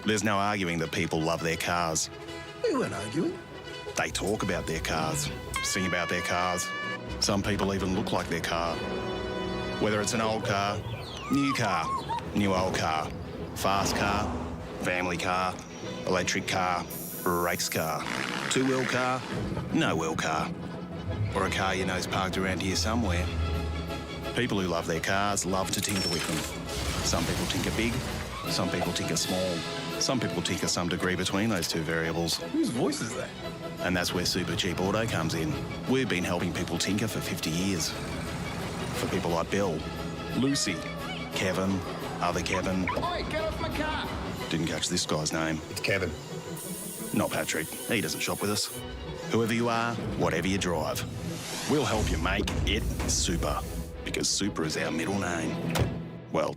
There's no arguing that people love their cars. We weren't arguing. They talk about their cars, sing about their cars. Some people even look like their car. Whether it's an old car, new old car, fast car, family car, electric car, race car, two-wheel car, no-wheel car, or a car you know's parked around here somewhere. People who love their cars love to tinker with them. Some people tinker big, some people tinker small, some people tinker some degree between those two variables. Whose voice is that? And that's where Supercheap Auto comes in. We've been helping people tinker for 50 years. For people like Bill, Lucy, Kevin, other Kevin. Oi, get off my car! Didn't catch this guy's name. It's Kevin. Not Patrick. He doesn't shop with us. Whoever you are, whatever you drive, we'll help you make it super. Because super is our middle name. Well,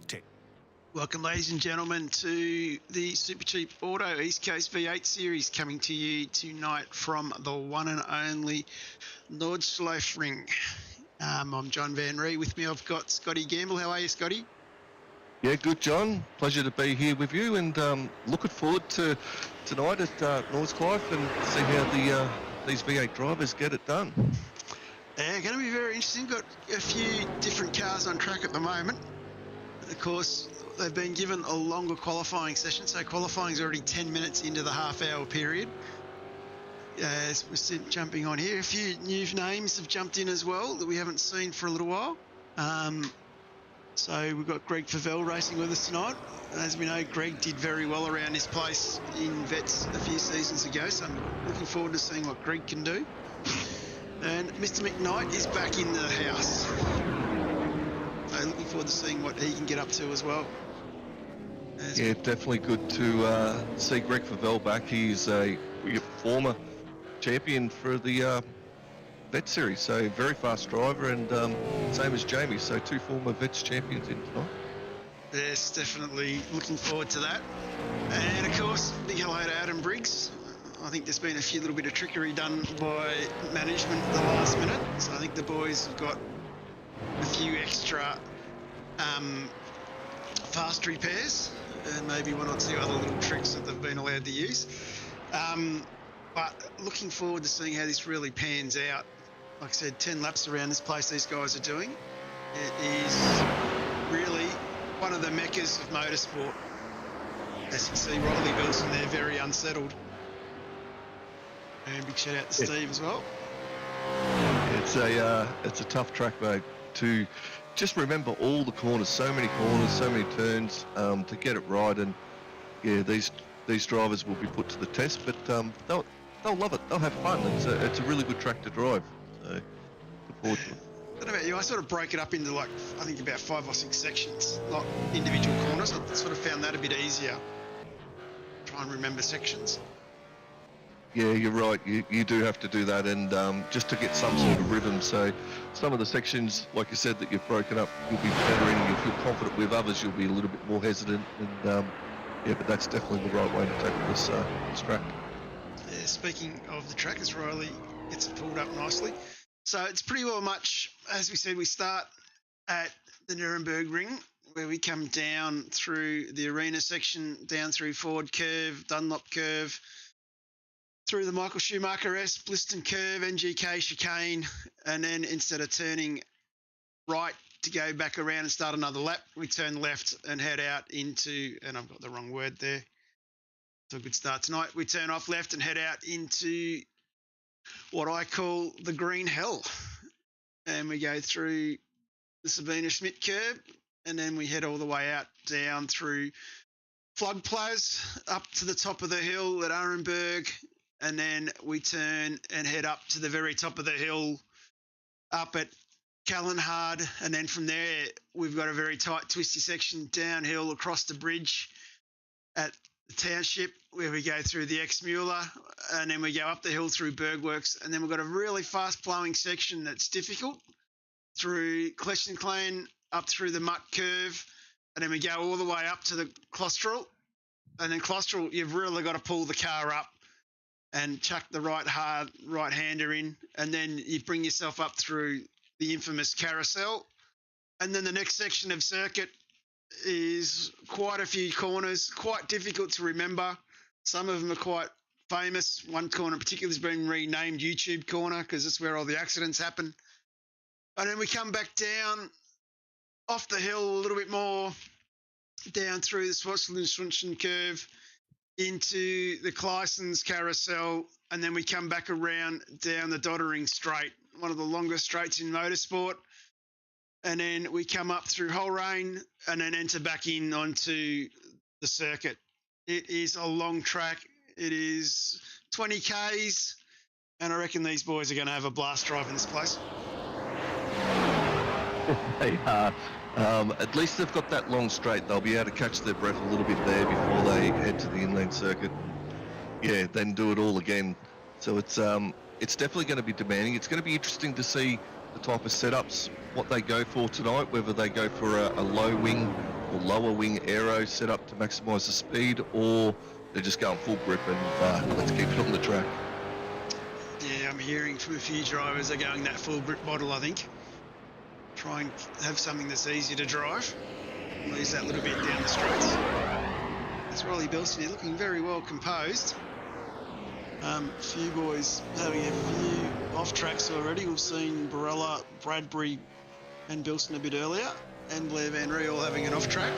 Welcome, ladies and gentlemen, to the Supercheap Auto East Coast V8 series, coming to you tonight from the one and only Nordschleife ring. I'm John Van Ree. With me, I've got Scotty Gamble. How are you, Scotty? Yeah, good, John. Pleasure to be here with you, and looking forward to tonight at Nordschleife and see how these V8 drivers get it done. Yeah, going to be very interesting. Got a few different cars on track at the moment. Of course, they've been given a longer qualifying session, so qualifying is already 10 minutes into the half-hour period. As we're jumping on here, a few new names have jumped in as well that we haven't seen for a little while. So we've got Greg Favell racing with us tonight. As we know, Greg did very well around his place in Vets a few seasons ago, so I'm looking forward to seeing what Greg can do. And Mr. McKnight is back in the house. So looking forward to seeing what he can get up to as well. Yeah, definitely good to see Greg Favell back. He's a former champion for the Vet Series, so very fast driver, and same as Jamie, so two former Vets champions in tonight. Yes, definitely looking forward to that. And of course, big hello to Adam Briggs. I think there's been a few little bit of trickery done by management at the last minute, so I think the boys have got a few extra fast repairs and maybe one or two other little tricks that they've been allowed to use. But looking forward to seeing how this really pans out. Like I said, 10 laps around this place these guys are doing. It is really one of the meccas of motorsport. As you can see, Riley Wilson there, very unsettled. And big shout out to Steve as well. It's a tough track, mate, to just remember all the corners, so many turns, to get it right. And yeah, these drivers will be put to the test, but they'll love it. They'll have fun. It's a really good track to drive. So look forward to it. I don't know about you, I sort of broke it up into I think about 5 or 6 sections, not individual corners. I sort of found that a bit easier. Try and remember sections. Yeah, you're right. You do have to do that, and just to get some sort of rhythm. So some of the sections, like you said, that you've broken up, you'll be better in, you'll feel confident with. Others, you'll be a little bit more hesitant. And yeah, but that's definitely the right way to tackle this track. Yeah, speaking of the track, as Riley gets it pulled up nicely. So it's pretty well much, as we said, we start at the Nuremberg Ring, where we come down through the arena section, down through Ford Curve, Dunlop Curve, through the Michael Schumacher S, Bliston Curve, NGK chicane, and then instead of turning right to go back around and start another lap, we turn left and head out into, and I've got the wrong word there, so a good start tonight. We turn off left and head out into what I call the Green Hell, and we go through the Sabina Schmidt curve, and then we head all the way out down through Flugplas up to the top of the hill at Arenberg, and then we turn and head up to the very top of the hill up at Callanhard, and then from there we've got a very tight twisty section downhill across the bridge at the township, where we go through the Ex-Mueller, and then we go up the hill through Bergworks, and then we've got a really fast flowing section that's difficult through Cleschenclan up through the Mutt curve, and then we go all the way up to the Klosterl, and then Klosterl, you've really got to pull the car up and chuck the right-hander in, and then you bring yourself up through the infamous carousel, and then the next section of circuit is quite a few corners, quite difficult to remember. Some of them are quite famous. One corner in particular has been renamed YouTube Corner because that's where all the accidents happen. And then we come back down off the hill a little bit more, down through the Schwarzlund curve into the Kleissens carousel, and then we come back around down the Doddering Straight, one of the longest straights in motorsport. And then we come up through Holrain and then enter back in onto the circuit. It is a long track. It is 20 Ks, and I reckon these boys are going to have a blast driving this place. They are. At least they've got that long straight. They'll be able to catch their breath a little bit there before they head to the inland circuit. Yeah, then do it all again. So it's definitely going to be demanding. It's going to be interesting to see the type of setups, what they go for tonight, whether they go for a low wing or lower wing aero setup to maximise the speed, or they're just going full grip and let's keep it on the track. Yeah, I'm hearing from a few drivers they're going that full grip model, I think. Try and have something that's easy to drive. Lose that little bit down the straights. That's Rolly Belson looking very well composed. A few boys having a few off tracks already. We've seen Barella, Bradbury and Bilson a bit earlier, and Blair Van Ree all having an off track.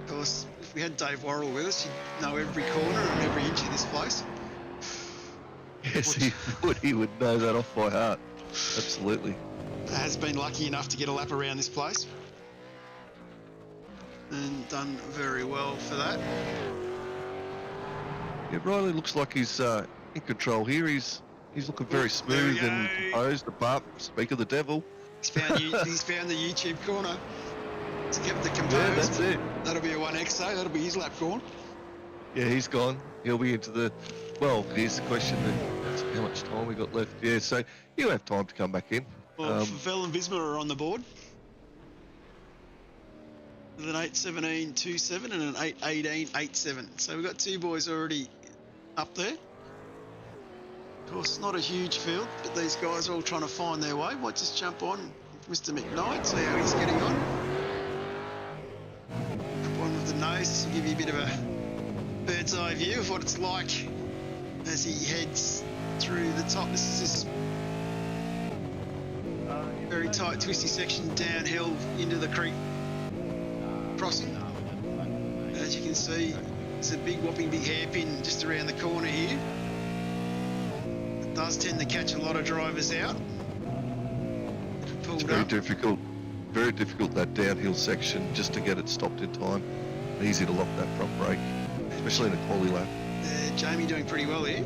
Of course, if we had Dave Worrell with us, he'd know every corner and every inch of this place. Yes, he would. He would know that off by heart. Absolutely. Has been lucky enough to get a lap around this place. And done very well for that. Yeah, Riley looks like he's in control here. He's looking very smooth and composed, apart from speak of the devil. He's found the YouTube corner. He's kept the composed. Yeah, that's it. That'll be a 1X though. That'll be his lap gone. Yeah, he's gone. He'll be into the... Well, here's the question then. How much time we got left? Yeah, so he'll have time to come back in. Well, Vel and Visma are on the board. With an 8:17.27 and an 8:18.87. So we've got two boys already up there. Of course, not a huge field, but these guys are all trying to find their way. Might just jump on Mr. McKnight, see how he's getting on. Up on with the nose to give you a bit of a bird's eye view of what it's like as he heads through the top. This is this very tight, twisty section downhill into the creek crossing. As you can see, it's a big whopping big hairpin just around the corner here. It does tend to catch a lot of drivers out. It's very difficult, that downhill section, just to get it stopped in time. Easy to lock that front brake, especially in a quali lap. Jamie doing pretty well here.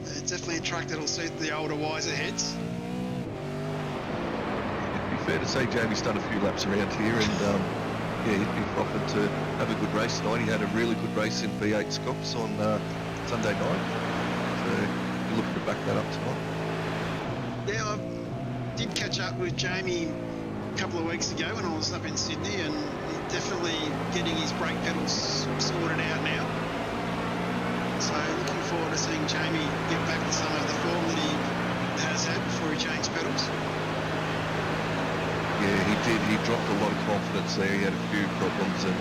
It's definitely a track that'll suit the older, wiser heads. Fair to say Jamie's done a few laps around here, and yeah, he'd be frothing to have a good race tonight. He had a really good race in V8's Scops on Sunday night, so you're looking to back that up tonight. Yeah, I did catch up with Jamie a couple of weeks ago when I was up in Sydney, and he's definitely getting his brake pedals sorted out now. So looking forward to seeing Jamie get back to some of the form that he has had before he changed pedals. Yeah, he did. He dropped a lot of confidence there. He had a few problems, and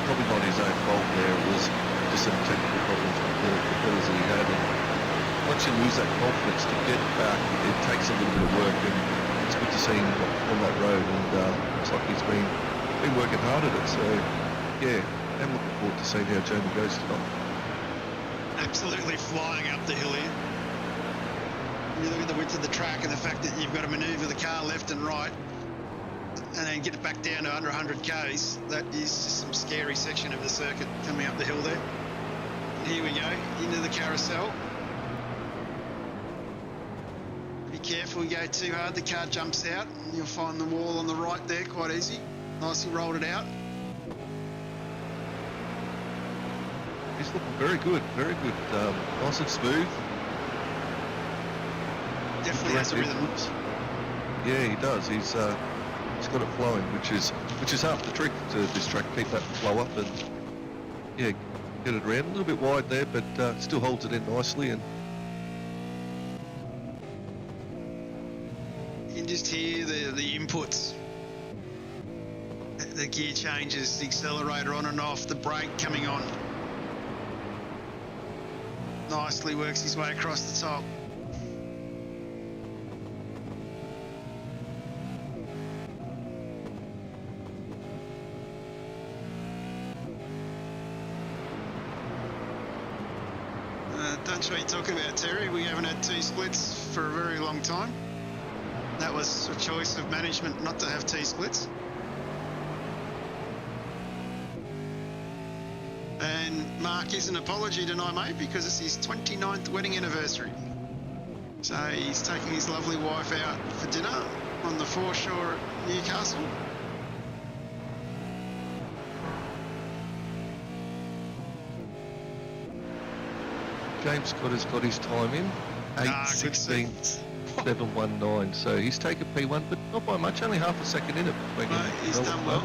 probably not his own fault there. It was just some technical problems with the pedals that he had. And once you lose that confidence, to get it back, it takes a little bit of work. And it's good to see him on that road. And looks like he's been working hard at it. So yeah, I'm looking forward to seeing how Jamie goes tonight. Absolutely flying up the hill here. You look at the width of the track and the fact that you've got to manoeuvre the car left and right and then get it back down to under 100 Ks, that is just some scary section of the circuit coming up the hill there. And here we go, into the carousel. Be careful, you go too hard, the car jumps out and you'll find the wall on the right there quite easy. Nicely rolled it out. He's looking very good, very good. Nice and smooth. Definitely has a rhythm. Yeah, he does. He's got it flowing, which is half the trick to this track. Keep that flow up and yeah, get it around a little bit wide there, but still holds it in nicely. And can just hear the inputs. The gear changes, the accelerator on and off, the brake coming on. Nicely works his way across the top. Don't you talk about Terry? We haven't had T-splits for a very long time. That was a choice of management not to have T-splits. And Mark is an apology tonight, mate, because it's his 29th wedding anniversary. So he's taking his lovely wife out for dinner on the foreshore at Newcastle. James Scott has got his time in, 8:16.719. So he's taken P1, but not by much, only half a second in it. Mate, he's done well.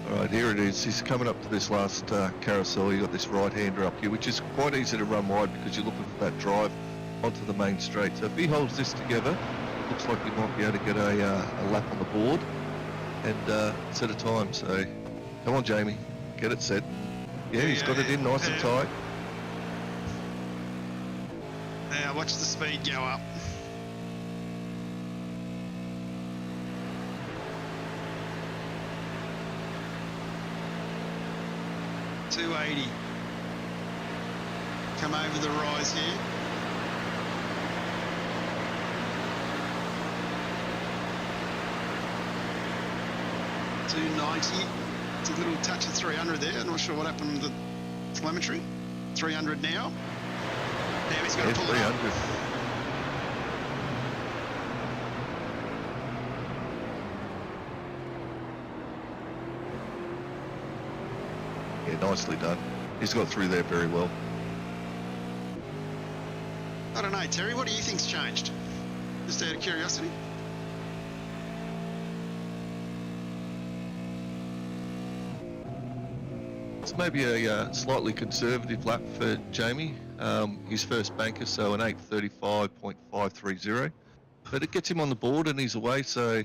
All right, here it is. He's coming up to this last carousel. You got this right-hander up here, which is quite easy to run wide because you're looking for that drive onto the main straight. So if he holds this together, looks like he might be able to get a lap on the board and set a time. So come on, Jamie, get it set. Yeah, he's got it in nice and tight. Now watch the speed go up. .280. Come over the rise here. .290. It's a little touch of 300 there. I'm not sure what happened to the telemetry. 300 now. Now he's got to pull it up. 300. Yeah, nicely done. He's got through there very well. I don't know, Terry, what do you think's changed? Just out of curiosity. It's maybe a slightly conservative lap for Jamie. His first banker, so an 8:35.530. But it gets him on the board and he's away, so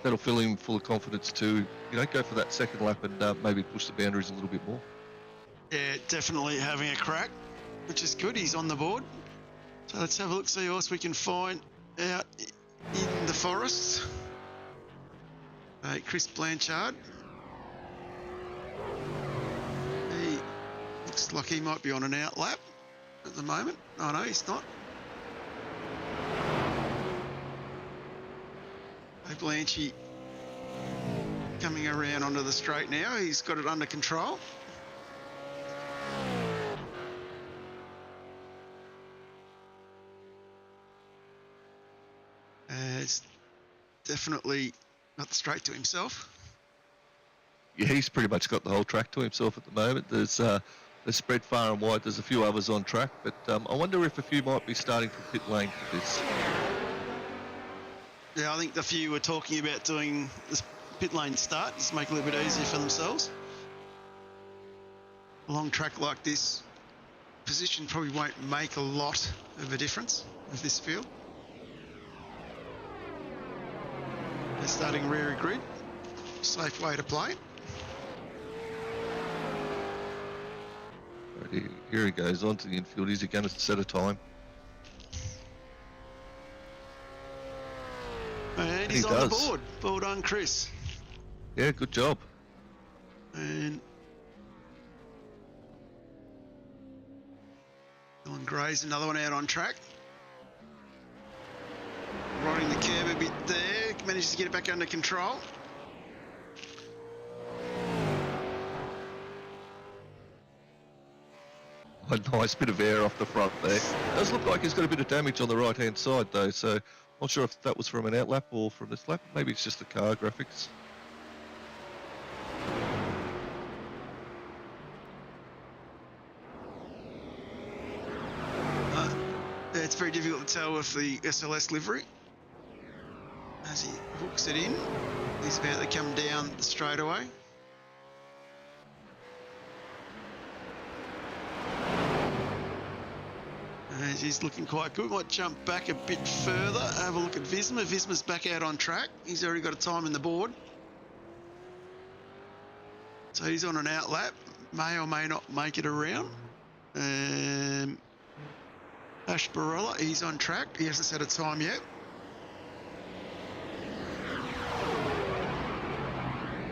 that'll fill him full of confidence to, go for that second lap and maybe push the boundaries a little bit more. Yeah, definitely having a crack, which is good. He's on the board. So let's have a look, see who else we can find out in the forest. Chris Blanchard. He looks like he might be on an out lap at the moment. Oh no, he's not. Blanchy coming around onto the straight now. He's got it under control. It's definitely not the straight to himself. Yeah, he's pretty much got the whole track to himself at the moment. There's spread far and wide. There's a few others on track, but I wonder if a few might be starting from pit lane for this. Yeah, I think the few were talking about doing this pit lane start, just make it a little bit easier for themselves. A long track like this, position probably won't make a lot of a difference with this field. They're starting rear grid, safe way to play. Right, here he goes onto the infield. Is he going to set a time? And he's on the board. Well done, Chris. Yeah, good job. And Dylan Gray's another one out on track. Riding the curb a bit there. Manages to get it back under control. A nice bit of air off the front there. Does look like he's got a bit of damage on the right-hand side though, so not sure if that was from an out lap or from this lap. Maybe it's just the car graphics. It's very difficult to tell with the SLS livery. As he hooks it in, he's about to come down the straightaway. He's looking quite good. Might jump back a bit further, have a look at Visma. Visma's back out on track. He's already got a time in the board. So he's on an out lap. May or may not make it around. Ash Barella, he's on track. He hasn't set a time yet.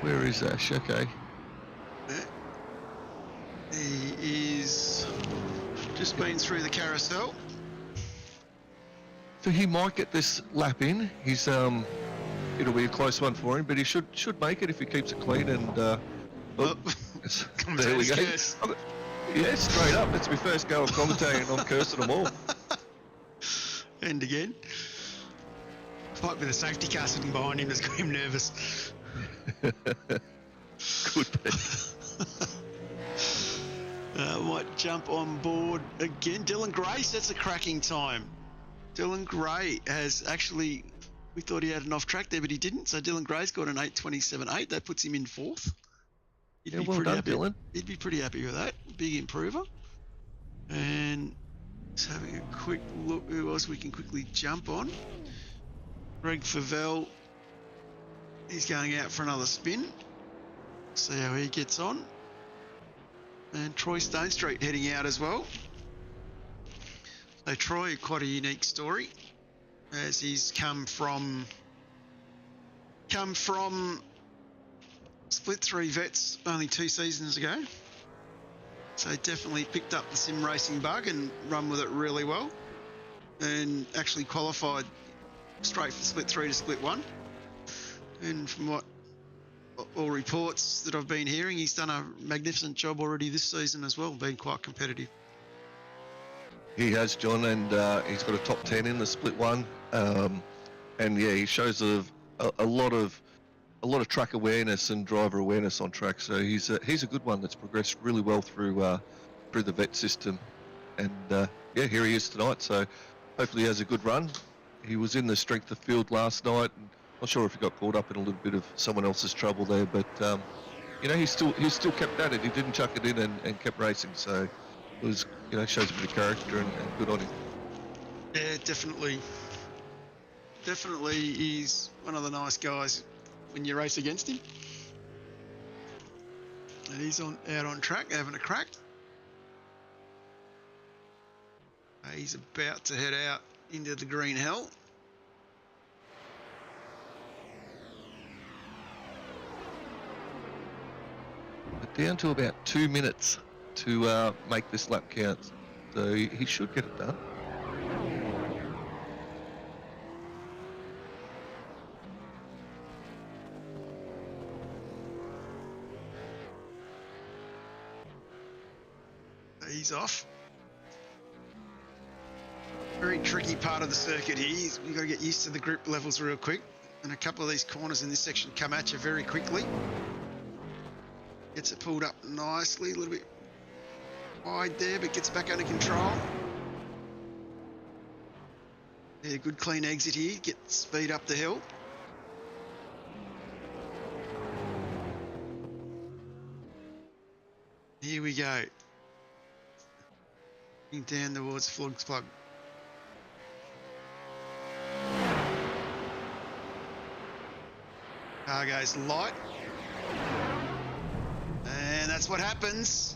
Where is Ash? Okay. He is just been through the carousel. So he might get this lap in. He's it'll be a close one for him, but he should make it if he keeps it clean. And there we go. Curse. Yeah, straight up. It's my first go of commentating, and I'm cursing them all. And again, might be the safety car sitting behind him that's got him nervous. Could be. Might jump on board again. Dylan Gray sets a cracking time. Dylan Gray has actually, we thought he had an off track there, but he didn't. So Dylan Gray's got an 8:27.8. That puts him in fourth. Yeah, well done, Dylan. He'd be pretty happy with that. Big improver. And just having a quick look who else we can quickly jump on. Greg Favell, he's going out for another spin. See how he gets on. And Troy Stonestreet heading out as well. So Troy, quite a unique story, as he's come from Split 3 vets only 2 seasons ago. So definitely picked up the sim racing bug and run with it really well. And actually qualified straight from Split 3 to Split 1. And from what all reports that I've been hearing, he's done a magnificent job already this season as well, being quite competitive. He has, John, and he's got a top 10 in the Split 1. And yeah, he shows a lot of track awareness and driver awareness on track. So he's a good one that's progressed really well through the vet system. And yeah, here he is tonight. So hopefully he has a good run. He was in the strength of field last night. And not sure if he got caught up in a little bit of someone else's trouble there, but you know, he still kept at it. He didn't chuck it in and kept racing. So it was, you know, shows a bit of character and good on him. Yeah, definitely. Definitely, he's one of the nice guys when you race against him. And he's out on track, having a crack. He's about to head out into the green hell. Down to about 2 minutes to make this lap count, so he should get it done. He's off. Very tricky part of the circuit here. You've got to get used to the grip levels real quick, and a couple of these corners in this section come at you very quickly. Gets it pulled up nicely, a little bit wide there, but gets back under control. Yeah, good clean exit here, get speed up the hill. Here we go. Down towards Flog's Plug. Car goes light. And that's what happens.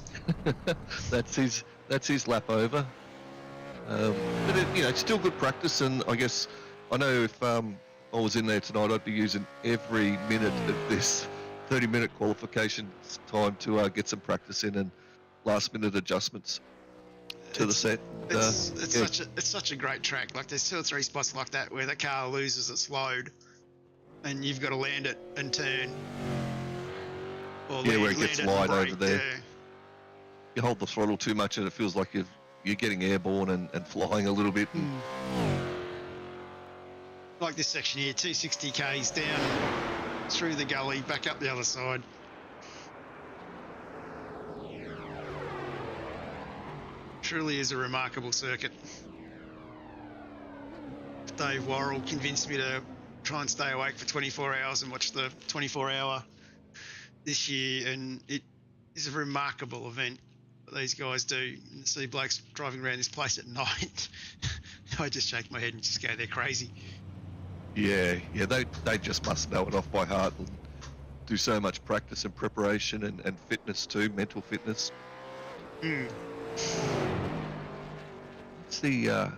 That's his lap over. But it, you know, it's still good practice, and I guess I know if I was in there tonight, I'd be using every minute of this 30-minute qualification time to get some practice in and last-minute adjustments to the set. It's such a great track. Like there's 2 or 3 spots like that where the car loses its load, and you've got to land it and turn. Or where it gets light over there. Yeah. You hold the throttle too much and it feels like you're getting airborne and flying a little bit. Like this section here, 260 k's down through the gully, back up the other side. Truly is a remarkable circuit. Dave Worrell convinced me to try and stay awake for 24 hours and watch the 24-hour this year, and it is a remarkable event. what these guys do. And see blokes driving around this place at night. I just shake my head and just go, they're crazy. Yeah, they just must know it off by heart and do so much practice and preparation and fitness too, mental fitness. It's the,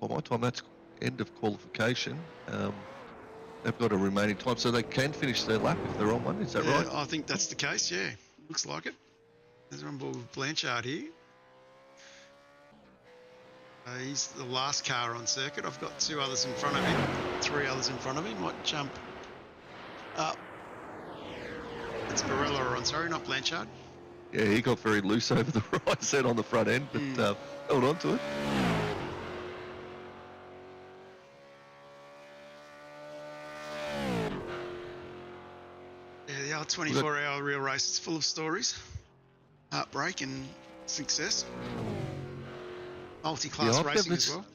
by my time, that's end of qualification. They've got a remaining time, so they can finish their lap if they're on one, is that right? I think that's the case, yeah. Looks like it. There's on board with Blanchard here. He's the last car on circuit. I've got 2 others in front of him, 3 others in front of him. Might jump up. It's Barella on, sorry, not Blanchard. Yeah, he got very loose over the right set on the front end, but held on to it. Yeah, the old 24-hour real race is full of stories, heartbreak and success. Multi-class racing as well.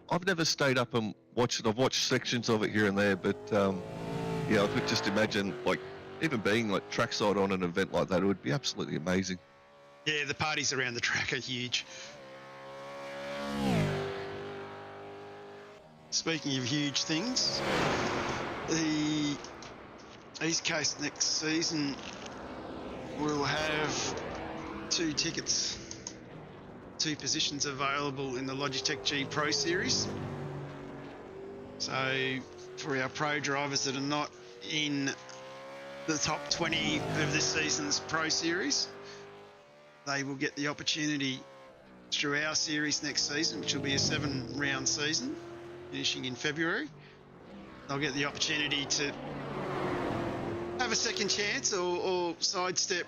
I've never stayed up and watched it. I've watched sections of it here and there, but yeah, I could just imagine, like, even being like trackside on an event like that, it would be absolutely amazing. Yeah, the parties around the track are huge. Speaking of huge things, the East Coast next season will have 2 tickets, 2 positions available in the Logitech G Pro Series. So for our pro drivers that are not in the top 20 of this season's Pro Series, they will get the opportunity through our series next season, which will be a 7-round season, finishing in February. They'll get the opportunity to have a second chance or sidestep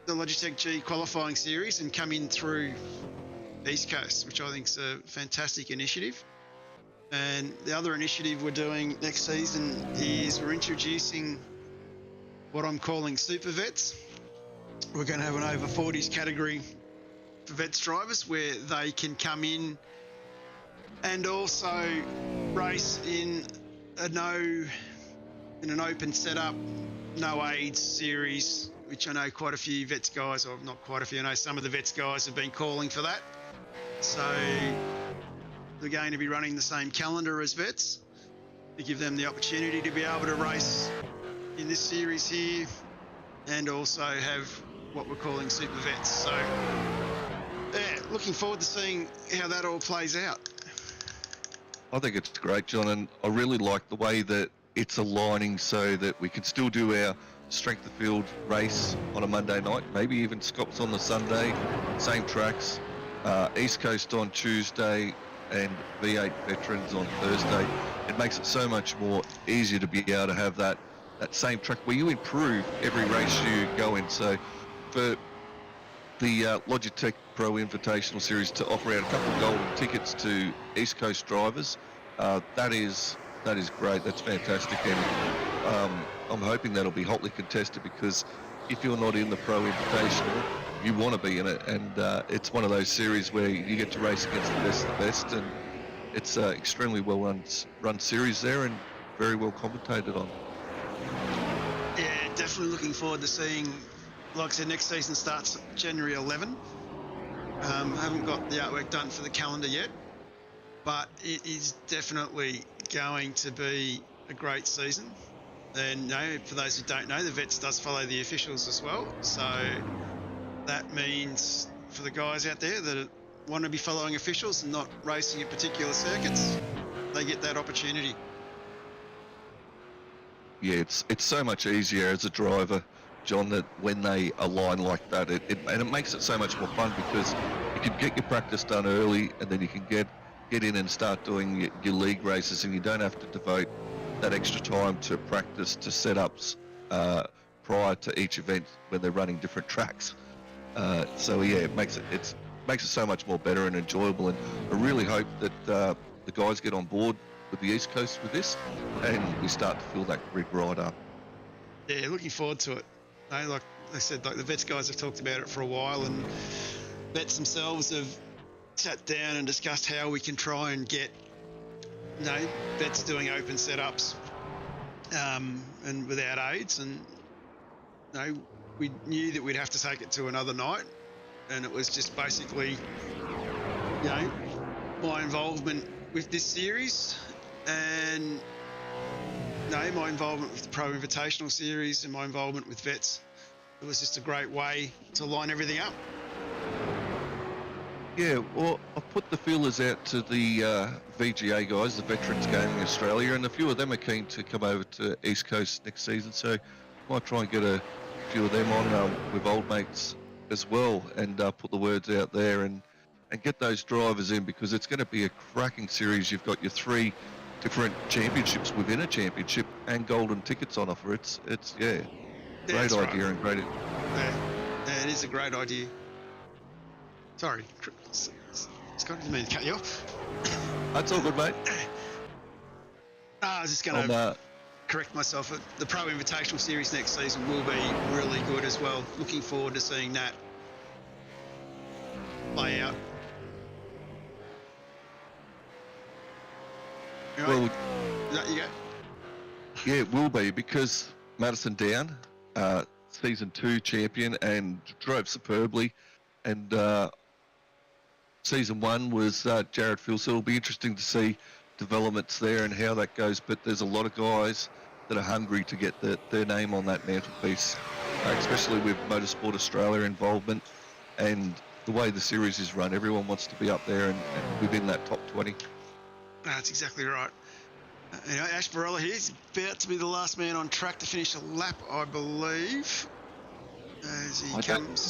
the Logitech G qualifying series and come in through East Coast, which I think is a fantastic initiative. And the other initiative we're doing next season is we're introducing what I'm calling super vets. We're going to have an over 40s category for vets drivers where they can come in and also race in an open setup, no aids series, which I know quite a few vets guys, or not quite a few, I know some of the vets guys have been calling for that. So they're going to be running the same calendar as vets to give them the opportunity to be able to race in this series here and also have what we're calling super vets. So yeah, looking forward to seeing how that all plays out. I think it's great, John, and I really like the way that it's aligning so that we can still do our strength of field race on a Monday night, maybe even Scots on the Sunday, same tracks, East Coast on Tuesday and V8 veterans on Thursday. It makes it so much more easier to be able to have that same track where you improve every race you go in. So for the Logitech Pro Invitational Series to offer out a couple of golden tickets to East Coast drivers, that is great. That's fantastic, and I'm hoping that'll be hotly contested, because if you're not in the Pro Invitational, you want to be in it, and it's one of those series where you get to race against the best, and it's an extremely well run series there and very well commentated on. Yeah, definitely looking forward to seeing, like I said, next season starts January 11. Haven't got the artwork done for the calendar yet, but it is definitely going to be a great season. And for those who don't know, the Vets does follow the officials as well. So that means for the guys out there that want to be following officials and not racing at particular circuits, they get that opportunity. Yeah, it's so much easier as a driver, John, that when they align like that, and it makes it so much more fun, because you can get your practice done early, and then you can get in and start doing your league races, and you don't have to devote that extra time to practice, to setups prior to each event when they're running different tracks. So yeah, it makes it so much more better and enjoyable, and I really hope that the guys get on board with the East Coast with this, and we start to fill that rig right up. Yeah, looking forward to it. Like I said, like the Vets guys have talked about it for a while, and Vets themselves have sat down and discussed how we can try and get, Vets doing open setups and without aids, and we knew that we'd have to take it to another night, and it was just basically, you know, my involvement with this series and my involvement with the Pro Invitational Series and my involvement with vets. It was just a great way to line everything up. Yeah, well, I've put the feelers out to the VGA guys, the Veterans Gaming Australia, and a few of them are keen to come over to East Coast next season, so might try and get a few of them on with old mates as well, and put the words out there and get those drivers in, because it's going to be a cracking series. You've got your 3 different championships within a championship and golden tickets on offer. It's great idea, right. And great. Yeah, it is a great idea. Sorry, Scott, didn't mean to cut you off. That's all good, mate. I was just going to correct myself. The Pro Invitational Series next season will be really good as well. Looking forward to seeing that play out. Right. Well, you go. Yeah, it will be, because Madison Down, Season 2 champion, and drove superbly, and Season 1 was Jared Field, so it'll be interesting to see developments there and how that goes, but there's a lot of guys that are hungry to get their name on that mantelpiece, especially with Motorsport Australia involvement and the way the series is run. Everyone wants to be up there and within that top 20. That's exactly right. Ash Barella here is about to be the last man on track to finish a lap, I believe, as he comes.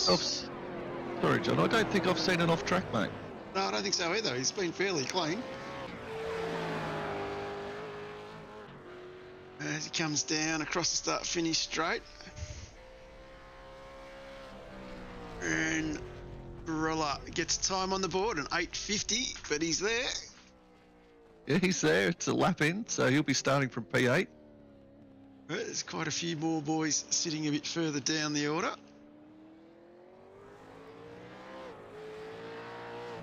Sorry, John, I don't think I've seen an off-track, mate. No, I don't think so either. He's been fairly clean. As he comes down across the start-finish straight. And Barella gets time on the board, an 8:50, but he's there. Yeah, he's there. It's a lap in, so he'll be starting from P8. There's quite a few more boys sitting a bit further down the order.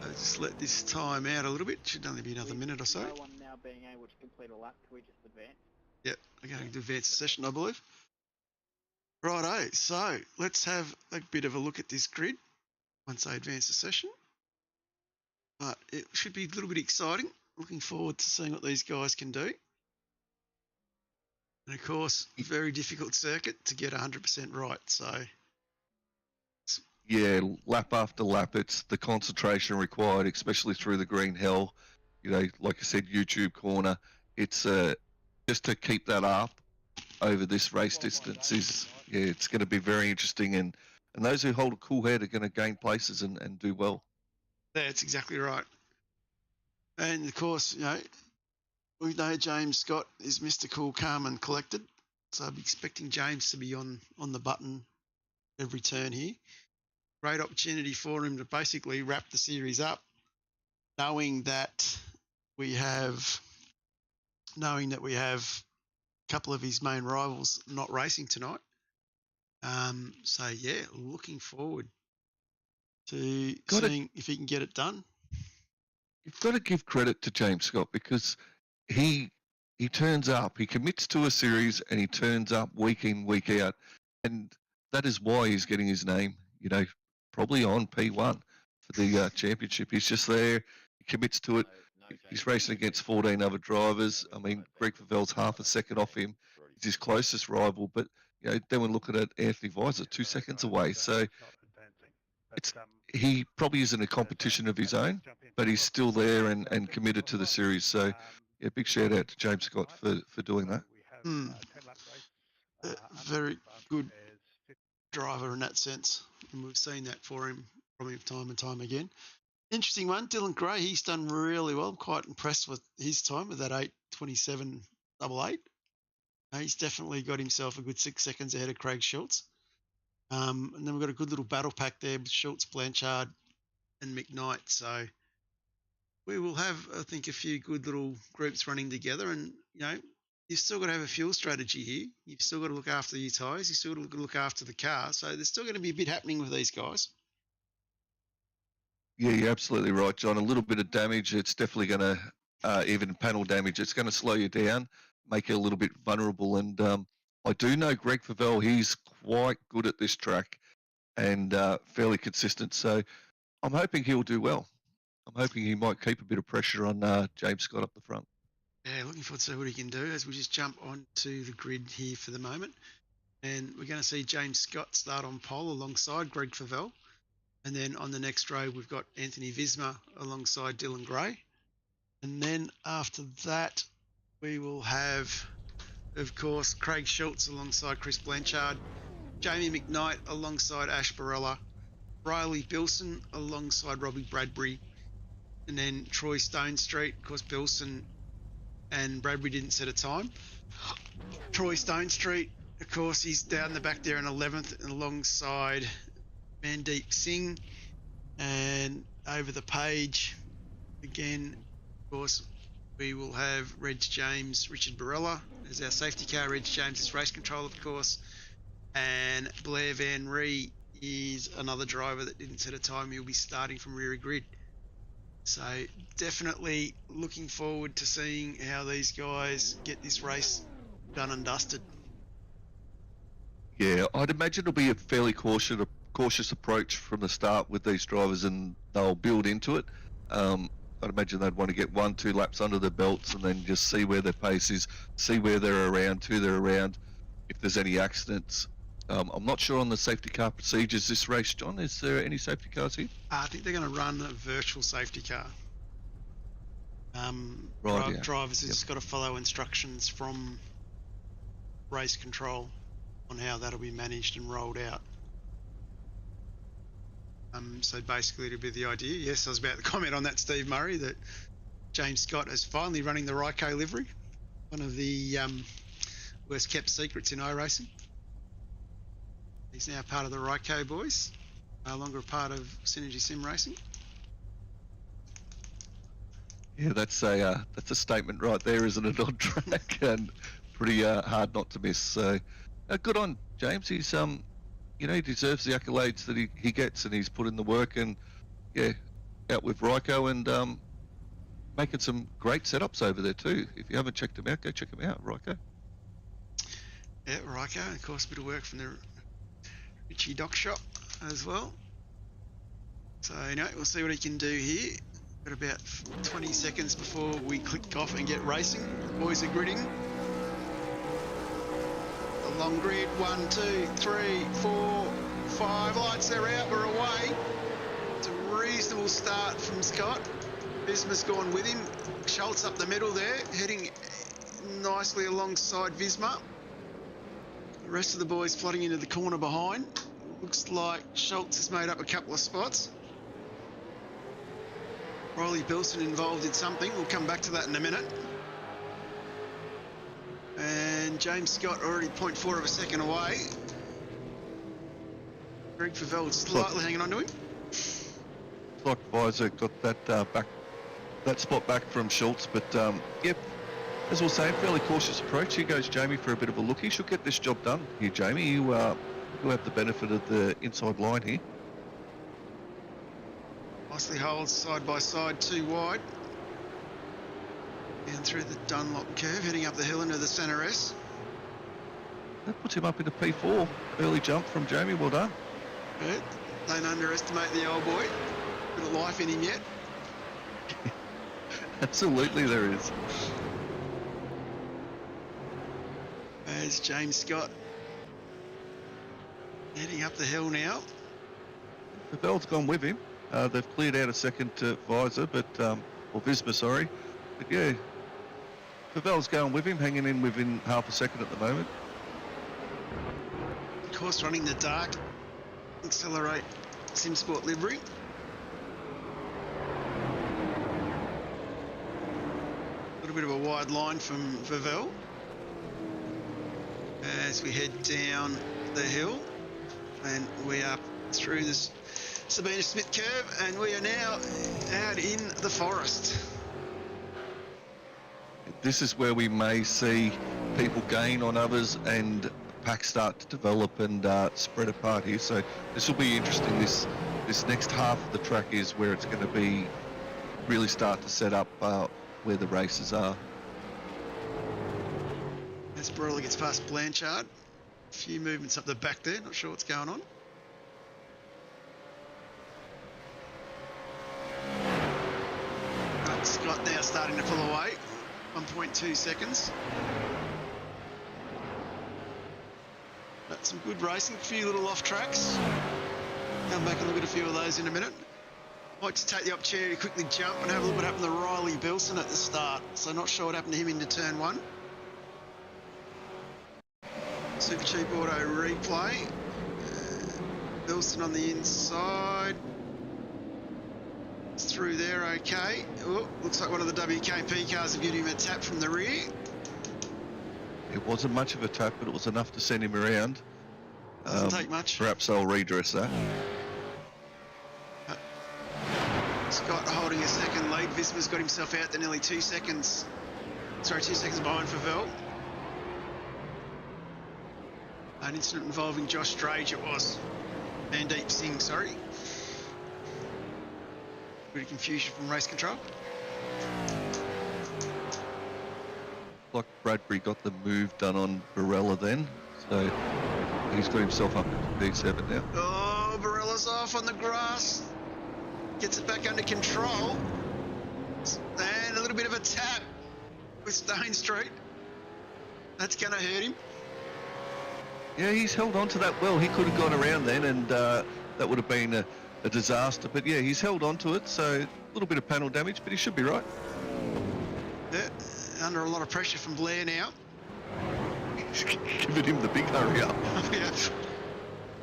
I'll just let this time out a little bit. Should only be another minute or so. No one now being able to complete a lap. Can we just advance? Yep, we're going to advance the session, I believe. Righto, so let's have a bit of a look at this grid once I advance the session. But it should be a little bit exciting. Looking forward to seeing what these guys can do. And of course, very difficult circuit to get 100% right. So, yeah, lap after lap, it's the concentration required, especially through the green hell. You know, like I said, YouTube corner. It's just to keep that up over this race distance is, yeah, it's going to be very interesting. And those who hold a cool head are going to gain places and do well. That's exactly right. And of course, we know James Scott is Mr. Cool, Calm and Collected. So I'm expecting James to be on the button every turn here. Great opportunity for him to basically wrap the series up, knowing that we have a couple of his main rivals not racing tonight. So yeah, looking forward to seeing if he can get it done. You've got to give credit to James Scott, because he turns up, he commits to a series, and he turns up week in, week out, and that is why he's getting his name, probably on P1 for the championship. He's just there, he commits to it. He's racing against 14 other drivers. I mean, Greg Favel's half a second off him. He's his closest rival, but then we're looking at Anthony Weiser 2 seconds away. So he probably isn't a competition of his own, but he's still there and committed to the series. So, yeah, big shout out to James Scott for doing that. Very good driver in that sense, and we've seen that for him probably time and time again. Interesting one, Dylan Gray. He's done really well. I'm quite impressed with his time with that 8:27.88. He's definitely got himself a good 6 seconds ahead of Craig Schultz. And then we've got a good little battle pack there with Schultz, Blanchard and McKnight. So we will have, I think, a few good little groups running together. And, you've still got to have a fuel strategy here. You've still got to look after your tyres. You've still got to look after the car. So there's still going to be a bit happening with these guys. Yeah, you're absolutely right, John. A little bit of damage, it's definitely going to, even panel damage, it's going to slow you down, make you a little bit vulnerable. And I do know Greg Favel, he's quite good at this track. and fairly consistent. So I'm hoping he'll do well. I'm hoping he might keep a bit of pressure on James Scott up the front. Yeah, looking forward to see what he can do as we just jump onto the grid here for the moment. And we're going to see James Scott start on pole alongside Greg Favell. And then on the next row, we've got Anthony Visma alongside Dylan Gray. And then after that, we will have, of course, Craig Schultz alongside Chris Blanchard, Jamie McKnight alongside Ash Barella, Riley Bilson alongside Robbie Bradbury, and then Troy Stone Street. Of course, Bilson and Bradbury didn't set a time. Troy Stone Street, of course, he's down the back there in 11th alongside Mandeep Singh. And over the page, again, of course, we will have Reg James, Richard Barella as our safety car. Reg James is race control, of course. And Blair Van Ree is another driver that didn't set a time. He'll be starting from rear grid. So definitely looking forward to seeing how these guys get this race done and dusted. Yeah, I'd imagine it'll be a fairly cautious approach from the start with these drivers, and they'll build into it. I'd imagine they'd want to get 1-2 laps under their belts and then just see where their pace is, see where they're around, who they're around, if there's any accidents. I'm not sure on the safety car procedures this race, John. Is there any safety cars here? I think they're going to run a virtual safety car. Right, yeah. Drivers have just got to follow instructions from race control on how that'll be managed and rolled out. So basically it'll be the idea. Yes, I was about to comment on that, Steve Murray, that James Scott is finally running the Ryco livery. One of the worst kept secrets in iRacing. He's now part of the Ryco boys, no longer a part of Synergy Sim Racing. Yeah, that's a statement right there, isn't it, on track, and pretty hard not to miss. So good on James. He's he deserves the accolades that he gets, and he's put in the work, and yeah, out with Ryco and making some great setups over there too. If you haven't checked them out, go check them out, Ryco. Yeah, Ryco, and of course a bit of work from the Richie Dock Shop as well. So we'll see what he can do here. Got about 20 seconds before we click off and get racing. The boys are gridding. The long grid, 1, 2, 3, 4, 5 lights, they're out, we're away. It's a reasonable start from Scott. Visma's gone with him. Schultz up the middle there, heading nicely alongside Visma. The rest of the boys flooding into the corner behind. Looks like Schultz has made up a couple of spots. Riley Bilson involved in something. We'll come back to that in a minute. And James Scott already 0.4 of a second away. Greg Favell slightly hanging on to him. Like Visor got that spot back from Schultz, but yep, as we'll say, fairly cautious approach. Here goes Jamie for a bit of a look. He should get this job done here, Jamie. You have the benefit of the inside line here. Nicely holds side by side, too wide. Down through the Dunlop curve, heading up the hill into the centre S. That puts him up into P4. Early jump from Jamie, well done. But don't underestimate the old boy. Bit of life in him yet. Absolutely there is. There's James Scott heading up the hill now. Favell's gone with him. They've cleared out a second to Visor, or Visma, sorry. But yeah, Favell's going with him, hanging in within half a second at the moment. Of course, running the dark Accelerate SimSport livery. A little bit of a wide line from Favell as we head down the hill, and we are through this Sabina Smith curve, and we are now out in the forest. This is where we may see people gain on others and packs start to develop and spread apart here. So this will be interesting. This next half of the track is where it's going to be really start to set up where the races are. As Barella gets past Blanchard, a few movements up the back there, not sure what's going on. now starting to pull away. 1.2 seconds. But some good racing, a few little off tracks. Come back and look at a few of those in a minute. Might just take the opportunity to quickly jump and have a look what happened to Riley Bilson at the start. So not sure what happened to him into turn 1. Supercheap auto replay. Bilson on the inside. It's through there, okay. Oh, looks like one of the WK&P cars have given him a tap from the rear. It wasn't much of a tap, but it was enough to send him around. Doesn't take much. Perhaps they'll redress that. Scott holding a second lead. Visma's got himself out to nearly 2 seconds. Sorry, 2 seconds behind for Vel. An incident involving Josh Drage it was. Mandeep Singh, sorry. Bit of confusion from race control. Like Bradbury got the move done on Barella then, so he's got himself up into P7 now. Oh, Barella's off on the grass. Gets it back under control. And a little bit of a tap with Stone Street. That's going to hurt him. Yeah, he's held on to that well. He could have gone around then, and that would have been a disaster. But yeah, he's held on to it, so a little bit of panel damage, but he should be right. Yeah, under a lot of pressure from Blair now. Giving him the big hurry up. Yeah.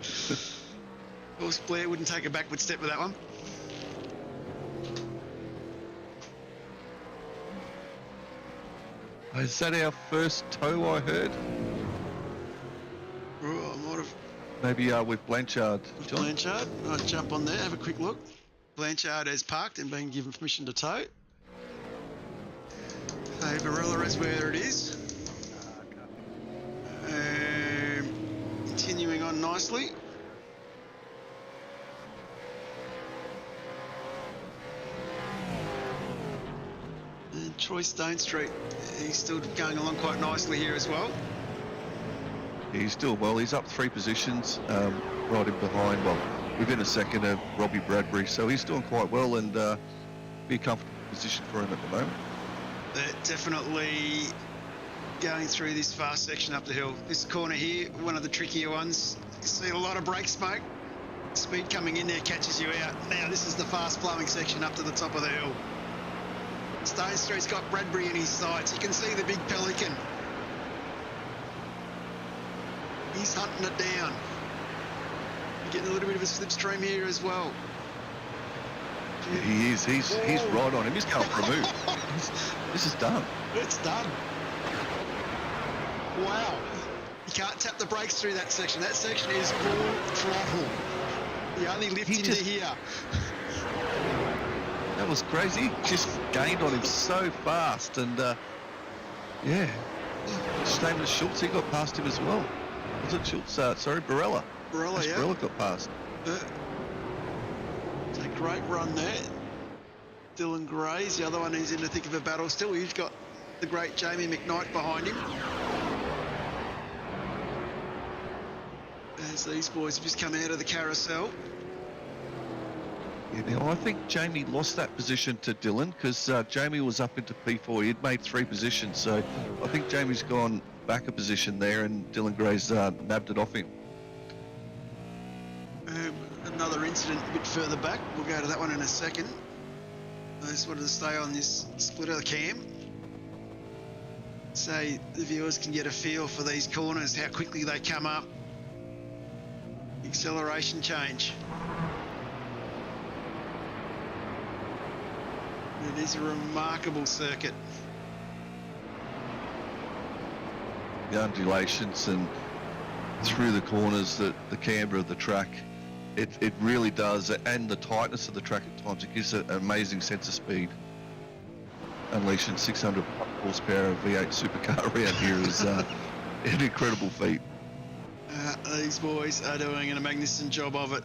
Of course, Blair wouldn't take a backward step with that one. Is that our first tow, I heard? Oh, I might have... Maybe with Blanchard, John? Blanchard, I'll jump on there, have a quick look. Blanchard has parked and been given permission to tow. Hey, Barella is where it is. Continuing on nicely. And Troy Stone Street, he's still going along quite nicely here as well. He's still well. He's up 3 positions, right in behind. Well, within a second of Robbie Bradbury, so he's doing quite well and be a comfortable position for him at the moment. They're definitely going through this fast section up the hill. This corner here, one of the trickier ones. You see a lot of brake smoke. Speed coming in there catches you out. Now this is the fast flowing section up to the top of the hill. Stone Street's got Bradbury in his sights. You can see the big Pelican. He's hunting it down. You're getting a little bit of a slipstream here as well. He is. He's right on him. He's going for a move. This is done. It's done. Wow. You can't tap the brakes through that section. That section is full throttle. You only lift into here. That was crazy. Just gained on him so fast, and yeah. Same as Schultz, he got past him as well. Was it Schultz? Sorry, Barella. Barella, yeah. Barella got past. It's a great run there. Dylan Gray's the other one who's in the thick of a battle still. He's got the great Jamie McKnight behind him. As these boys have just come out of the carousel. Yeah, now I think Jamie lost that position to Dylan because Jamie was up into P4. He'd made 3 positions, so I think Jamie's gone back a position there, and Dylan Gray's nabbed it off him. Another incident a bit further back. We'll go to that one in a second. I just wanted to stay on this splitter cam. So the viewers can get a feel for these corners, how quickly they come up. Acceleration change. It is a remarkable circuit. The undulations and through the corners, the camber of the track, it really does, and the tightness of the track at times, it gives it an amazing sense of speed. Unleashing 600 horsepower V8 supercar around here is an incredible feat. These boys are doing a magnificent job of it.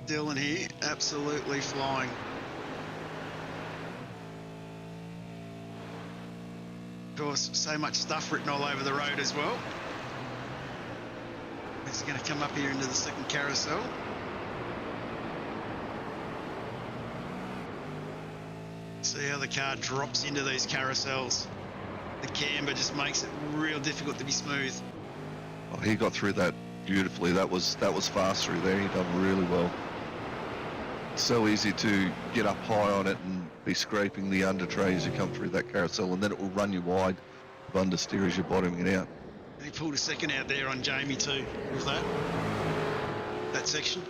Dylan here, absolutely flying. Of course, so much stuff written all over the road as well. It's going to come up here into the second carousel. So See how the car drops into these carousels. The camber just makes it real difficult to be smooth. Oh, he got through that beautifully. That was fast through there. He done really well. So easy to get up high on it and be scraping the under tray as you come through that carousel, and then it will run you wide of understeer as you're bottoming it out. And he pulled a second out there on Jamie too with that section.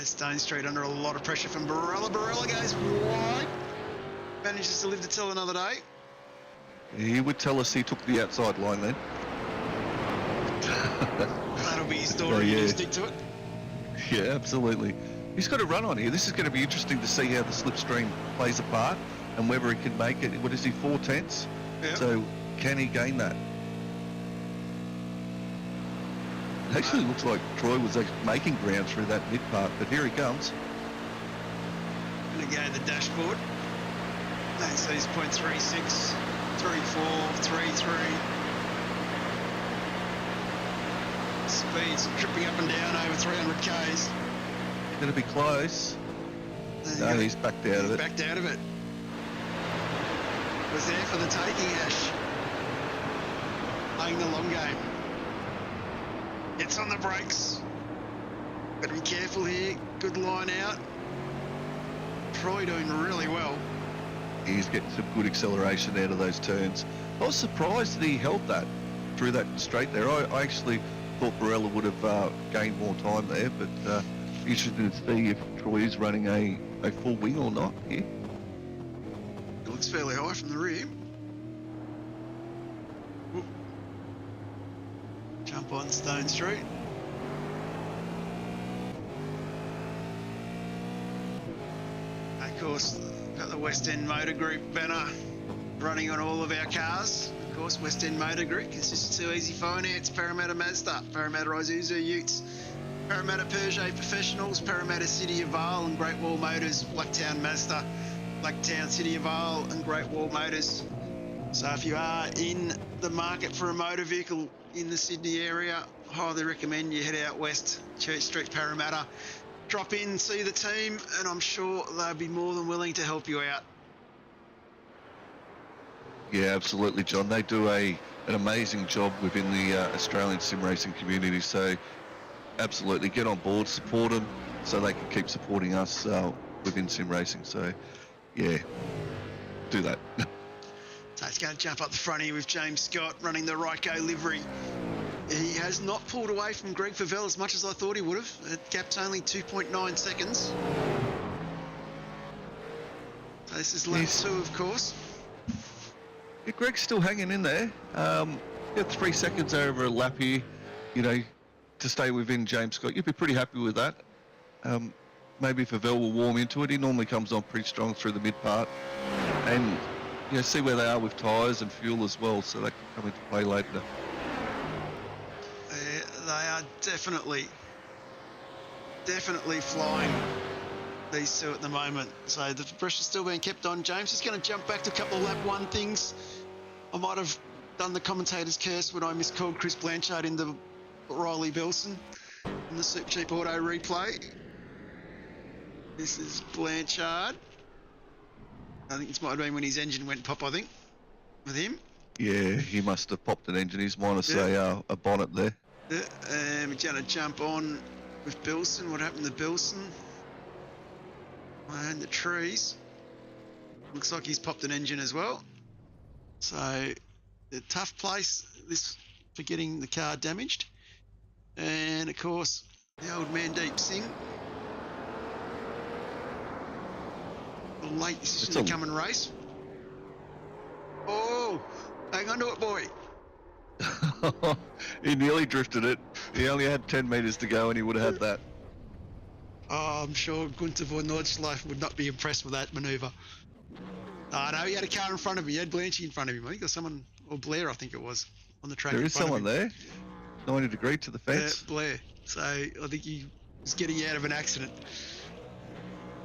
Stone Street under a lot of pressure from Barella. Barella goes wide. Manages to live to tell another day. He would tell us he took the outside line then. That'll be his story. Yeah. He'll stick to it. Yeah, absolutely. He's got a run on here. This is going to be interesting to see how the slipstream plays a part and whether he can make it. What is he, 4/10? Yeah. So can he gain that? It actually looks like Troy was making ground through that mid part, but here he comes. Gonna go to the dashboard. That says 0.36, 34, 33. Speeds tripping up and down over 300 k's. Going to be close. No, he's backed out of it. Backed out of it. Was there for the taking, Ash. Playing the long game. Gets on the brakes. Got to be careful here. Good line out. Troy doing really well. He's getting some good acceleration out of those turns. I was surprised that he held that through that straight there. I actually thought Barella would have gained more time there, but interested to see if Troy is running a full wing or not here. It looks fairly high from the rear. Whoop. Jump on Stone Street. Of course, got the West End Motor Group banner running on all of our cars. Of course, West End Motor Group, it's just too easy finance. Parramatta Mazda, Parramatta Isuzu Utes, Parramatta Peugeot Professionals, Parramatta City of Vale and Great Wall Motors, Blacktown Mazda, Blacktown City of Vale and Great Wall Motors. So if you are in the market for a motor vehicle in the Sydney area, highly recommend you head out west, Church Street, Parramatta. Drop in, see the team, and I'm sure they'll be more than willing to help you out. Yeah, absolutely, John. They do an amazing job within the Australian sim racing community. So absolutely, get on board, support them, so they can keep supporting us within sim racing. So yeah, do that. So it's going to jump up the front here with James Scott running the Ryco livery. He has not pulled away from Greg Favell as much as I thought he would have. The gap's only 2.9 seconds. So this is lap 2, of course. Yeah, Greg's still hanging in there. Got 3 seconds over a lap here, you know, to stay within James Scott. You'd be pretty happy with that. Maybe Favell will warm into it. He normally comes on pretty strong through the mid part. And, you know, see where they are with tyres and fuel as well, so that can come into play later. They are definitely flying, these two at the moment. So the pressure's still being kept on. James is going to jump back to a couple of lap 1 things. I might have done the commentator's curse when I miscalled Chris Blanchard into Riley Bilson in the Supercheap Auto replay. This is Blanchard. I think this might have been when his engine went pop, I think, with him. Yeah, he must have popped an engine. He's minus a bonnet there. Yeah, we're going to jump on with Bilson. What happened to Bilson? And the trees. Looks like he's popped an engine as well. So, a tough place this for getting the car damaged. And of course, the old Mandeep Singh. A late decision to come and race. Oh, hang on to it, boy. He nearly drifted it. He only had 10 metres to go and he would have had that. Oh, I'm sure Gunther von Nordschleife would not be impressed with that manoeuvre. Oh, no, he had a car in front of him. He had Blanchy in front of him. I think there's someone, or Blair, I think it was, on the track. There is someone there. 90 degree to the fence. Yeah, Blair. So I think he was getting out of an accident.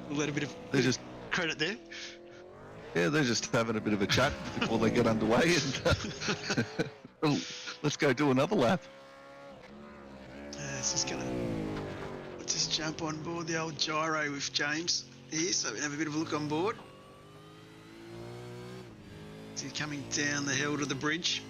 We'll let a bit of credit there. Yeah, they're just having a bit of a chat before they get underway. And let's go do another lap. Let's just jump on board the old gyro with James. here, so we have a bit of a look on board. So coming down the hill to the bridge.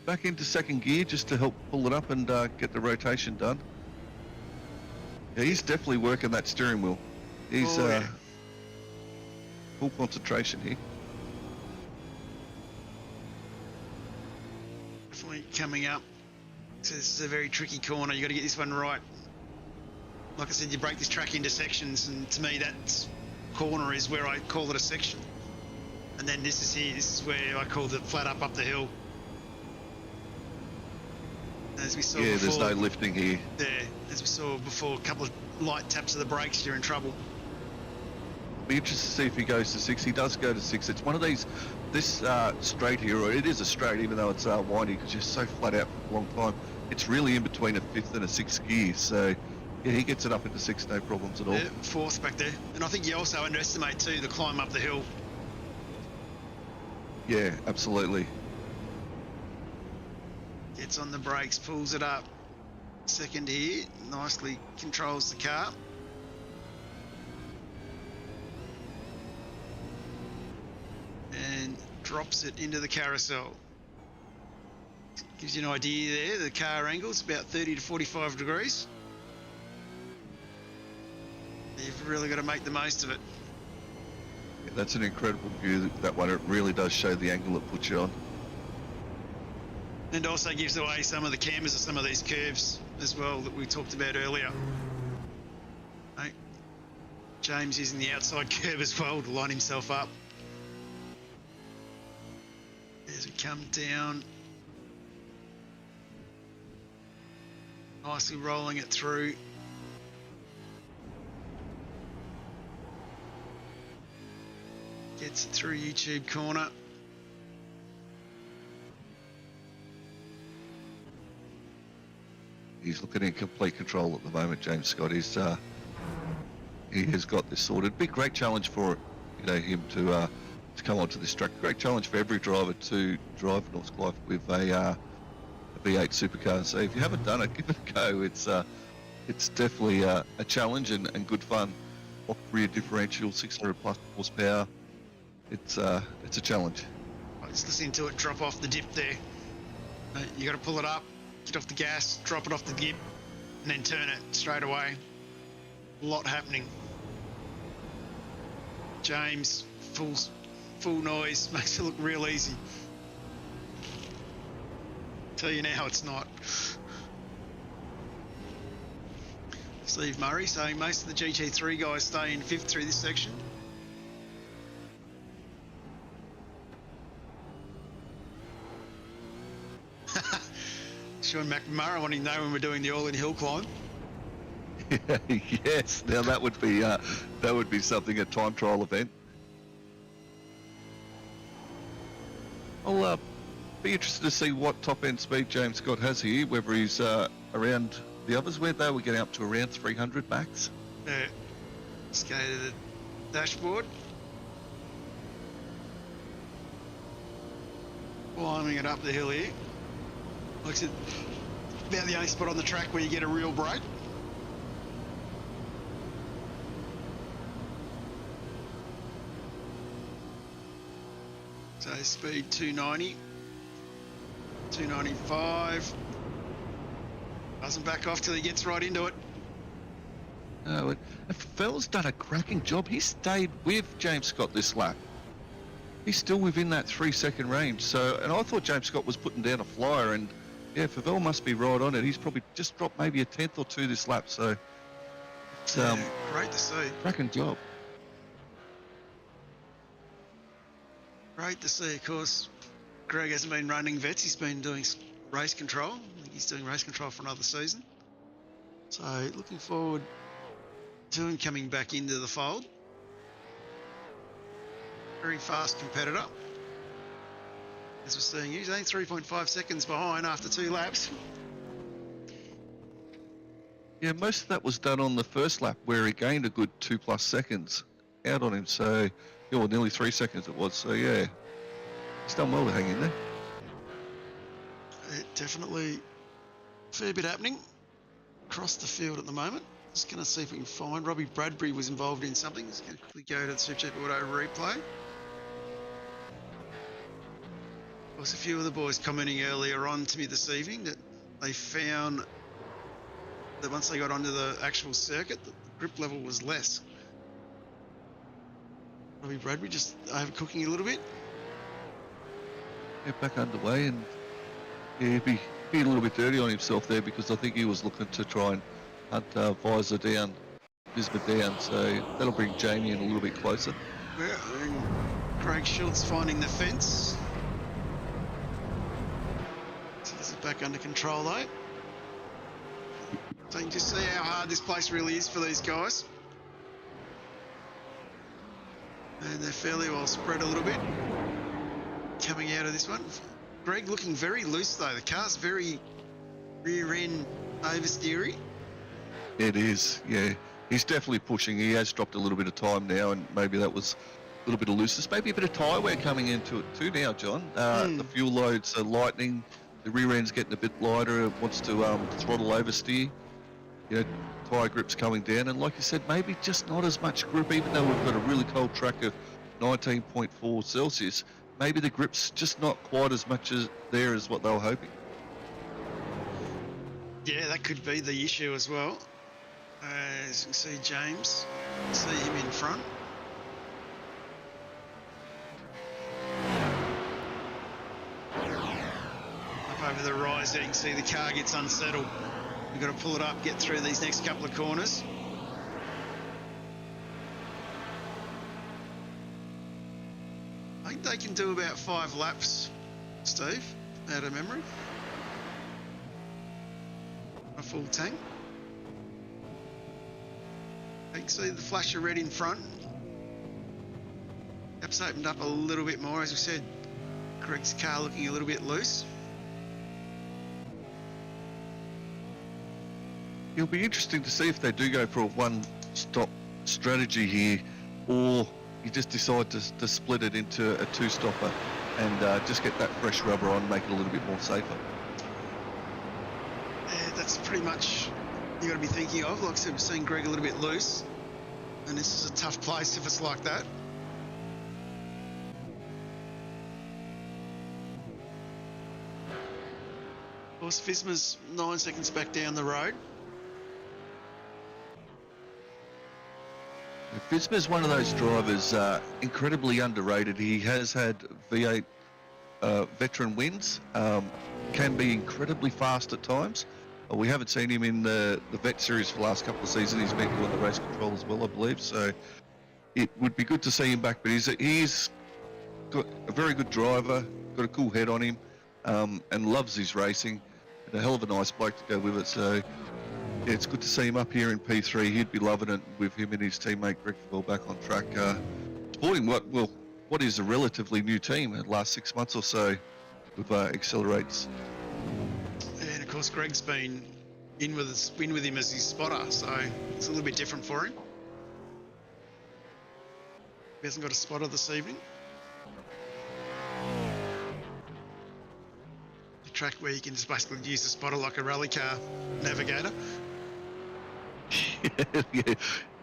Back into second gear just to help pull it up and get the rotation done. Yeah, he's definitely working that steering wheel. He's full concentration here. Definitely coming up. So this is a very tricky corner. You got to get this one right. Like I said, you break this track into sections, and to me, that corner is where I call it a section. And then this is here. This is where I call it flat up the hill. As we saw Yeah, before, there's no lifting here. there, as we saw before, a couple of light taps of the brakes, you're in trouble. Be interested to see if he goes to 6. He does go to 6. It's one of these, this straight here, or it is a straight even though it's windy because you're so flat out for a long time. It's really in between a 5th and a 6th gear, so yeah, he gets it up into 6, no problems at all. Yeah, 4th back there. And I think you also underestimate too the climb up the hill. Yeah, absolutely. Gets on the brakes, pulls it up. Second here, nicely controls the car. And drops it into the carousel. Gives you an idea there, the car angle's about 30 to 45 degrees. You've really got to make the most of it. Yeah, that's an incredible view, that one. It really does show the angle it puts you on. And also gives away some of the cameras of some of these curves as well that we talked about earlier. Right. James using the outside curve as well to line himself up. As we come down. Nicely rolling it through. Gets it through YouTube corner. He's looking in complete control at the moment, James Scott. He's he has got this sorted. Big, great challenge for him to come onto this track. Great challenge for every driver to drive Nordschleife with a V8 supercar. So if you haven't done it, give it a go. It's definitely a challenge and good fun. Off rear differential, 600 plus horsepower. It's a challenge. I was listening to it drop off the dip there. You got to pull it up. Get off the gas, drop it off the dip, and then turn it straight away. A lot happening. James, full noise, makes it look real easy. Tell you now, it's not. Steve Murray saying most of the GT3 guys stay in 5th through this section. Sean McNamara wanting to know when we're doing the all-in hill climb. Yes, now that would be something, a time trial event. I'll be interested to see what top end speed James Scott has here, whether he's around the others, where they were getting up to around 300 max. Let's go to the dashboard. Climbing it up the hill here. Looks at about the only spot on the track where you get a real break. So speed 290, 295. Doesn't back off till he gets right into it. No, Fell's done a cracking job. He stayed with James Scott this lap. He's still within that 3-second range. So, and I thought James Scott was putting down a flyer, and yeah, Favell must be right on it. He's probably just dropped maybe a 10th or 2 this lap. So it's great to see. cracking job. Great to see. Of course, Greg hasn't been running vets. He's been doing race control. I think he's doing race control for another season. So looking forward to him coming back into the fold. Very fast competitor. As we're seeing, he's only 3.5 seconds behind after 2 laps. Yeah, most of that was done on the first lap where he gained a good 2+ seconds out on him. So, yeah, well, nearly 3 seconds it was. So, yeah, he's done well to hang in there. It definitely fair bit happening across the field at the moment. Just going to see if we can find Robbie Bradbury was involved in something. Just going to quickly go to the Supercheap Auto replay. There was a few of the boys commenting earlier on to me this evening that they found that once they got onto the actual circuit, the grip level was less. Robbie Bradbury just overcooking a little bit. Yeah, back underway, and yeah, he'd be a little bit dirty on himself there because I think he was looking to try and hunt Visor down, Bismuth down, so that'll bring Jamie in a little bit closer. Yeah, and Craig Schultz finding the fence. So this is back under control though. So you can just see how hard this place really is for these guys. And they're fairly well spread a little bit. Coming out of this one. Greg looking very loose though. The car's very rear end oversteery. It is, yeah. He's definitely pushing. He has dropped a little bit of time now, and maybe that was a little bit of looseness. Maybe a bit of tyre wear coming into it too now, John. The fuel loads are lightening. The rear end's getting a bit lighter. It wants to throttle oversteer. You know, tyre grip's coming down, and like you said, maybe just not as much grip, even though we've got a really cold track of 19.4 Celsius. Maybe the grip's just not quite as much as there as what they were hoping. Yeah, that could be the issue as well. As you can see, James, see him in front. Up over the rise there, you can see the car gets unsettled. You've got to pull it up, get through these next couple of corners. I think they can do about 5 laps, Steve, out of memory. A full tank. You can see the flash of red in front. Gap's opened up a little bit more, as we said. Greg's car looking a little bit loose. It'll be interesting to see if they do go for a one-stop strategy here, or you just decide to split it into a two-stopper and just get that fresh rubber on, make it a little bit more safer. Yeah, that's pretty much you got to be thinking of. Like I said, we're seeing Greg a little bit loose, and this is a tough place if it's like that. Of course, Visma's 9 seconds back down the road. Visma's one of those drivers, incredibly underrated. He has had V8 veteran wins, can be incredibly fast at times. We haven't seen him in the Vet Series for the last couple of seasons. He's been doing the race control as well, I believe. So it would be good to see him back. But he's got a very good driver, got a cool head on him, and loves his racing. And a hell of a nice bloke to go with it. So yeah, it's good to see him up here in P3. He'd be loving it with him and his teammate Greg Fell back on track. Supporting what is a relatively new team in the last 6 months or so with Accelerates. And of course, Greg's been in with him as his spotter, so it's a little bit different for him. He hasn't got a spotter this evening. The track where you can just basically use the spotter like a rally car navigator.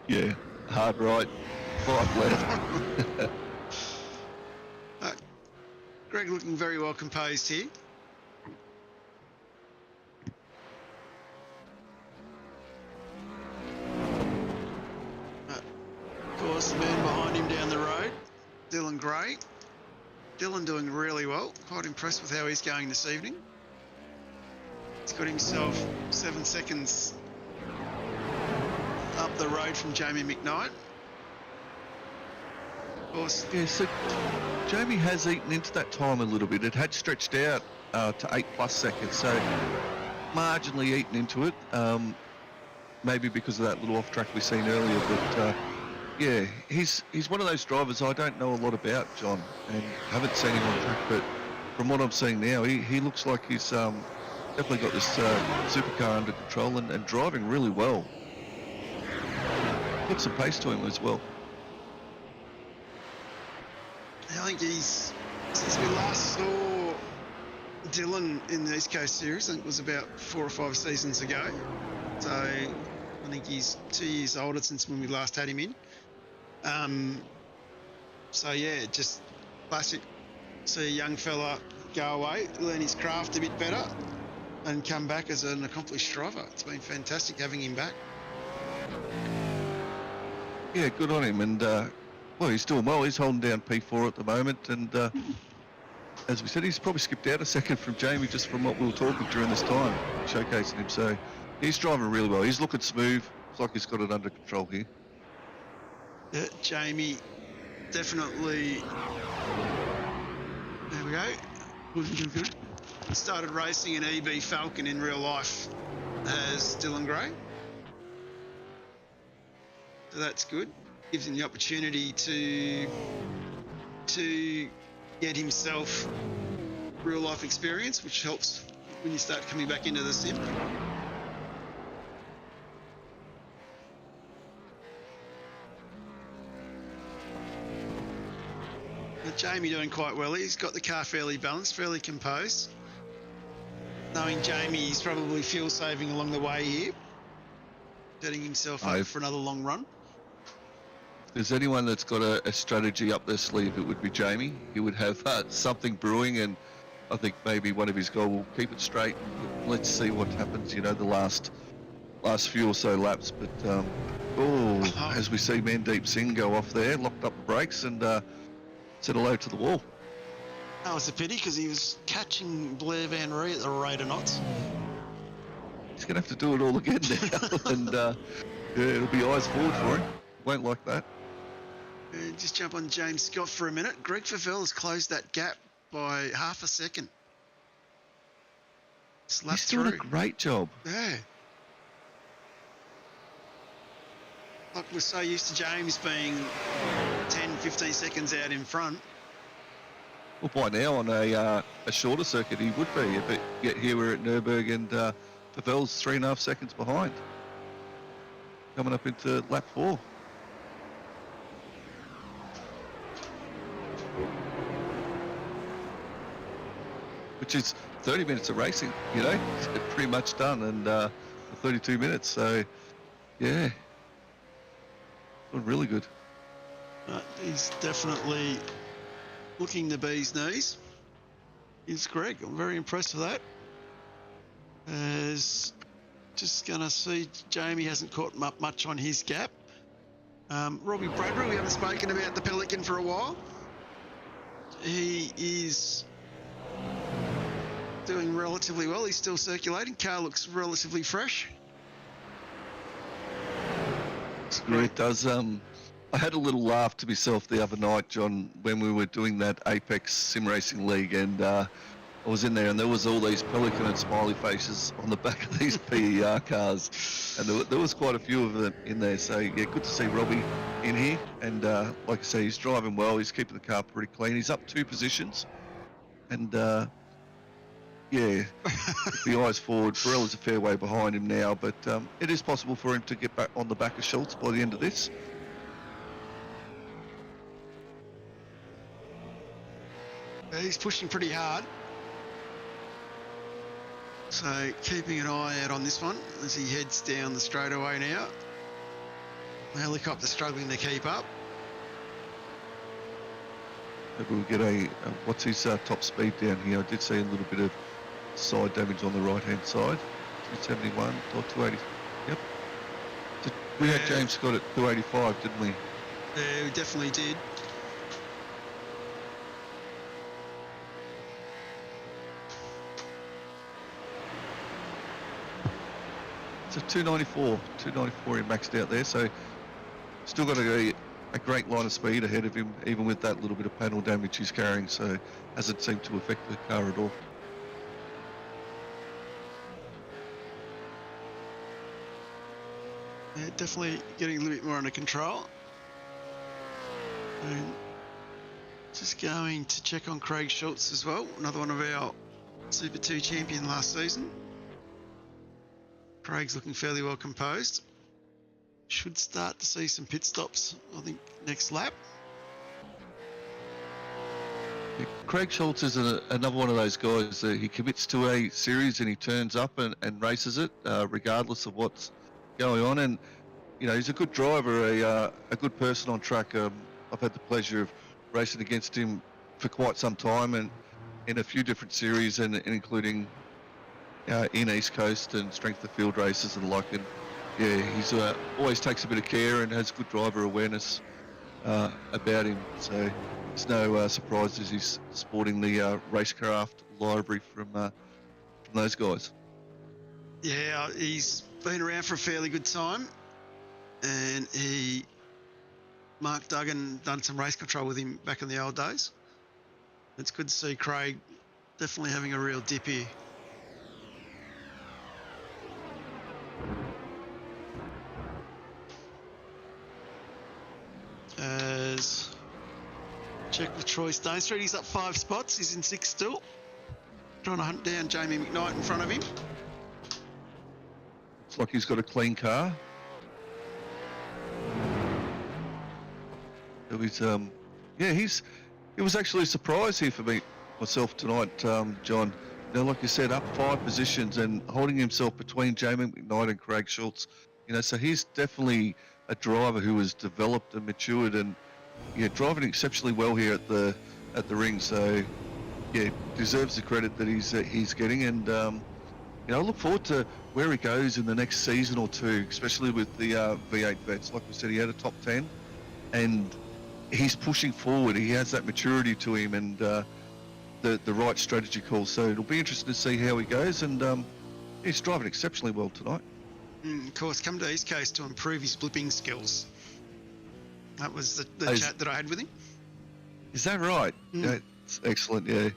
yeah, hard right, 5 left. Greg looking very well composed here. Of course, the man behind him down the road, Dylan Gray. Dylan doing really well. Quite impressed with how he's going this evening. He's got himself 7 seconds up the road from Jamie McKnight. Of course. Yeah, so Jamie has eaten into that time a little bit. It had stretched out to 8+ seconds, so marginally eaten into it. Maybe because of that little off-track we've seen earlier, but yeah, he's one of those drivers I don't know a lot about, John, and haven't seen him on track, but from what I'm seeing now, he looks like he's definitely got this supercar under control and driving really well. Got some pace to him as well. I think since we last saw Dylan in the East Coast Series. I think it was about 4 or 5 seasons ago. So I think he's 2 years older since when we last had him in. So yeah, just classic. See a young fella go away, learn his craft a bit better, and come back as an accomplished driver. It's been fantastic having him back. Yeah, good on him. And, well, he's doing well. He's holding down P4 at the moment. And as we said, he's probably skipped out a second from Jamie just from what we were talking during this time, showcasing him. So he's driving really well. He's looking smooth. It's like he's got it under control here. Yeah, Jamie definitely. There we go. Good. Started racing an EB Falcon in real life as Dylan Gray. So that's good. Gives him the opportunity to get himself real life experience, which helps when you start coming back into the sim. But Jamie doing quite well. He's got the car fairly balanced, fairly composed. Knowing Jamie, he's probably fuel saving along the way here, setting himself up for another long run. If there's anyone that's got a strategy up their sleeve, it would be Jamie. He would have something brewing, and I think maybe one of his goals will keep it straight. Let's see what happens, you know, the last few or so laps. But, as we see Mandeep Singh go off there, locked up the brakes and said hello to the wall. That was a pity because he was catching Blair Van Ree at the rate of knots. He's going to have to do it all again now. And yeah, it'll be eyes forward for him. Won't like that. And just jump on James Scott for a minute. Greg Favell has closed that gap by half a second. He's doing a great job. Yeah. Like we're so used to James being 10, 15 seconds out in front. Well, by now on a shorter circuit he would be, but yet here we're at Nürburgring and Favell's 3.5 seconds behind. Coming up into lap 4. Which is 30 minutes of racing, you know, it's pretty much done, and 32 minutes, so yeah, doing really good. He's definitely looking the bee's knees. He's Greg. I'm very impressed with that. As just going to see Jamie hasn't caught him up much on his gap. Robbie Bradbury, we haven't spoken about the Pelican for a while. He is doing relatively well. He's still circulating. Car looks relatively fresh. Yeah, it does. I had a little laugh to myself the other night, John, when we were doing that Apex Sim Racing League, and I was in there, and there was all these Pelican and smiley faces on the back of these PER cars, and there was quite a few of them in there. So yeah, good to see Robbie in here, and like I say, he's driving well. He's keeping the car pretty clean. He's up 2 positions, and yeah, the eyes forward. Barella's a fair way behind him now, but it is possible for him to get back on the back of Schultz by the end of this. He's pushing pretty hard. So keeping an eye out on this one as he heads down the straightaway now. The helicopter struggling to keep up. Maybe we'll get a what's his top speed down here? I did see a little bit of side damage on the right hand side. 271 or 280. Yep. We had James Scott at 285, didn't we? Yeah, we definitely did. So 294 he maxed out there, so still got a great line of speed ahead of him, even with that little bit of panel damage he's carrying, so hasn't seemed to affect the car at all. Yeah, definitely getting a little bit more under control. And just going to check on Craig Schultz as well, another one of our Super 2 champion last season. Craig's looking fairly well composed. Should start to see some pit stops, I think, next lap. Craig Schultz is another one of those guys that he commits to a series and he turns up and races it, regardless of what's going on. And you know, he's a good driver, a good person on track. I've had the pleasure of racing against him for quite some time, and in a few different series, and including in East Coast and strength of field races and the like. And yeah, he's always takes a bit of care and has good driver awareness about him. So it's no surprises he's sporting the racecraft library from those guys. Yeah, he's been around for a fairly good time, and Mark Duggan done some race control with him back in the old days. It's good to see Craig definitely having a real dip here. As check with Troy Stone Street, he's up 5 spots. He's in 6th still. Trying to hunt down Jamie McKnight in front of him. Looks like he's got a clean car. It was, it was actually a surprise here for myself tonight, John. You know, like you said, up 5 positions and holding himself between Jamie McKnight and Craig Schultz. You know, so he's definitely a driver who has developed and matured and driving exceptionally well here at the ring. So yeah, deserves the credit that he's getting. And I look forward to where he goes in the next season or two, especially with the V8 vets. Like we said, he had a top 10, and he's pushing forward. He has that maturity to him and the right strategy call. So it'll be interesting to see how he goes. And he's driving exceptionally well tonight. Of course, come to East Coast to improve his blipping skills. That was the chat that I had with him. Is that right? Yeah, it's excellent, yeah.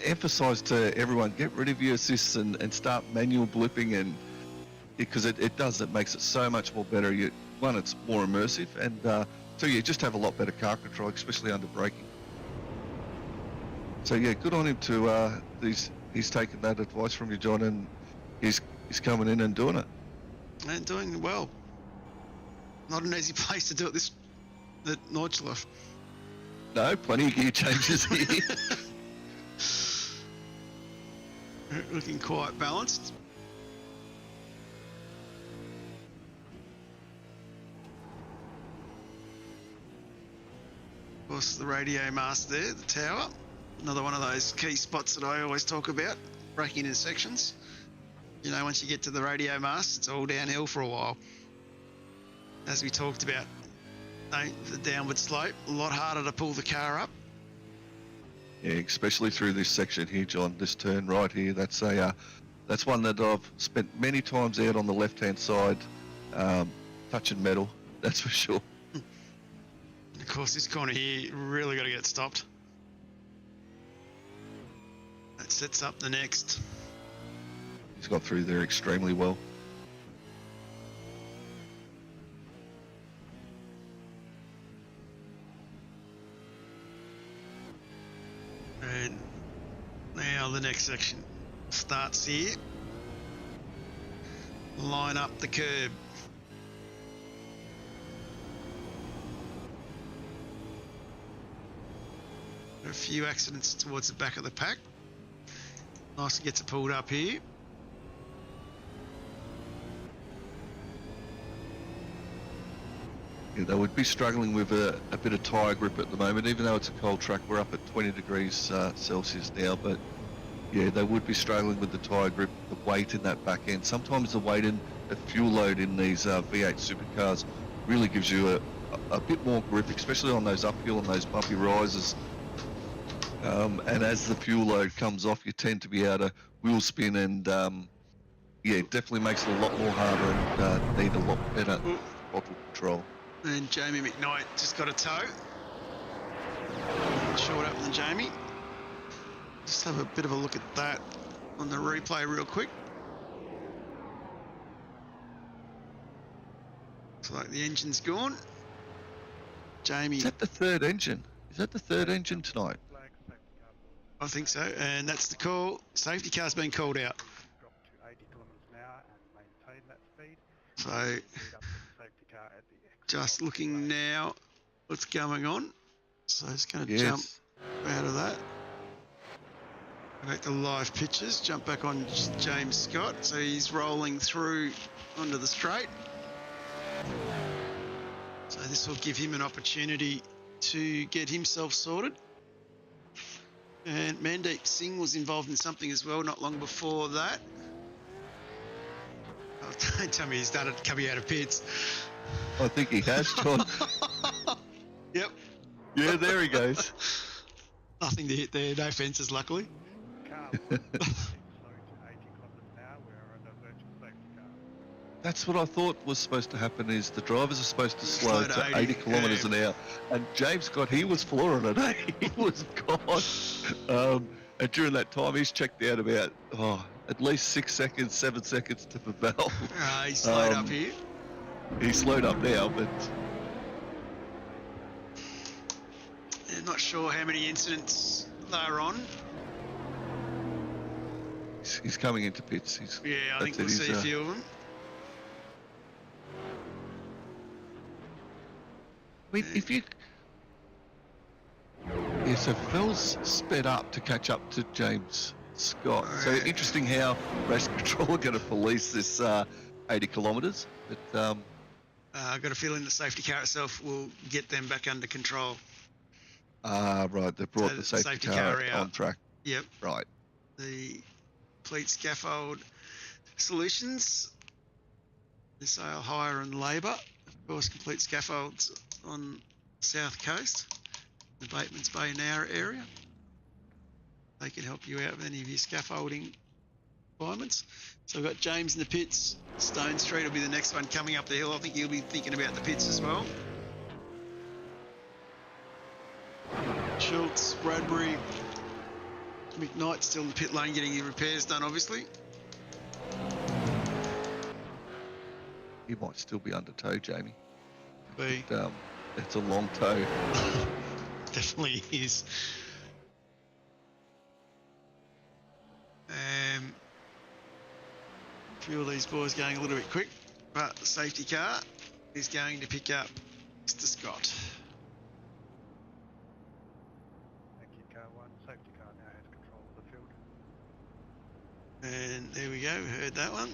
Emphasise to everyone, get rid of your assists and start manual blipping, and because it makes it so much more better. One, it's more immersive, and two, you just have a lot better car control, especially under braking. So yeah, good on him to he's taken that advice from you, John, and he's coming in and doing it. And doing well. Not an easy place to do it, at Nordschleife. No, plenty of gear changes here. Looking quite balanced. Of course, the radio mast there, the tower. Another one of those key spots that I always talk about, braking in sections. You know, once you get to the radio mast, it's all downhill for a while. As we talked about, the downward slope, a lot harder to pull the car up. Yeah, especially through this section here, John. This turn right here, that's one that I've spent many times out on the left-hand side, touching metal. That's for sure. Of course, this corner here really got to get stopped. That sets up the next. He's got through there extremely well. And now the next section starts here. Line up the curb. A few accidents towards the back of the pack. Nice to get it pulled up here. Yeah, they would be struggling with a bit of tyre grip at the moment, even though it's a cold track. We're up at 20 degrees Celsius now, but yeah, they would be struggling with the tyre grip, the weight in that back end. Sometimes the weight in the fuel load in these V8 supercars really gives you a bit more grip, especially on those uphill and those bumpy rises. And as the fuel load comes off, you tend to be able to wheel spin, and yeah, it definitely makes it a lot more harder and need a lot better throttle control. And Jamie McKnight just got a tow. Short up than Jamie. Just have a bit of a look at that on the replay real quick. Looks like the engine's gone. Jamie. Is that the third engine? Is that the third engine tonight? I think so, and that's the call. Safety car's been called out. Drop to 80 kilometres an hour and maintain that speed. So, Speed up to the safety car at the exit just of the looking lane. now what's going on. So it's going to jump Out of that. Go back to live pictures. Jump back on James Scott. So he's rolling through onto the straight. So this will give him an opportunity to get himself sorted. And Mandeep Singh was involved in something as well not long before that. Oh, don't tell me he's done it coming out of pits. I think he has, John. Yep. Yeah, there he goes. Nothing to hit there, no fences luckily. Car was slowed to 80 kilometres an hour. We're on a virtual safety car. That's what I thought was supposed to happen, is the drivers are supposed to slow Slow to to 80 kilometres an hour. And James Scott, he was flooring it, eh? He was gone. And during that time, he's checked out about, at least 6 seconds, 7 seconds to the bell. He's slowed up here. He's slowed up now, but Yeah, not sure how many incidents they're on. he's coming into pits. Yeah, I think that's we'll it, see a he's, few of them. I mean, if you... Yeah, so Phil's sped up to catch up to James Scott. So Right. interesting how race control are going to police this 80 kilometres. But I've got a feeling the safety car itself will get them back under control. right, they brought So the the safety, safety car car out. on track. Yep. Right. The Complete Scaffold Solutions, Missile Hire and Labour, of course, Complete Scaffolds on South Coast, the Bateman's Bay Nowra area. They can help you out with any of your scaffolding requirements. So we've got James in the pits. Stone Street will be the next one coming up the hill. I think he'll be thinking about the pits as well. Schultz, Bradbury, McKnight still in the pit lane getting the repairs done, obviously. He might still be under tow, Jamie. B. But, it's a long tow. Definitely is. A few of these boys going a little bit quick, but the safety car is going to pick up Mr. Scott. Thank you, car 1. Safety car now has control of the field. And there we go, we heard that one.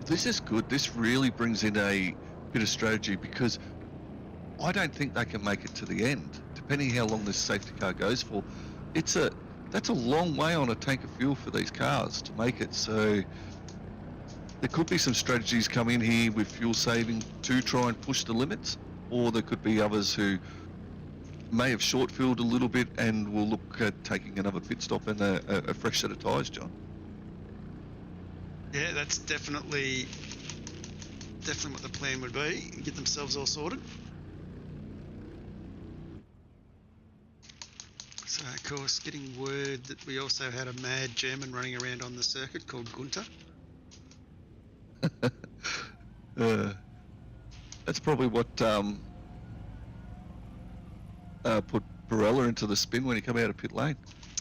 This is good. This really brings in a bit of strategy, because I don't think they can make it to the end, depending how long this safety car goes for. That's a long way on a tank of fuel for these cars to make it. So there could be some strategies come in here with fuel saving to try and push the limits, or there could be others who may have short fueled a little bit and will look at taking another pit stop and a fresh set of tyres, John. Yeah, that's definitely what the plan would be. Get themselves all sorted. So, of course, getting word that we also had a mad German running around on the circuit called Gunter. That's probably what put Barella into the spin when he came out of pit lane.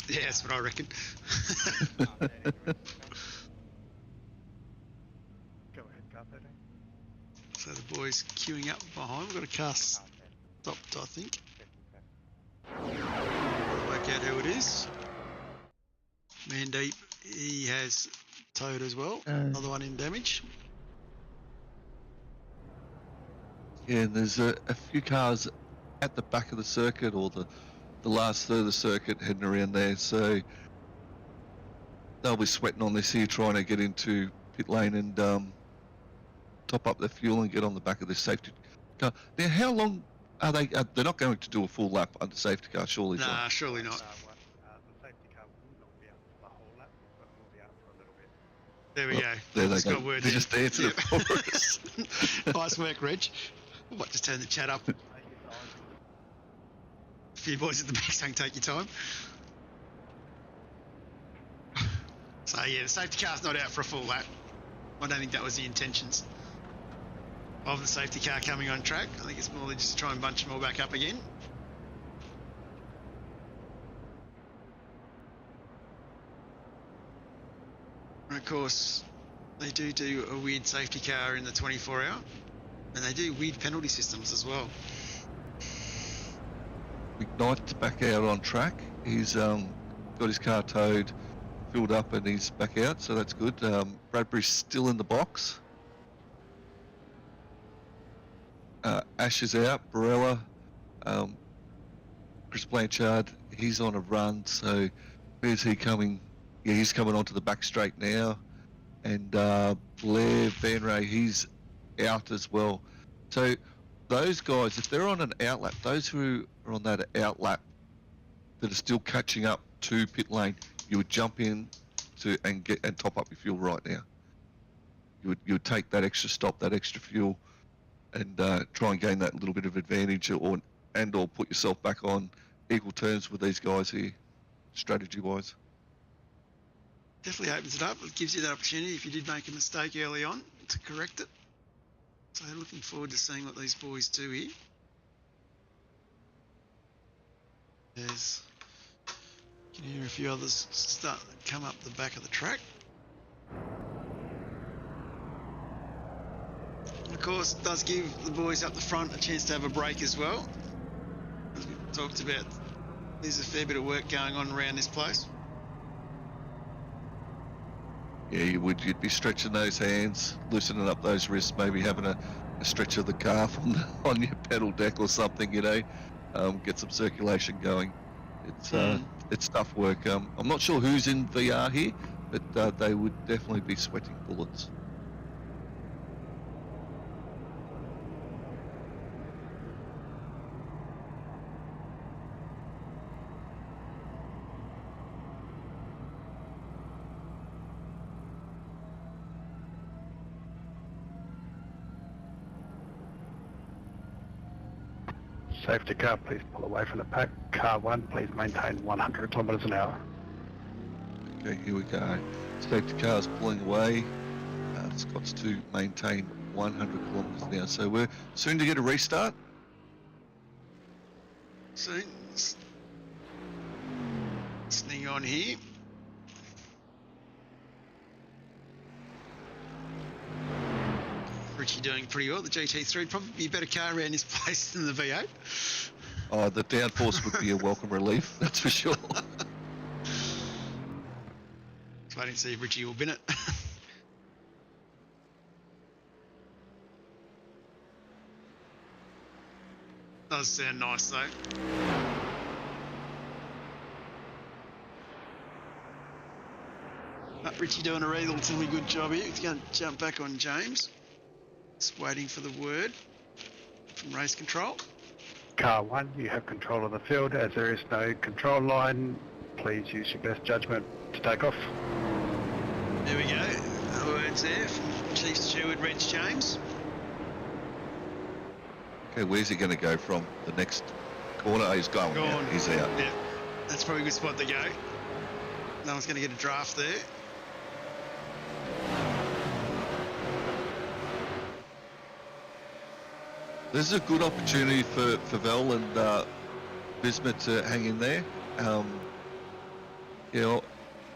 Yeah, that's what I reckon. Go ahead, car 13. So the boys queuing up behind. We've got a car stopped, I think. Work out who it is. Mandeep, he has towed as well. Another one in damage. Yeah, and there's a few cars at the back of the circuit, or the last third of the circuit heading around there, so they'll be sweating on this here, trying to get into pit lane and top up their fuel and get on the back of this safety car. Now, how long are they? They're not going to do a full lap under safety car, surely, John? Nah, surely not. The safety car will not be out for the whole lap, but will be out for a little bit. There we Well, go. there they Just go. got word They in. just answered it Yep. for us. Nice work, Reg. I might just turn the chat up. Take your time. A few boys at the back saying take your time. So yeah, the safety car's not out for a full lap. I don't think that was the intentions of the safety car coming on track. I think it's more just to try and bunch them all back up again. And of course, they do a weird safety car in the 24-hour, and they do weird penalty systems as well. McKnight's back out on track. He's got his car towed, filled up, and he's back out, so that's good. Bradbury's still in the box. Ash is out. Barella, Chris Blanchard, he's on a run, so where's he coming? Yeah, he's coming onto the back straight now. And Blair Van Ray, he's out as well. So those guys, if they're on an outlap, those who are on that outlap that are still catching up to pit lane, you would jump in and top up your fuel right now. You would take that extra stop, that extra fuel, and try and gain that little bit of advantage, or put yourself back on equal terms with these guys here, strategy-wise. Definitely opens it up. It gives you that opportunity if you did make a mistake early on to correct it. So looking forward to seeing what these boys do here. You can hear a few others start to come up the back of the track. And of course, it does give the boys up the front a chance to have a break as well. As we talked about, there's a fair bit of work going on around this place. Yeah, you'd be stretching those hands, loosening up those wrists, maybe having a stretch of the calf on your pedal deck or something, get some circulation going. It's tough work. I'm not sure who's in VR here, but they would definitely be sweating bullets. Safety car, please pull away from the pack. Car 1, please maintain 100 kilometres an hour. Okay, here we go. Safety car's pulling away. Scott's to maintain 100 kilometres an hour. So we're soon to get a restart. Soon. Listening on here. Richie doing pretty well. The GT3 would probably be a better car around this place than the V8. Oh, the downforce would be a welcome relief, that's for sure. Just waiting to see if Richie will bin it. Does sound nice though. Richie doing a relatively good job here. He's going to jump back on James. Just waiting for the word from race control. Car 1, you have control of the field. As there is no control line, please use your best judgment to take off. There we go. The words there from Chief Steward Reg James. Okay, where's he going to go from? The next corner? Oh, he's going out. He's out. Yeah, that's probably a good spot to go. No one's going to get a draft there. This is a good opportunity for Vel and Bismuth to hang in there.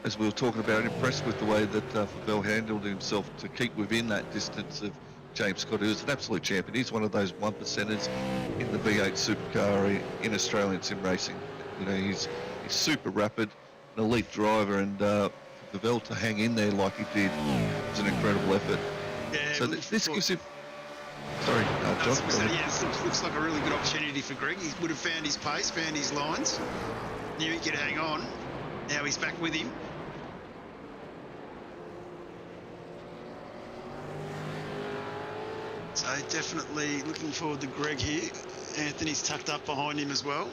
As we were talking about, impressed with the way that Vel handled himself to keep within that distance of James Scott, who's an absolute champion. He's one of those 1%ers in the V8 supercar in Australian sim racing. He's super rapid, an elite driver, and for Vel to hang in there like he did was an incredible effort. Yeah, so this gives him... Sorry, John. Yeah, it looks like a really good opportunity for Greg. He would have found his pace, found his lines, knew he could hang on. Now he's back with him. So definitely looking forward to Greg here. Anthony's tucked up behind him as well.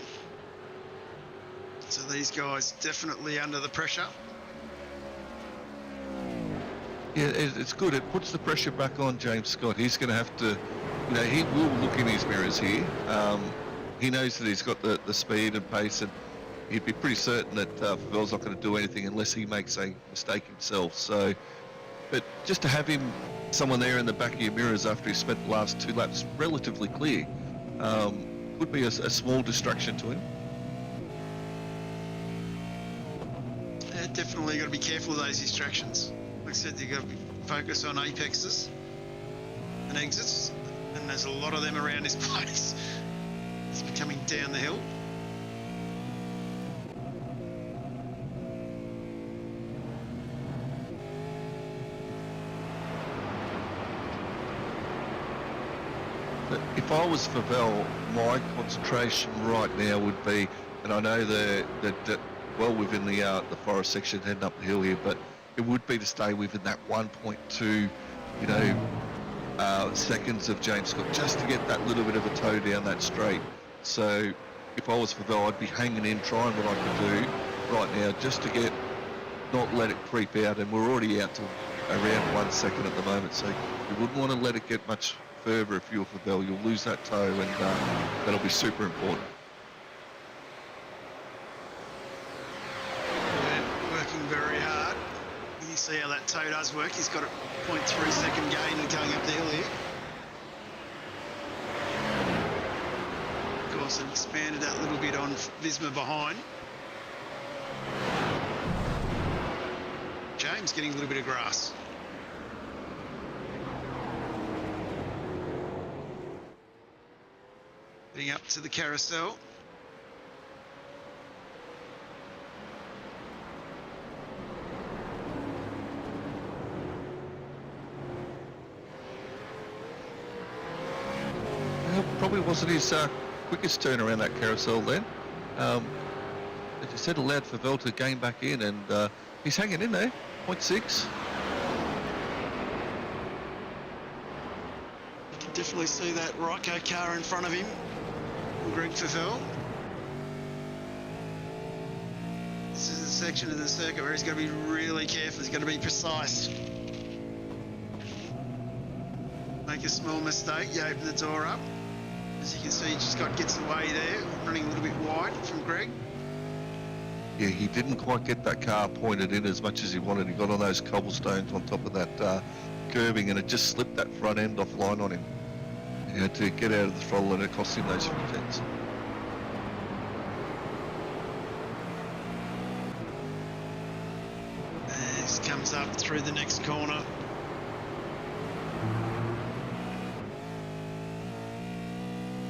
So these guys definitely under the pressure. Yeah, it's good. It puts the pressure back on James Scott. He's going to have to, he will look in his mirrors here. He knows that he's got the speed and pace, and he'd be pretty certain that Vel's not going to do anything unless he makes a mistake himself. So, but just to have someone there in the back of your mirrors after he spent the last 2 laps relatively clear, would be a small distraction to him. Yeah, definitely got to be careful of those distractions. Like I said, you've got to focus on apexes and exits, and there's a lot of them around this place. It's coming down the hill. But if I was Favell, my concentration right now would be, and I know they're well within the forest section heading up the hill here, but it would be to stay within that 1.2, seconds of James Scott, just to get that little bit of a toe down that straight. So if I was Favell, I'd be hanging in, trying what I could do right now, just to not let it creep out, and we're already out to around 1 second at the moment, so you wouldn't want to let it get much further if you're Favell. You'll lose that toe, and that'll be super important. Working very hard. You see how that toe does work. He's got a 0.3 second gain going up the hill here. Of course, it expanded that little bit on Visma behind. James getting a little bit of grass. Getting up to the carousel. Well, probably wasn't his quickest turn around that carousel then. As you said, allowed Favell to gain back in, and he's hanging in there, 0.6. You can definitely see that Ryko car in front of him, Greg Favell. This is a section of the circuit where he's got to be really careful. He's got to be precise. Make a small mistake, you open the door up. As you can see, just gets away there, running a little bit wide from Greg. Yeah, he didn't quite get that car pointed in as much as he wanted. He got on those cobblestones on top of that curbing, and it just slipped that front end offline on him. He had to get out of the throttle, and it cost him those few tenths. This comes up through the next corner.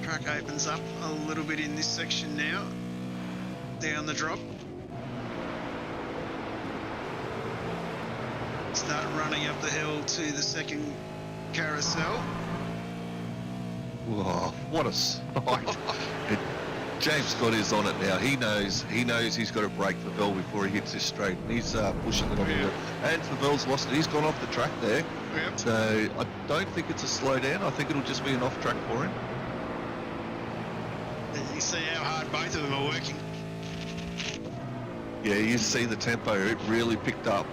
Track opens up a little bit in this section now, down the drop. Start running up the hill to the second carousel. Whoa, what a sight. James Scott is on it now. He knows he's got to brake Favell before he hits this straight. And he's pushing it on here. And Favell's lost it. He's gone off the track there. Yep. So I don't think it's a slowdown. I think it'll just be an off track for him. And you can see how hard both of them are working. Yeah, you see the tempo. It really picked up.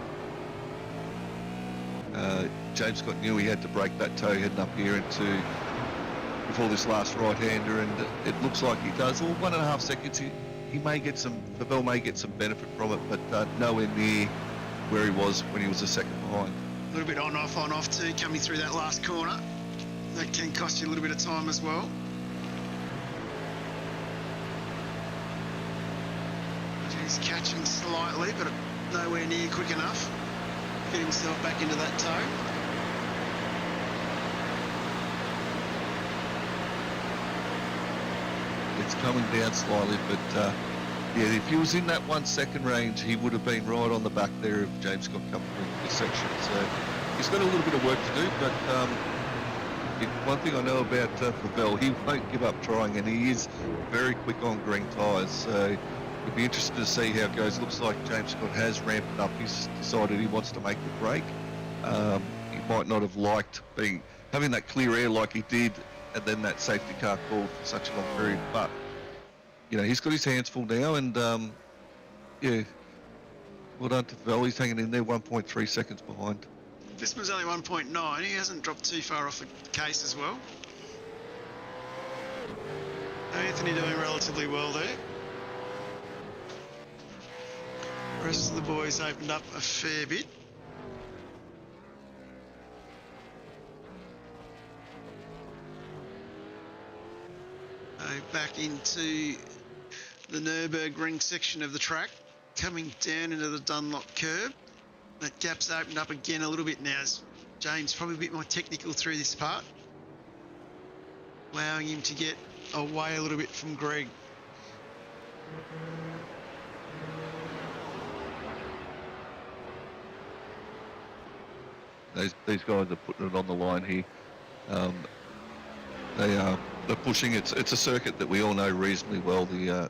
James Scott knew he had to break that toe heading up here before this last right-hander, and it looks like he does. Well, 1.5 seconds, he may get Favell may get some benefit from it, but nowhere near where he was when he was a second behind. A little bit on off too, coming through that last corner. That can cost you a little bit of time as well. He's catching slightly, but nowhere near quick enough. Get himself back into that toe. It's coming down slightly, but yeah, if he was in that 1 second range, he would have been right on the back there of James Scott coming through this section. So he's got a little bit of work to do, but one thing I know about Favell, he won't give up trying, and he is very quick on green tyres. So it'll be interesting to see how it goes. Looks like James Scott has ramped it up. He's decided he wants to make the break. He might not have liked having that clear air like he did, and then that safety car called for such a long period. But he's got his hands full now, and yeah, well done to Favell. He's hanging in there, 1.3 seconds behind. This was only 1.9. He hasn't dropped too far off the case as well. Anthony doing relatively well there. The rest of the boys opened up a fair bit. Back into the Nürburgring section of the track, coming down into the Dunlop curb. That gap's opened up again a little bit now. James probably a bit more technical through this part, allowing him to get away a little bit from Greg. These guys are putting it on the line here. They're pushing. It's a circuit that we all know reasonably well. The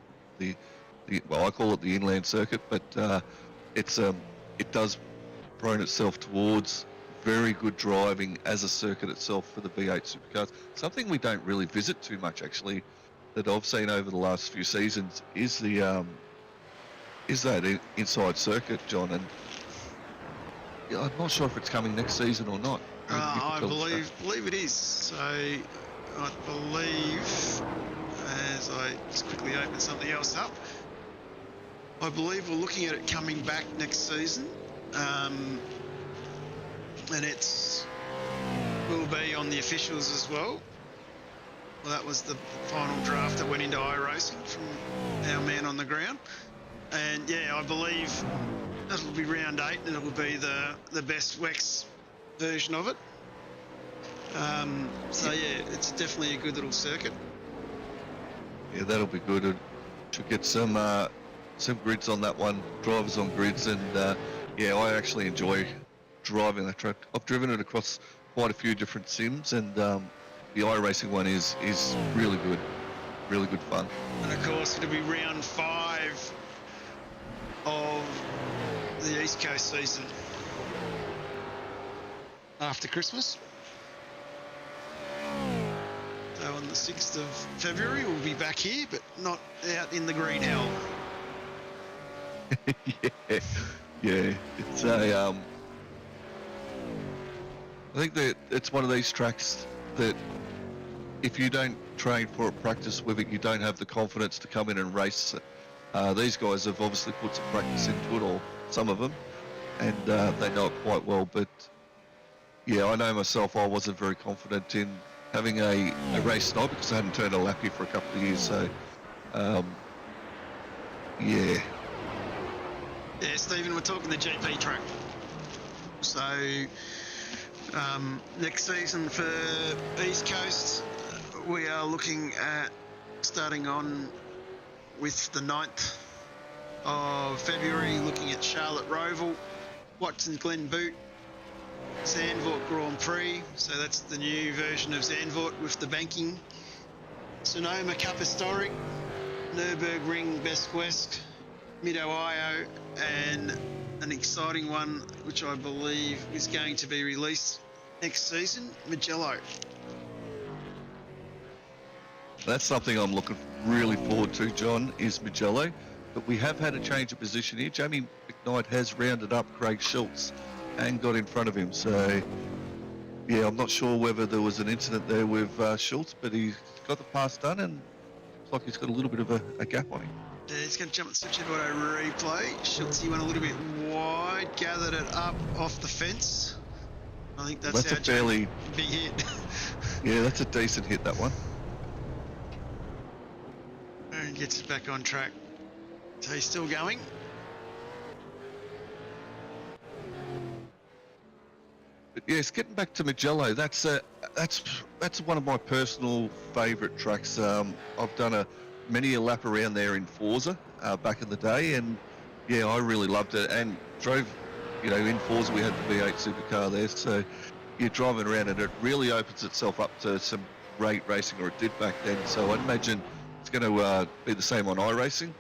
well, I call it the inland circuit, but it does prone itself towards very good driving as a circuit itself for the V8 supercars. Something we don't really visit too much, actually, that I've seen over the last few seasons is that inside circuit, John. And yeah, I'm not sure if it's coming next season or not. I believe it is. So I believe, as I just quickly open something else up, I believe we're looking at it coming back next season, and will be on the officials as well. Well, that was the final draft that went into iRacing from our man on the ground, and yeah, I believe that'll be round 8, and it'll be the best WEX version of it. So yeah, it's definitely a good little circuit. Yeah, that'll be good. It should get some grids on that one, drivers on grids, and yeah, I actually enjoy driving that track. I've driven it across quite a few different sims, and the iRacing one is really good fun. And of course, it'll be round 5 of the East Coast season after Christmas. So on the 6th of February, we'll be back here, but not out in the green hell. yeah, it's a I think that it's one of these tracks that if you don't train for it, practice with it, you don't have the confidence to come in and race. These guys have obviously put some practice into it, or some of them, and they know it quite well. But yeah, I know myself, I wasn't very confident in having a race tonight because I hadn't turned a lap here for a couple of years. So yeah. Yeah, Stephen, we're talking the GP track. So next season for East Coast, we are looking at starting on with the 9th of February, looking at Charlotte Roval, Watson Glen Boot, Zandvoort Grand Prix, so that's the new version of Zandvoort with the banking, Sonoma Cup Historic, Nürburgring Best West, Mid-Ohio, and an exciting one which I believe is going to be released next season, Mugello. That's something I'm looking really forward to, John, is Mugello. But we have had a change of position here. Jamie McKnight has rounded up Craig Schultz and got in front of him. So, yeah, I'm not sure whether there was an incident there with Schultz, but he's got the pass done and looks like he's got a little bit of a gap on him. Yeah, he's going to jump and switch into auto replay. Schultz, he went a little bit wide, gathered it up off the fence. I think that's a fairly big hit. Yeah, that's a decent hit, that one. And gets it back on track. So he's still going. But yes, getting back to Mugello, that's one of my personal favourite tracks. I've done many a lap around there in Forza back in the day, and yeah, I really loved it and drove. You know, in Forza we had the V8 supercar there, so you're driving around and it really opens itself up to some great racing, or it did back then. So I'd imagine it's going to be the same on iRacing.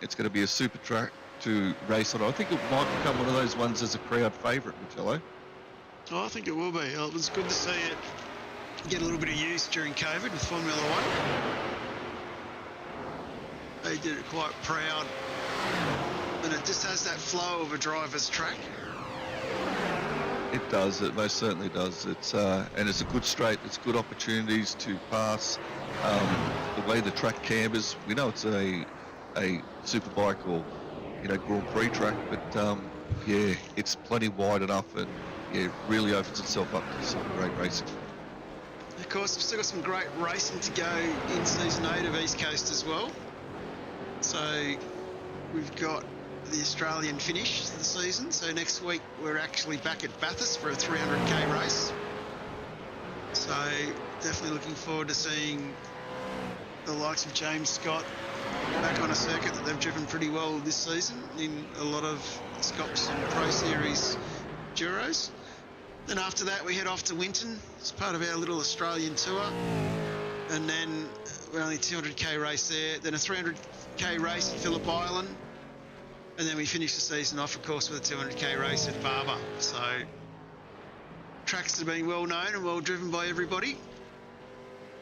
It's going to be a super track to race on. I think it might become one of those ones as a crowd favourite, Mugello. Oh, I think it will be. It was good to see it get a little bit of use during COVID with Formula One. They did it quite proud, and it just has that flow of a driver's track. It does. It most certainly does. It's and it's a good straight. It's good opportunities to pass. The way the track cambers, we know it's a superbike or Grand Prix track, but yeah, it's plenty wide enough, and yeah, it really opens itself up to some great racing. Of course, we've still got some great racing to go in Season 8 of East Coast as well. So we've got the Australian finish of the season. So next week we're actually back at Bathurst for a 300k race. So definitely looking forward to seeing the likes of James Scott back on a circuit that they've driven pretty well this season in a lot of Scots and Pro Series Duros. Then after that we head off to Winton as part of our little Australian tour. and then we're only 200k race there, then a 300k race at Phillip Island, and then we finish the season off, of course, with a 200k race at Barber. So tracks that have been well known and well driven by everybody,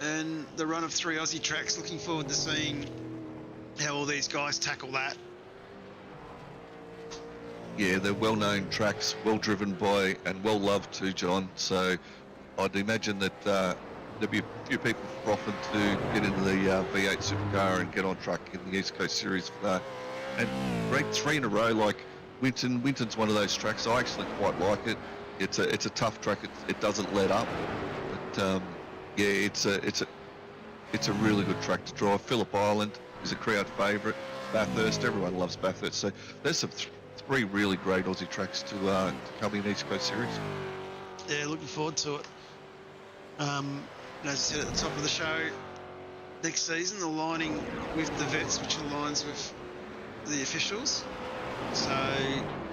and the run of 3 Aussie tracks. Looking forward to seeing how all these guys tackle that. Yeah, they're well-known tracks, well-driven by and well-loved too, John. So I'd imagine that there'll be a few people frothing to get into the V8 supercar and get on track in the East Coast Series for that. And ranked 3 in a row, like Winton. Winton's one of those tracks. I actually quite like it. It's a tough track. It doesn't let up. But yeah, it's a really good track to drive. Phillip Island is a crowd favourite. Bathurst, everyone loves Bathurst. So there's some 3 really great Aussie tracks to come in East Coast Series. Yeah, looking forward to it. And as I said at the top of the show, next season aligning with the vets, which aligns with the officials. So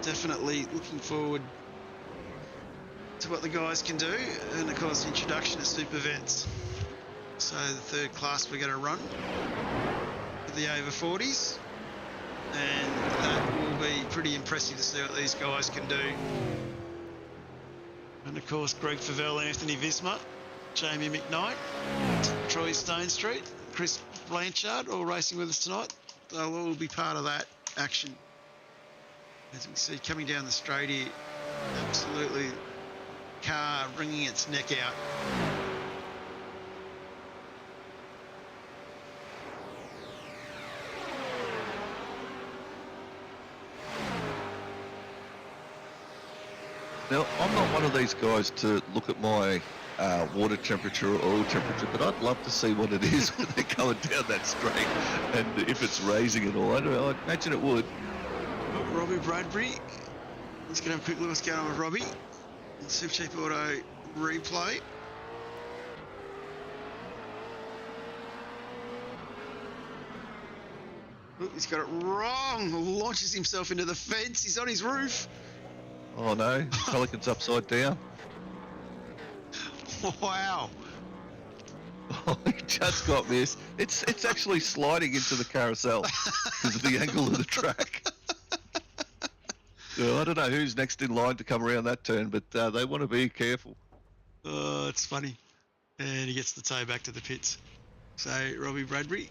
definitely looking forward to what the guys can do, and of course the introduction of super vets. So the 3rd class we're going to run for the over 40s, and that will be pretty impressive to see what these guys can do. And of course Greg Favell, Anthony Visma, Jamie McKnight, Troy Stonestreet, Chris Blanchard, all racing with us tonight. They'll all be part of that action. As we see coming down the straight here, absolutely car wringing its neck out. Now, I'm not one of these guys to look at my water temperature or oil temperature, but I'd love to see what it is when they're going down that straight, and if it's raising at all. I'd imagine it would. Robbie Bradbury. Let's get a quick look what's going on with Robbie. Supercheap Auto replay. Look, he's got it wrong. Launches himself into the fence. He's on his roof. Oh no, Pelican's upside down. Wow. Oh, he just got missed. It's actually sliding into the carousel because of the angle of the track. I don't know who's next in line to come around that turn, but they want to be careful. Oh, it's funny. And he gets the tow back to the pits. So Robbie Bradbury,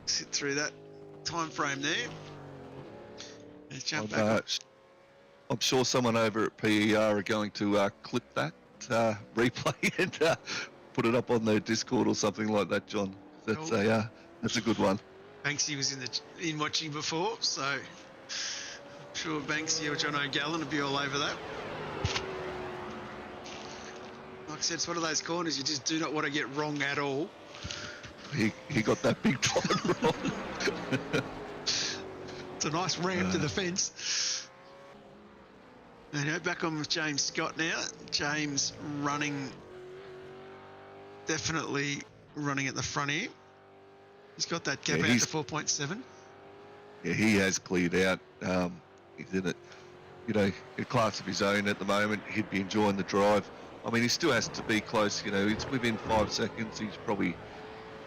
sit through that time frame there. Let's jump back up. I'm sure someone over at PER are going to clip that replay and put it up on their Discord or something like that, John. That's a good one. Banksy was in watching before, so I'm sure Banksy or John O'Gallen will be all over that. Like I said, it's one of those corners you just do not want to get wrong at all. He got that big time wrong. It's a nice ramp to the fence. And back on with James Scott now. James definitely running at the front here. He's got that gap out to 4.7. Yeah, he has cleared out. He's in it, in a class of his own at the moment. He'd be enjoying the drive. I mean, he still has to be close. It's within 5 seconds. He's probably,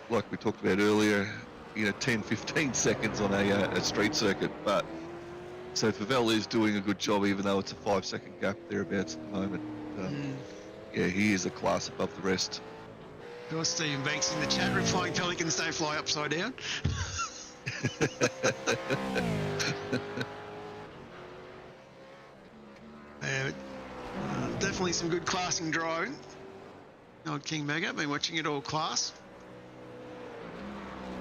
like we talked about earlier, 10, 15 seconds on a street circuit. But so Favell is doing a good job, even though it's a 5-second gap thereabouts at the moment. Yeah, he is a class above the rest. Of course, Stephen Banks in the chat room, flying pelicans don't fly upside down. Definitely some good classing driving. Old King Mega, been watching it all class.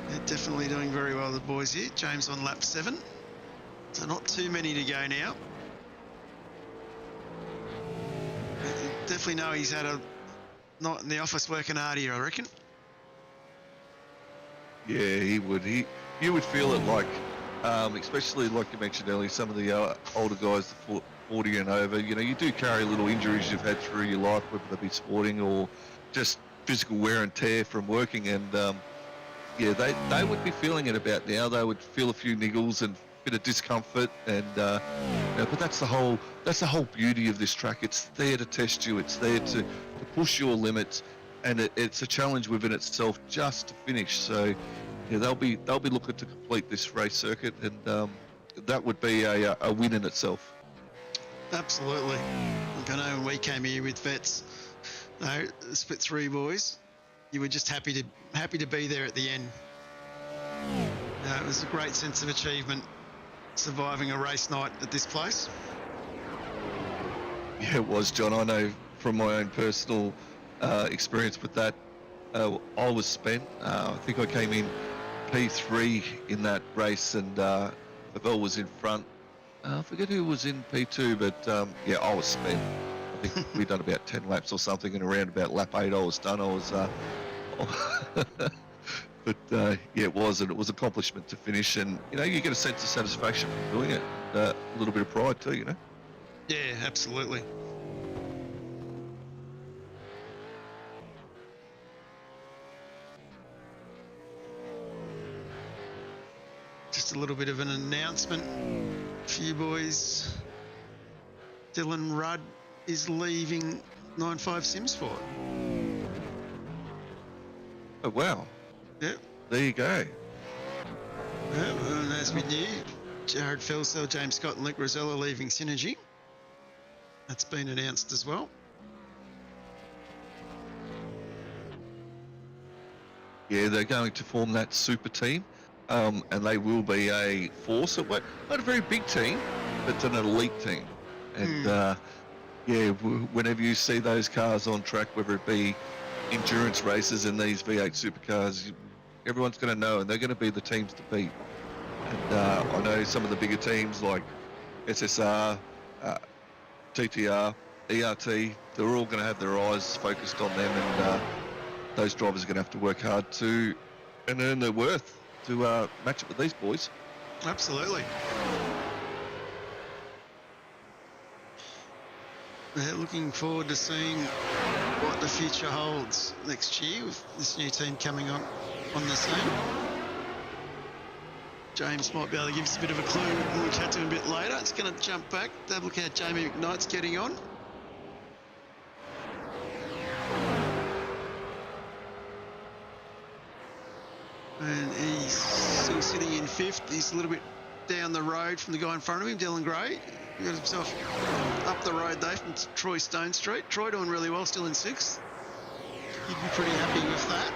They're definitely doing very well, the boys here. James on lap 7. So not too many to go now. Definitely know he's had a night in the office working hard here, I reckon. Yeah, he would. You would feel it like, especially like you mentioned earlier, some of the older guys, the 40 and over, you do carry little injuries you've had through your life, whether they be sporting or just physical wear and tear from working. And yeah, they would be feeling it about now. They would feel a few niggles and bit of discomfort, and but that's the whole beauty of this track. It's there to test you. It's there to push your limits, and it's a challenge within itself just to finish. So yeah, they'll be looking to complete this race circuit, and that would be a win in itself. Absolutely. Like I know when we came here with vets, no, split 3 boys, you were just happy to be there at the end. It was a great sense of achievement surviving a race night at this place. Yeah, it was, John. I know from my own personal experience with that, I was spent. I think I came in P3 in that race, and Pavel was in front. I forget who was in P2, but yeah, I was spent. I think we'd done about 10 laps or something, and around about lap 8 I was done. I was... but yeah, it was an accomplishment to finish, and you know, you get a sense of satisfaction from doing it, a little bit of pride too, you know. Yeah, absolutely. Just a little bit of an announcement for you boys. Dylan Rudd is leaving 95 Simsport. Oh wow. Yep. There you go. Well, and as we knew, Jared Felsell, James Scott and Luke Rosella leaving Synergy. That's been announced as well. Yeah, they're going to form that super team, and they will be a force. Not a very big team, but it's an elite team. And yeah, whenever you see those cars on track, whether it be endurance races in these V8 supercars, everyone's going to know, and they're going to be the teams to beat. And I know some of the bigger teams like SSR, TTR, ERT, they're all going to have their eyes focused on them, and those drivers are going to have to work hard to and earn their worth to match up with these boys. Absolutely. We're looking forward to seeing what the future holds next year with this new team coming on the scene. James might be able to give us a bit of a clue when we chat to him a bit later. It's going to jump back, have a look how Jamie McKnight's getting on. And he's still sitting in 5th. He's a little bit down the road from the guy in front of him, Dylan Gray. He got himself up the road though from Troy Stone Street. Troy doing really well, still in 6th. You'd be pretty happy with that.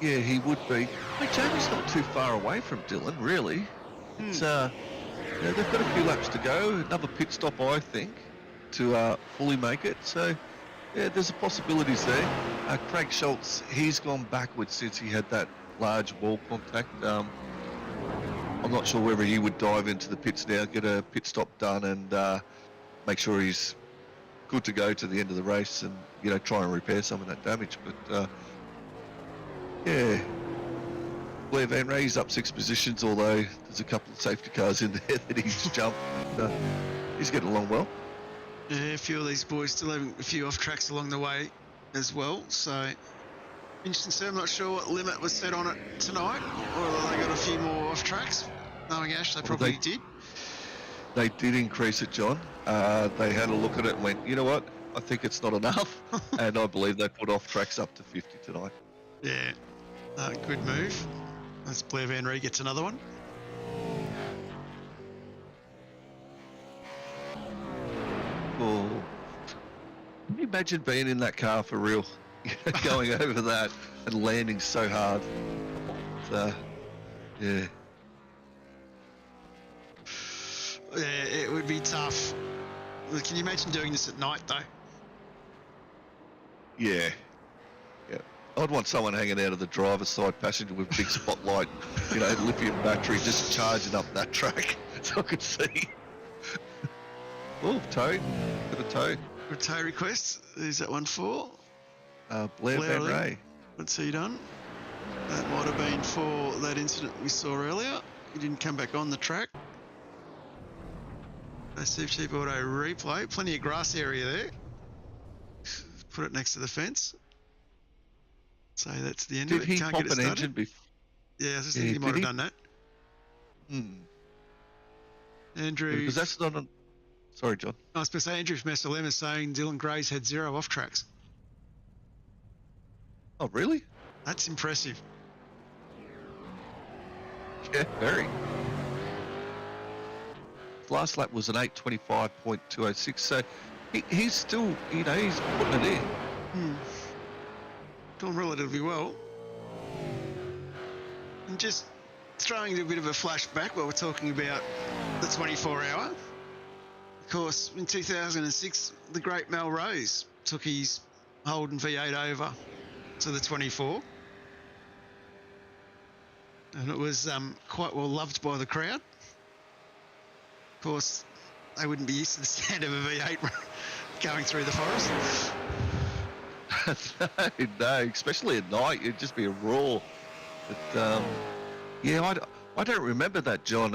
Yeah, he would be. But Jamie's not too far away from Dylan, really. It's, you know, they've got a few laps to go. Another pit stop, I think, to fully make it. So, yeah, there's possibilities there. Craig Schultz, he's gone backwards since he had that large wall contact. I'm not sure whether he would dive into the pits now, get a pit stop done, and make sure he's good to go to the end of the race, and you know, try and repair some of that damage. But yeah, Blair Van Ray's up 6 positions, although there's a couple of safety cars in there that he's jumped. He's getting along well. Yeah, a few of these boys still having a few off tracks along the way as well. So interesting. So I'm not sure what limit was set on it tonight, or they got a few more off tracks. Knowing Ash, they probably did. They did increase it, John. They had a look at it and went, you know what? I think it's not enough, and I believe they put off tracks up to 50 tonight. Yeah, good move. As Blair Van Ree gets another one. Oh, can you imagine being in that car for real? Going over that and landing so hard. Yeah. Yeah, it would be tough. Can you imagine doing this at night though? Yeah. I'd want someone hanging out of the driver's side passenger with a big spotlight, you know, lithium battery, just charging up that track so I could see. Oh, tow. Got a tow. A tow request. Who's that one for? Blair Van Ray. What's he done? That might have been for that incident we saw earlier. He didn't come back on the track. Supercheap Auto replay. Plenty of grass area there. Put it next to the fence. So that's the end of it. Did he Can't pop get it an started. engine before? Yeah, I was thinking he might have done that. Andrew. Because that's not on... Sorry, John. I was going to say, Andrew from SLM is saying Dylan Gray's had 0 off tracks. Oh, really? That's impressive. Yeah, very. Last lap was an 8:25.206, so he's still, he's putting it in. Doing relatively well. And just throwing a bit of a flashback while we're talking about the 24-hour. Of course, in 2006, the great Mel Rose took his Holden V8 over to the 24. And it was quite well loved by the crowd. Of course, they wouldn't be used to the sound of a V8 going through the forest. No, especially at night, it'd just be a roar. But yeah, I don't remember that, John.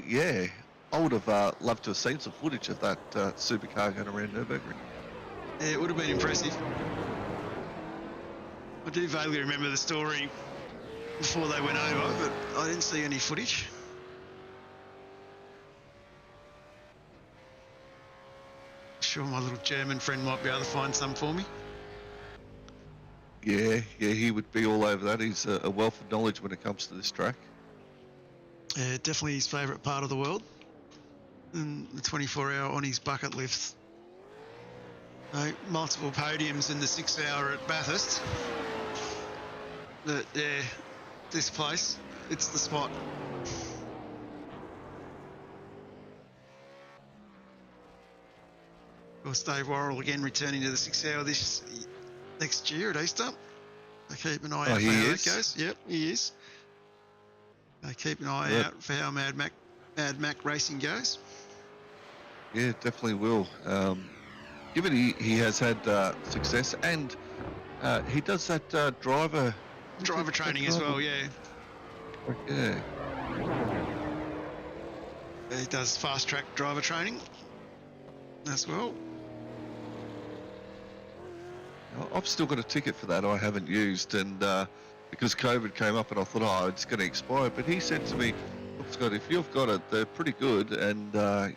Yeah, I would have loved to have seen some footage of that supercar going around Nürburgring. Yeah, it would have been impressive. I do vaguely remember the story before they went over, but I didn't see any footage. Sure, my little German friend might be able to find some for me. Yeah, he would be all over that. He's a wealth of knowledge when it comes to this track. Yeah, definitely his favourite part of the world. And the 24-hour on his bucket list. Multiple podiums in the 6-hour at Bathurst. But yeah, this place, it's the spot. Of course, Dave Worrell again returning to the 6-hour this next year at Easter. I keep an eye out for how that goes. Yep, he is. I keep an eye out for how Mad Mac Racing goes. Yeah, definitely will. Given he has had success, and he does that driver training as well, yeah. Yeah. He does fast track driver training as well. I've still got a ticket for that I haven't used, and because COVID came up and I thought, oh, it's going to expire. But he said to me, look, Scott, if you've got it, they're pretty good, and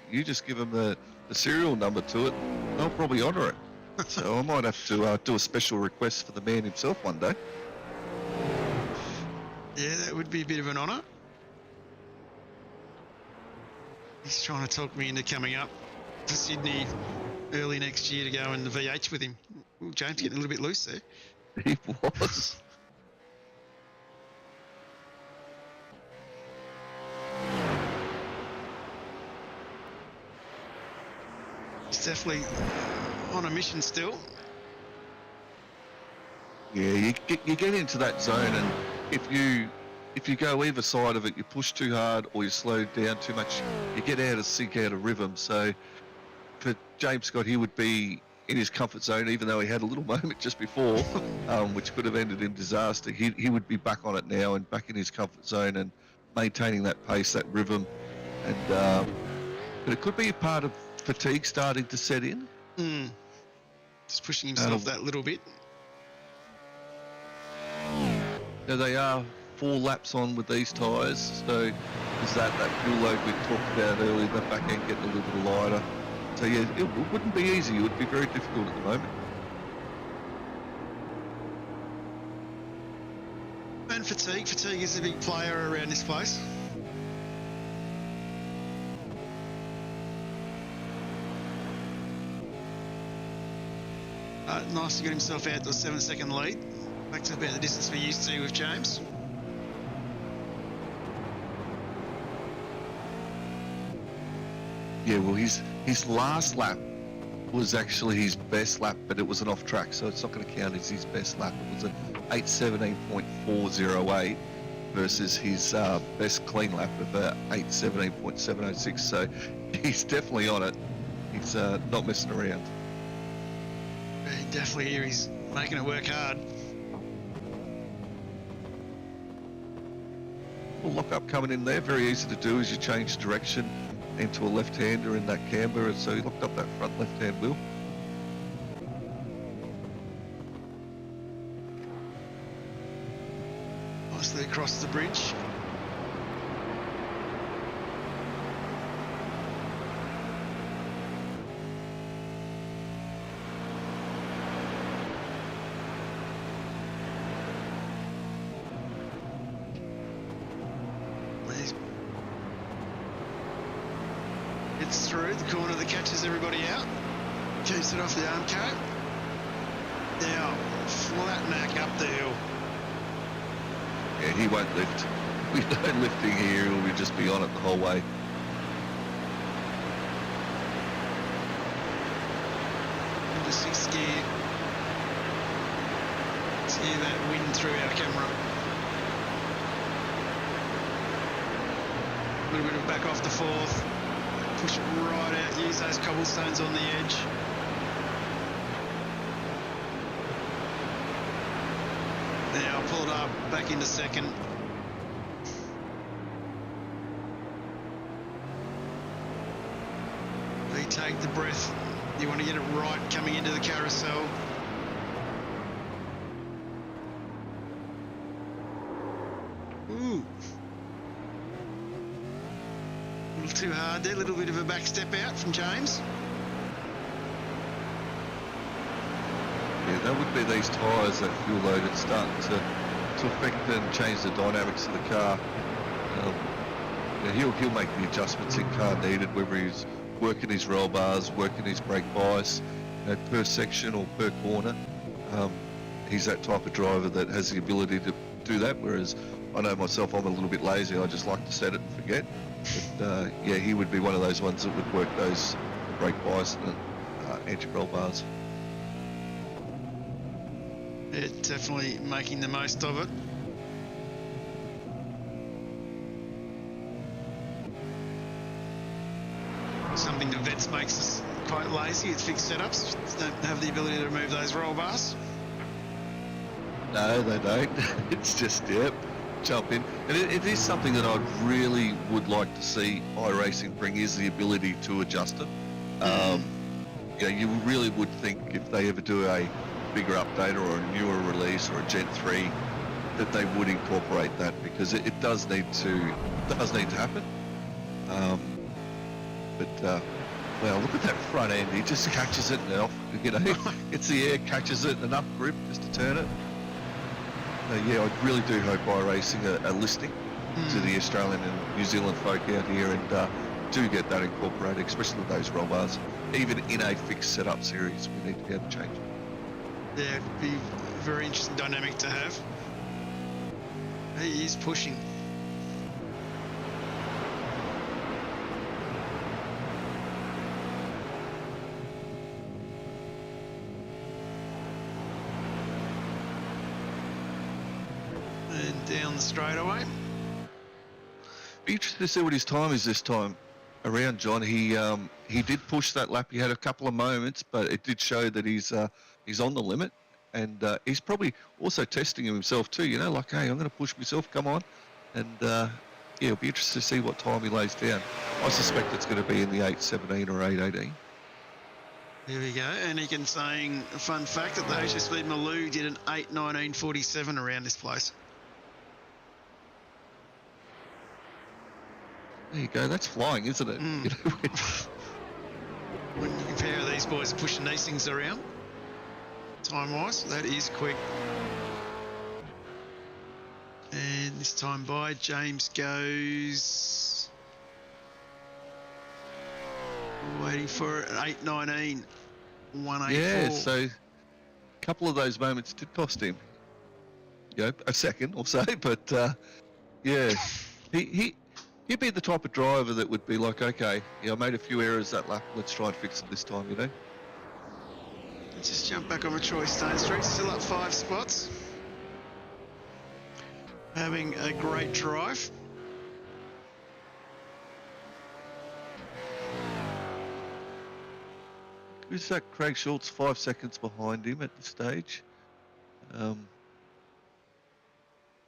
you just give them the serial number to it, they'll probably honour it. So I might have to do a special request for the man himself one day. Yeah, that would be a bit of an honour. He's trying to talk me into coming up to Sydney early next year to go in the V8 with him. Ooh, James getting a little bit loose there. He was. He's definitely on a mission still. Yeah, you get into that zone, and if you go either side of it, you push too hard or you slow down too much, you get out of sync, out of rhythm. So for James Scott, he would be in his comfort zone, even though he had a little moment just before, which could have ended in disaster. He would be back on it now and back in his comfort zone and maintaining that pace, that rhythm. And but it could be a part of fatigue starting to set in. Just pushing himself that little bit. Now they are 4 laps on with these tyres, so there's that fuel load we talked about earlier, the back end getting a little bit lighter. So yeah, it wouldn't be easy. It would be very difficult at the moment. And fatigue. Fatigue is a big player around this place. Nice to get himself out to a 7-second lead. Back to about the distance we're used to with James. Yeah, well, his last lap was actually his best lap, but it was an off track, so it's not going to count as his best lap. It was an 8:17.408 versus his best clean lap of 8:17.706. So he's definitely on it. He's not messing around. Yeah, definitely here he's making it work hard. Well, lock up coming in there, very easy to do as you change direction into a left-hander in that camber, so he locked up that front left-hand wheel. Nicely across the bridge. Gets through the corner that catches everybody out. Keeps it off the arm carrot. Now, flat Mac up the hill. Yeah, he won't lift. With no lifting here, he'll just be on it the whole way. Into sixth gear. See that wind through our camera. A little bit of back off the fourth. Push it right out. Use those cobblestones on the edge. Now pull it up back into second. Retake the breath. You want to get it right coming into the carousel. Ooh. A little too hard there. A little bit of a back step out from James. Yeah, that would be these tyres that fuel loaded starting to affect and change the dynamics of the car. Yeah, he'll make the adjustments in car needed, whether he's working his roll bars, working his brake bias, per section or per corner. He's that type of driver that has the ability to do that, whereas I know myself, I'm a little bit lazy. I just like to set it and forget. But yeah, he would be one of those ones that would work those brake bias and anti-roll bars. Yeah, definitely making the most of it. Something that vets makes us quite lazy. It's fixed setups. Don't have the ability to remove those roll bars. No, they don't. It's just, yep, jump in. And it is something that I really would like to see iRacing bring, is the ability to adjust it. Yeah, you really would think if they ever do a bigger update or a newer release or a Gen 3 that they would incorporate that, because it does need to happen. Well, look at that front end. He just catches it now. You know, it's the air, catches it, enough grip just to turn it. Yeah, I really do hope iRacing are listening to the Australian and New Zealand folk out here and do get that incorporated, especially with those roll bars. Even in a fixed setup series, we need to be able to change it. Yeah, it'd be a very interesting dynamic to have. He is pushing. And down the straightaway. Be interested to see what his time is this time around, John. He did push that lap. He had a couple of moments, but it did show that he's on the limit, and he's probably also testing himself too. You know, like, hey, I'm going to push myself. Come on, and yeah, it'll be interesting to see what time he lays down. I suspect it's going to be in the 8:17 or 8:18. There we go. And he can saying a fun fact that the HSV Maloo did an 8:19.47 around this place. There you go. That's flying, isn't it? You know, When you compare how these boys are pushing these things around, time-wise, that is quick. And this time by, James goes... waiting for it at 8:19, 184. yeah. So a couple of those moments did cost him, you know, a second or so. But yeah, he'd be the type of driver that would be like, okay, yeah, I made a few errors that lap. Let's try and fix it this time, you know. Let's just jump back on Troy Stone Street, still up 5 spots. Having a great drive. Who's that? Craig Schultz, 5 seconds behind him at this stage.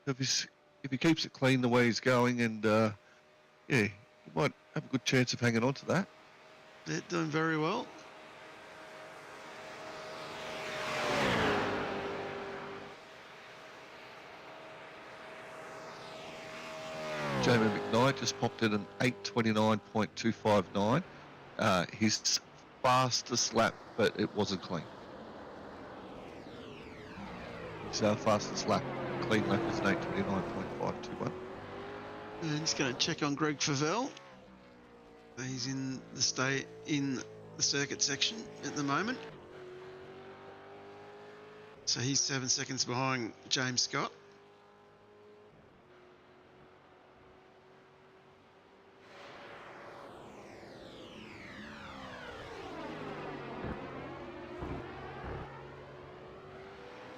If he keeps it clean the way he's going, and yeah, he might have a good chance of hanging on to that. They're doing very well. Jamie McKnight just popped in an 8:29.259. His fastest lap, but it wasn't clean. His fastest lap, clean lap, is an 8:29.521. And he's going to check on Greg Favell. he's in the circuit section at the moment. So he's 7 seconds behind James Scott.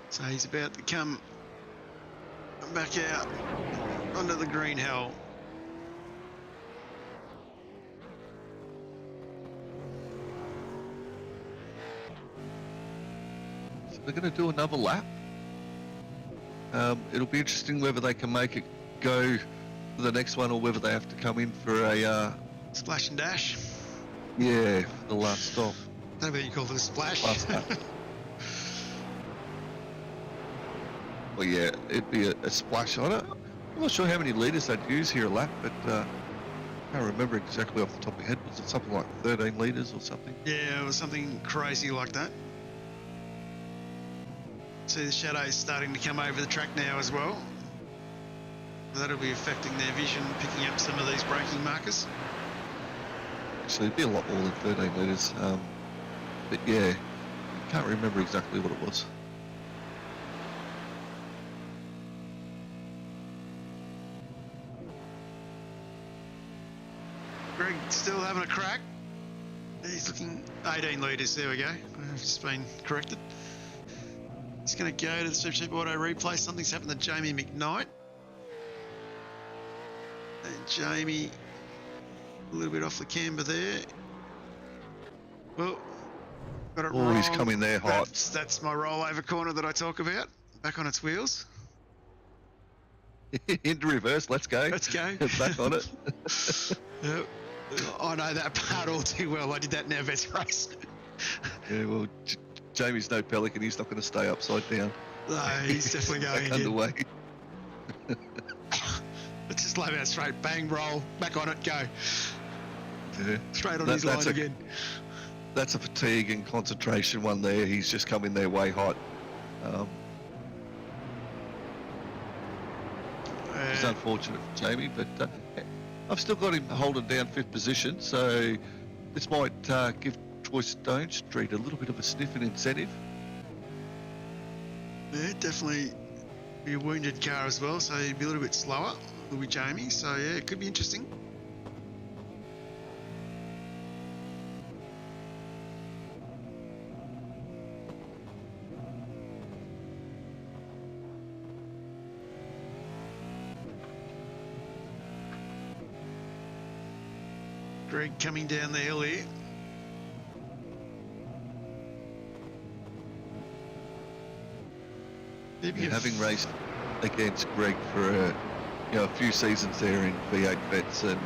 So he's about to come back out onto the green hell. So they're going to do another lap. It'll be interesting whether they can make it go to the next one or whether they have to come in for a Splash and dash. yeah, for the last stop. I don't know whether you call it a splash. Last lap. Well, yeah, it'd be a splash on it. I'm not sure how many litres they'd use here a lap, but I can't remember exactly off the top of my head. Was it something like 13 litres or something? Yeah, it was something crazy like that. See the shadows starting to come over the track now as well. That'll be affecting their vision, picking up some of these braking markers. Actually, it'd be a lot more than 13 litres. But yeah, I can't remember exactly what it was. Greg still having a crack. He's looking 18 litres. There we go. I've just been corrected. He's going to go to the Supercheap Auto replay. Something's happened to Jamie McKnight. And Jamie, a little bit off the camber there. Well, got it Oh, wrong. he's coming there hot. That's my rollover corner that I talk about. Back on its wheels. Into reverse, let's go. Let's go. Back on it. Yep. I know that part all too well. I did that in our vets race. Yeah, well, Jamie's no pelican. He's not going to stay upside down. No, he's definitely going Back in. underway. Let's just lay out straight. Bang, roll. Back on it. Go. Yeah. Straight on his line again. That's a fatigue and concentration one there. He's just come in there way hot. It's unfortunate for Jamie, but I've still got him holding down 5th position, so this might give Troy Stone Street a little bit of a sniff and incentive. Yeah, definitely be a wounded car as well, so he'd be a little bit slower. Will be Jamie, so yeah, it could be interesting. Greg coming down the hill here. Having raced against Greg for a few seasons there in V8 vets and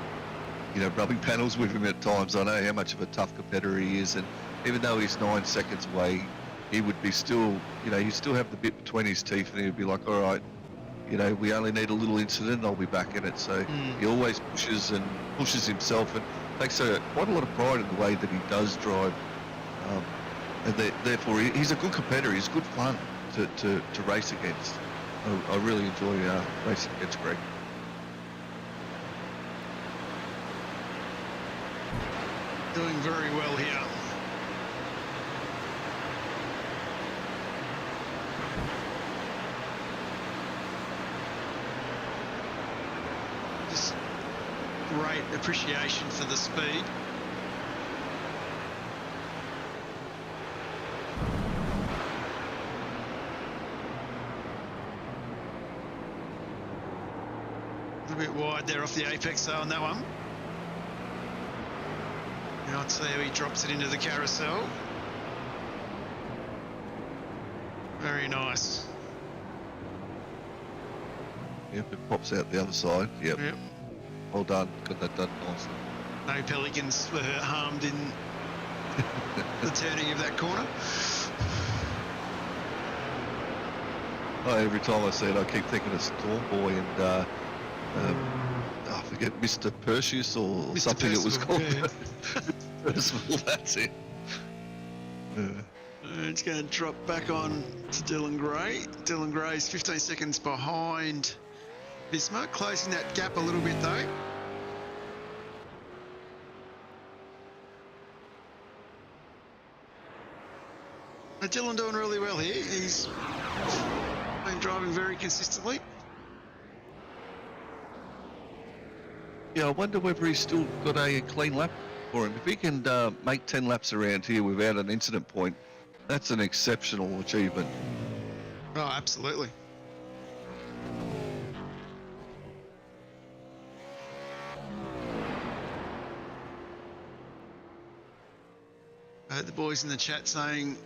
rubbing panels with him at times, I know how much of a tough competitor he is, and even though he's 9 seconds away, he would be still, he'd still have the bit between his teeth, and he'd be like, all right, we only need a little incident and I'll be back in it. So he always pushes himself and takes quite a lot of pride in the way that he does drive. And therefore, he's a good competitor. He's good fun to race against. I really enjoy racing against Greg. Doing very well here. Just great appreciation for the speed. A little bit wide there off the apex though on that one. Now let's see how he drops it into the carousel. Very nice. Yep, it pops out the other side. Yep. Well done. Got that done nicely. No pelicans were harmed in the turning of that corner. Oh, every time I see it, I keep thinking of Storm Boy and I forget, Mr. Perseus or Mr. something it was Percival, called. yeah. Percival, that's it. It's going to drop back on to Dylan Gray. Dylan Gray's 15 seconds behind Bismarck, closing that gap a little bit though. Dylan doing really well here. He's been driving very consistently. Yeah, I wonder whether he's still got a clean lap for him. If he can make 10 laps around here without an incident point, that's an exceptional achievement. Oh, absolutely. The boys in the chat saying,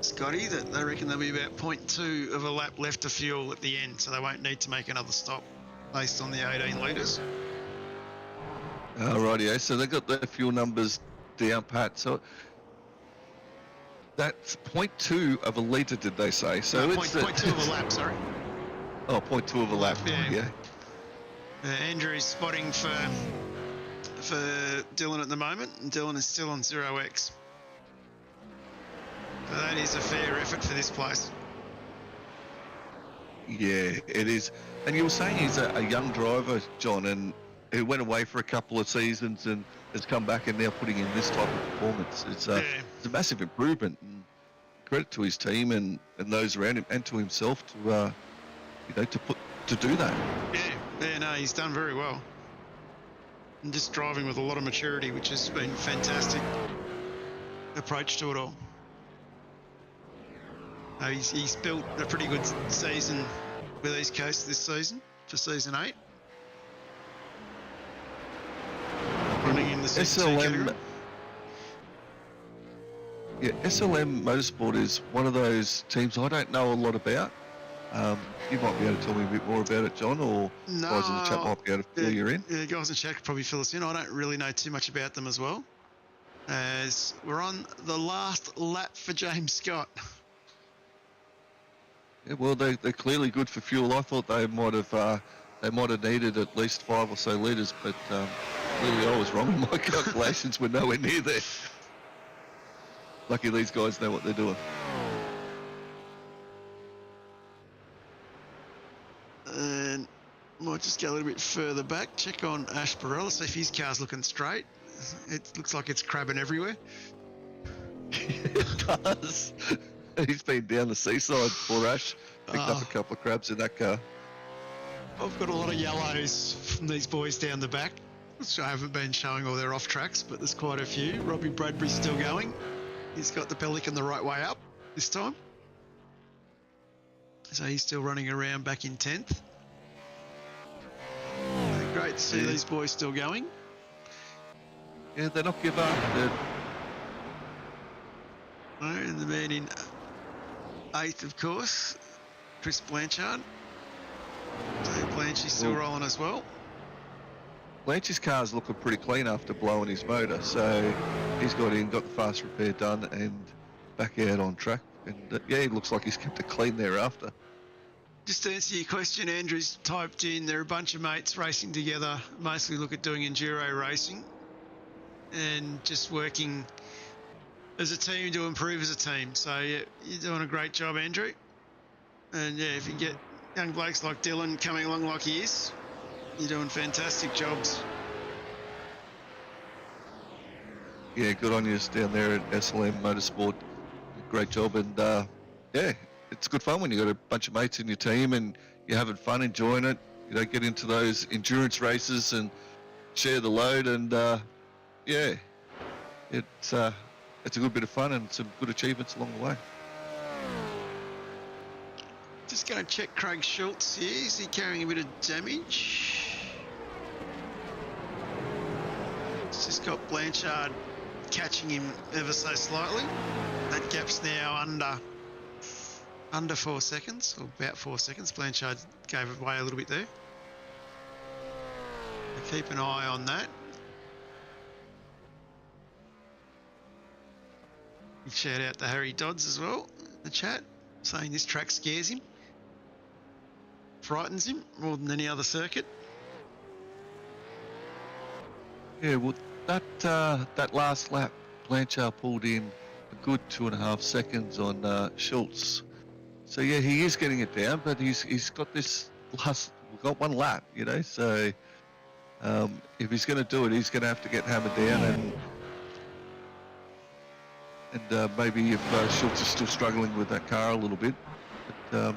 Scotty, that they reckon there'll be about 0.2 of a lap left of fuel at the end, so they won't need to make another stop based on the 18 litres. Rightio, so they got their fuel numbers down pat. So that's 0.2 of a litre, did they say? So No, it's 0.2 of a lap, sorry. Oh, 0.2 of a lap. Yeah. Andrew's spotting for Dylan at the moment, and Dylan is still on 0x. So that is a fair effort for this place. Yeah, it is. And you were saying he's a young driver, John, and he went away for a couple of seasons and has come back and now putting in this type of performance. It's a massive improvement. And credit to his team and those around him and to himself to to do that. Yeah, no, he's done very well. And just driving with a lot of maturity, which has been fantastic approach to it all. He's built a pretty good season with East Coast this season, for season 8. Running in the season 2 category. Yeah, SLM Motorsport is one of those teams I don't know a lot about. You might be able to tell me a bit more about it, John, or guys in the chat might be able to fill you in. Yeah, guys in the chat could probably fill us in. I don't really know too much about them as well, as we're on the last lap for James Scott. Yeah, well, they're clearly good for fuel. I thought they might have needed at least 5 or so litres, but clearly I was wrong. My calculations were nowhere near there. Lucky these guys know what they're doing. And might just go a little bit further back, check on Ash Barella, see if his car's looking straight. It looks like it's crabbing everywhere. It does. He's been down the seaside for Ash. Picked up a couple of crabs in that car. I've got a lot of yellows from these boys down the back, which I haven't been showing all their off tracks, but there's quite a few. Robbie Bradbury's still going. He's got the Pelican the right way up this time. So he's still running around back in 10th. Great to see these boys still going. Yeah, they're not give up. And the man in 8th, of course, Chris Blanchard. So Blanchy's still rolling as well. Blanch's car's looking pretty clean after blowing his motor, so he's got the fast repair done and back out on track. And yeah, it looks like he's kept it clean thereafter. Just to answer your question, Andrew's typed in, they're a bunch of mates racing together, mostly look at doing enduro racing and just working as a team to improve as a team. So yeah, you're doing a great job, Andrew. And yeah, if you get young blokes like Dylan coming along like he is, you're doing fantastic jobs. Yeah, good on you down there at SLM Motorsport. Great job, and yeah, it's good fun when you got a bunch of mates in your team and you're having fun, enjoying it. You know, get into those endurance races and share the load, and yeah, it's a good bit of fun and some good achievements along the way. Just going to check Craig Schultz here. Is he carrying a bit of damage? It's just got Blanchard catching him ever so slightly. That gap's now under 4 seconds, or about 4 seconds. Blanchard gave it away a little bit there. So keep an eye on that. Shout out to Harry Dodds as well in the chat, saying this track scares him, frightens him more than any other circuit. Yeah, well, that last lap, Blanchard pulled in a good 2.5 seconds on Schultz. So yeah, he is getting it down, but he's got this we've got one lap, you know. So if he's going to do it, he's going to have to get hammered down, and And maybe if Schultz is still struggling with that car a little bit, but,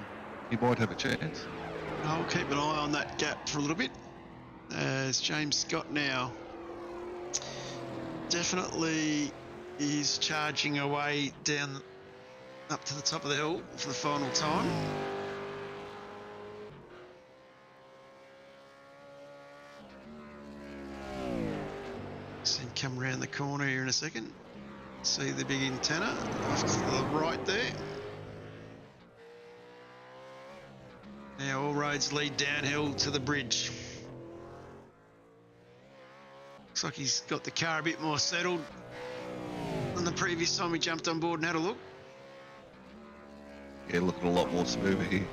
he might have a chance. I'll keep an eye on that gap for a little bit. As James Scott now definitely is charging away down up to the top of the hill for the final time. See him come around the corner here in a second. See the big antenna off to the right there. Now all roads lead downhill to the bridge. Looks like he's got the car a bit more settled than the previous time we jumped on board and had a look. Yeah, looking a lot more smooth here.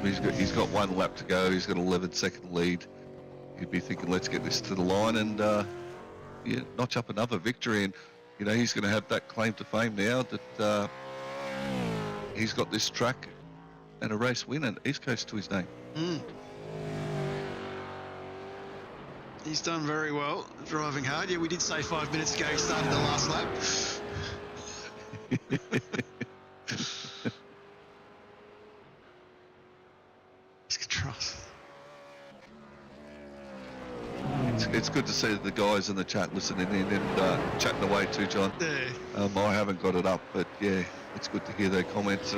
He's got 1 lap to go. He's got an 11-second lead. He'd be thinking, let's get this to the line and yeah, notch up another victory. And you know, he's going to have that claim to fame now that he's got this track and a race win at East Coast to his name. He's done very well, driving hard. Yeah, we did say 5 minutes ago he started the last lap. It's good to see the guys in the chat listening in and chatting away too, John. Yeah. I haven't got it up, but yeah, it's good to hear their comments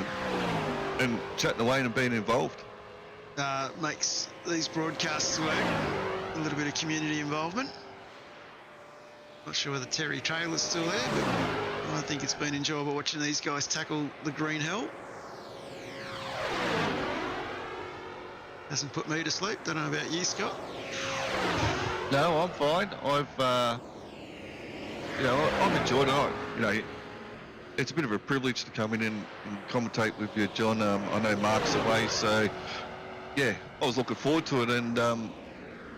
and chatting away and being involved. Makes these broadcasts work. A little bit of community involvement. Not sure whether Terry Taylor's still there, but I think it's been enjoyable watching these guys tackle the green hell. Hasn't put me to sleep. Don't know about you, Scott. No, I'm fine. I've enjoyed it. You know, it's a bit of a privilege to come in and commentate with you, John. I know Mark's away, so yeah, I was looking forward to it, and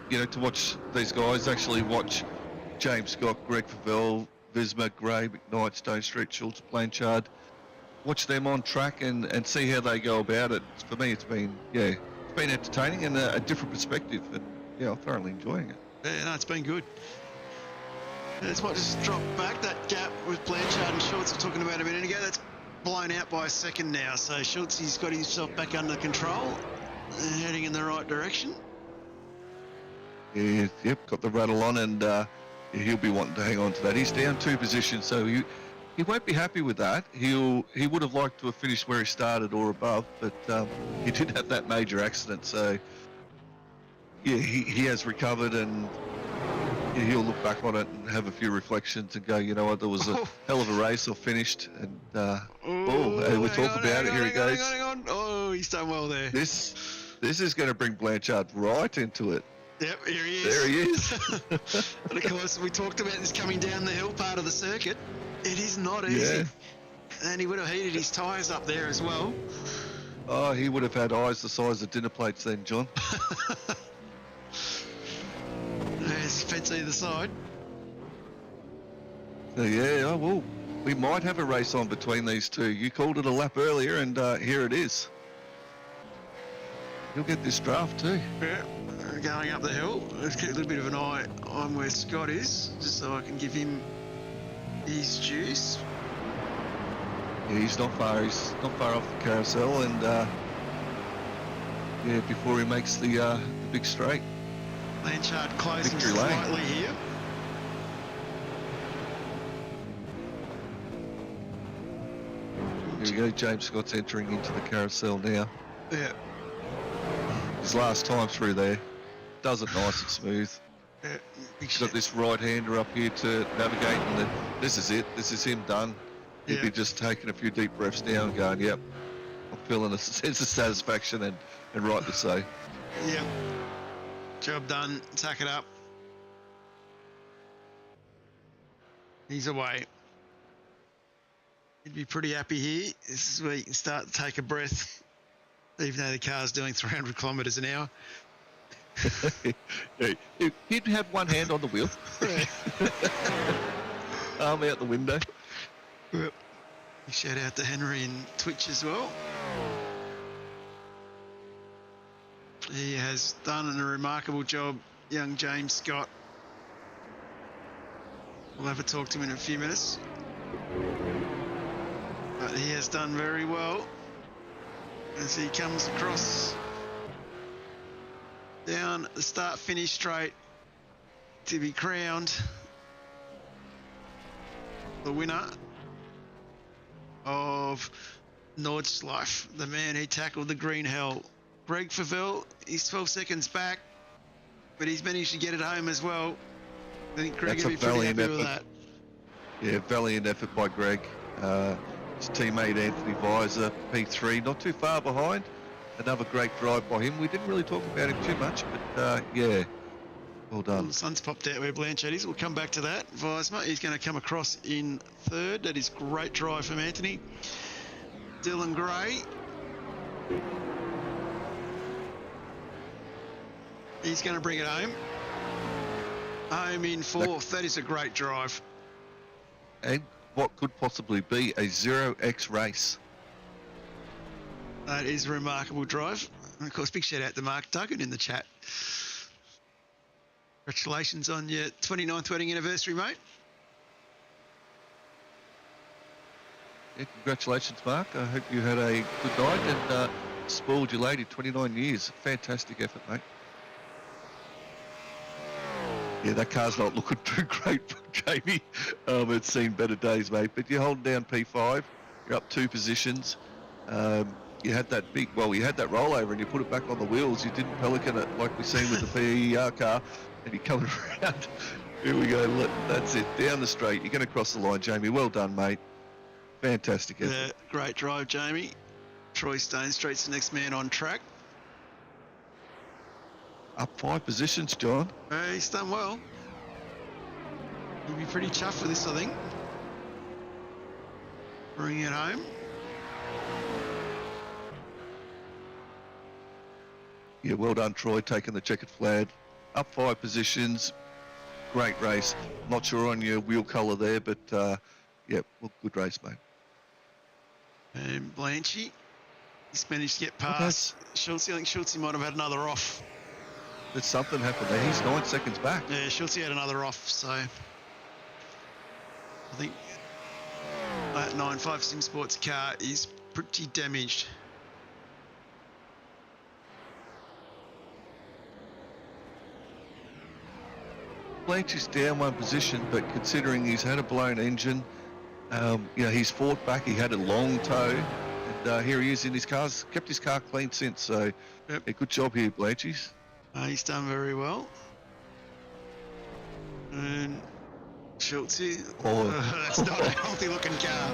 you know, to watch these guys, actually watch James Scott, Greg Favell, Visma, Gray, McKnight, Stone Street, Schultz, Blanchard, watch them on track and see how they go about it. For me, it's been entertaining and a different perspective, and yeah, I'm thoroughly enjoying it. Yeah, no, it's been good. It's might just drop back. That gap with Blanchard and Schultz, we were talking about a minute ago, that's blown out by a second now. So Schultz, he's got himself back under control and heading in the right direction. Yeah, yep, got the rattle on, and he'll be wanting to hang on to that. He's down 2 positions, so he won't be happy with that. He would have liked to have finished where he started or above, but he did have that major accident, so yeah, he has recovered, and he'll look back on it and have a few reflections and go, you know what, there was a hell of a race. I finished, and we'll talk about it. Here he goes. Hang on. Oh, he's done well there. This is going to bring Blanchard right into it. Yep, here he is. There he is. And of course, we talked about this coming down the hill part of the circuit. It is not easy. Yeah. And he would have heated his tyres up there as well. Oh, he would have had eyes the size of dinner plates then, John. There's fence either side. So, yeah, oh, well, we might have a race on between these two. You called it a lap earlier, and here it is. You'll get this draft too. Yeah, going up the hill. Let's keep a little bit of an eye on where Scott is, just so I can give him his juice. Yeah, he's not far. He's not far off the carousel, and yeah, before he makes the big straight. Blanchard closing Victory slightly lane. here. Here we go. James Scott's entering into the carousel now. Yeah. His last time through there. Does it nice and smooth. Yeah, big He's got shit. this right-hander up here to navigate, and then this is it. This is him done. He'd Yeah. be just taking a few deep breaths now and going, yep, I'm feeling a sense of satisfaction, and rightly so. Yeah. Job done. Tuck it up. He's away. He'd be pretty happy here. This is where you can start to take a breath, even though the car's doing 300 kilometres an hour. He'd have one hand on the wheel. Arm out the window. Yep. Shout out to Henry and Twitch as well. He has done a remarkable job, young James Scott, We'll have a talk to him in a few minutes. But he has done very well as he comes across down the start-finish straight to be crowned the winner of Nordschleife, the man who tackled the green hell. Greg Favell, he's 12 seconds back, but he's managed to get it home as well. I think Greg That's will a be pretty happy valiant with effort. that. Yeah, valiant effort by Greg. His teammate Anthony Visor, P3, not too far behind. Another great drive by him. We didn't really talk about him too much, but yeah, well done. The sun's popped out where Blanchard is. We'll come back to that. Visma, he's going to come across in third. That is great drive from Anthony. Dylan Gray. He's going to bring it home. Home in fourth. That is a great drive. And what could possibly be a 0x race. That is a remarkable drive. And of course, big shout out to Mark Duggan in the chat. Congratulations on your 29th wedding anniversary, mate. Yeah, congratulations, Mark. I hope you had a good night and spoiled your lady 29 years. Fantastic effort, mate. Yeah, that car's not looking too great for Jamie. It's seen better days, mate. But you're holding down P5. You're up 2 positions. You had that you had that rollover and you put it back on the wheels. You didn't pelican it like we've seen with the PER car. And you're coming around. Here we go. Look, that's it. Down the straight. You're going to cross the line, Jamie. Well done, mate. Fantastic effort. Great drive, Jamie. Troy Stone Street's the next man on track. Up 5 positions, John. He's done well. He'll be pretty chuffed with this, I think. Bring it home. Yeah, well done, Troy, taking the checkered flag. Up 5 positions. Great race. Not sure on your wheel colour there, but yeah, well, good race, mate. And Blanchy, he's managed to get past Schultz. I think Schultz might have had another off. There's something happened there. He's 9 seconds back. Yeah, Schultz had another off, so I think that 9.5 Sim Sports car is pretty damaged. Blanchard's down 1 position, but considering he's had a blown engine, you know, he's fought back. He had a long tow, and here he is in his car's kept his car clean since. So, Yep. yeah, good job here, Blanchies. He's done very well. And Schultz, that's not a healthy looking car.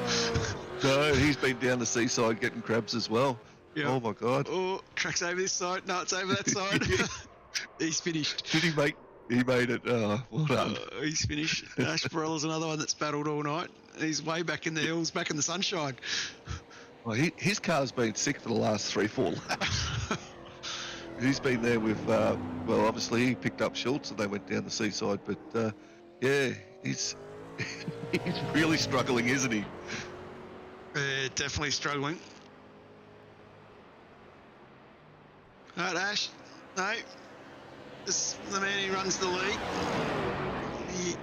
No, he's been down the seaside getting crabs as well. Yep. Oh my God! Oh, track's over this side. No, it's over that side. He's finished. Did he make? He made it. Well done. He's finished. Ash Barella's another one that's battled all night. He's way back in the hills, back in the sunshine. Well, his car's been sick for the last 3-4 laps. He's been there with, well, obviously he picked up Schultz and they went down the seaside, but yeah, he's really struggling, isn't he? Definitely struggling. All right, Ash. No, this is the man who runs the league. He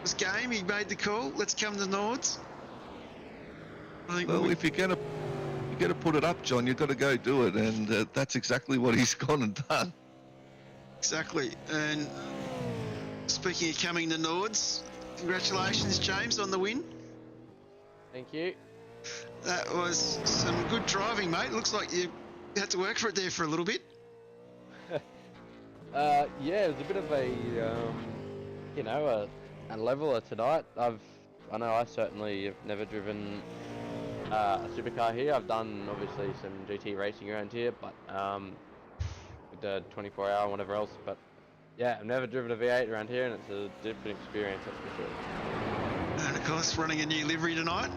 was game. He made the call. Let's come to Nords. I think Well, if you're gonna put it up, John, you've got to go do it, and that's exactly what he's gone and done. Exactly. And speaking of coming to Nords, congratulations, James, on the win. Thank you. That was some good driving, mate. Looks like you had to work for it there for a little bit. Yeah, it was a bit of a, you know, a leveler tonight. I know I certainly have never driven a supercar here. I've done obviously some GT racing around here, but with the 24-hour and whatever else. But yeah, I've never driven a V8 around here, and it's a different experience, that's for sure. And of course, running a new livery tonight.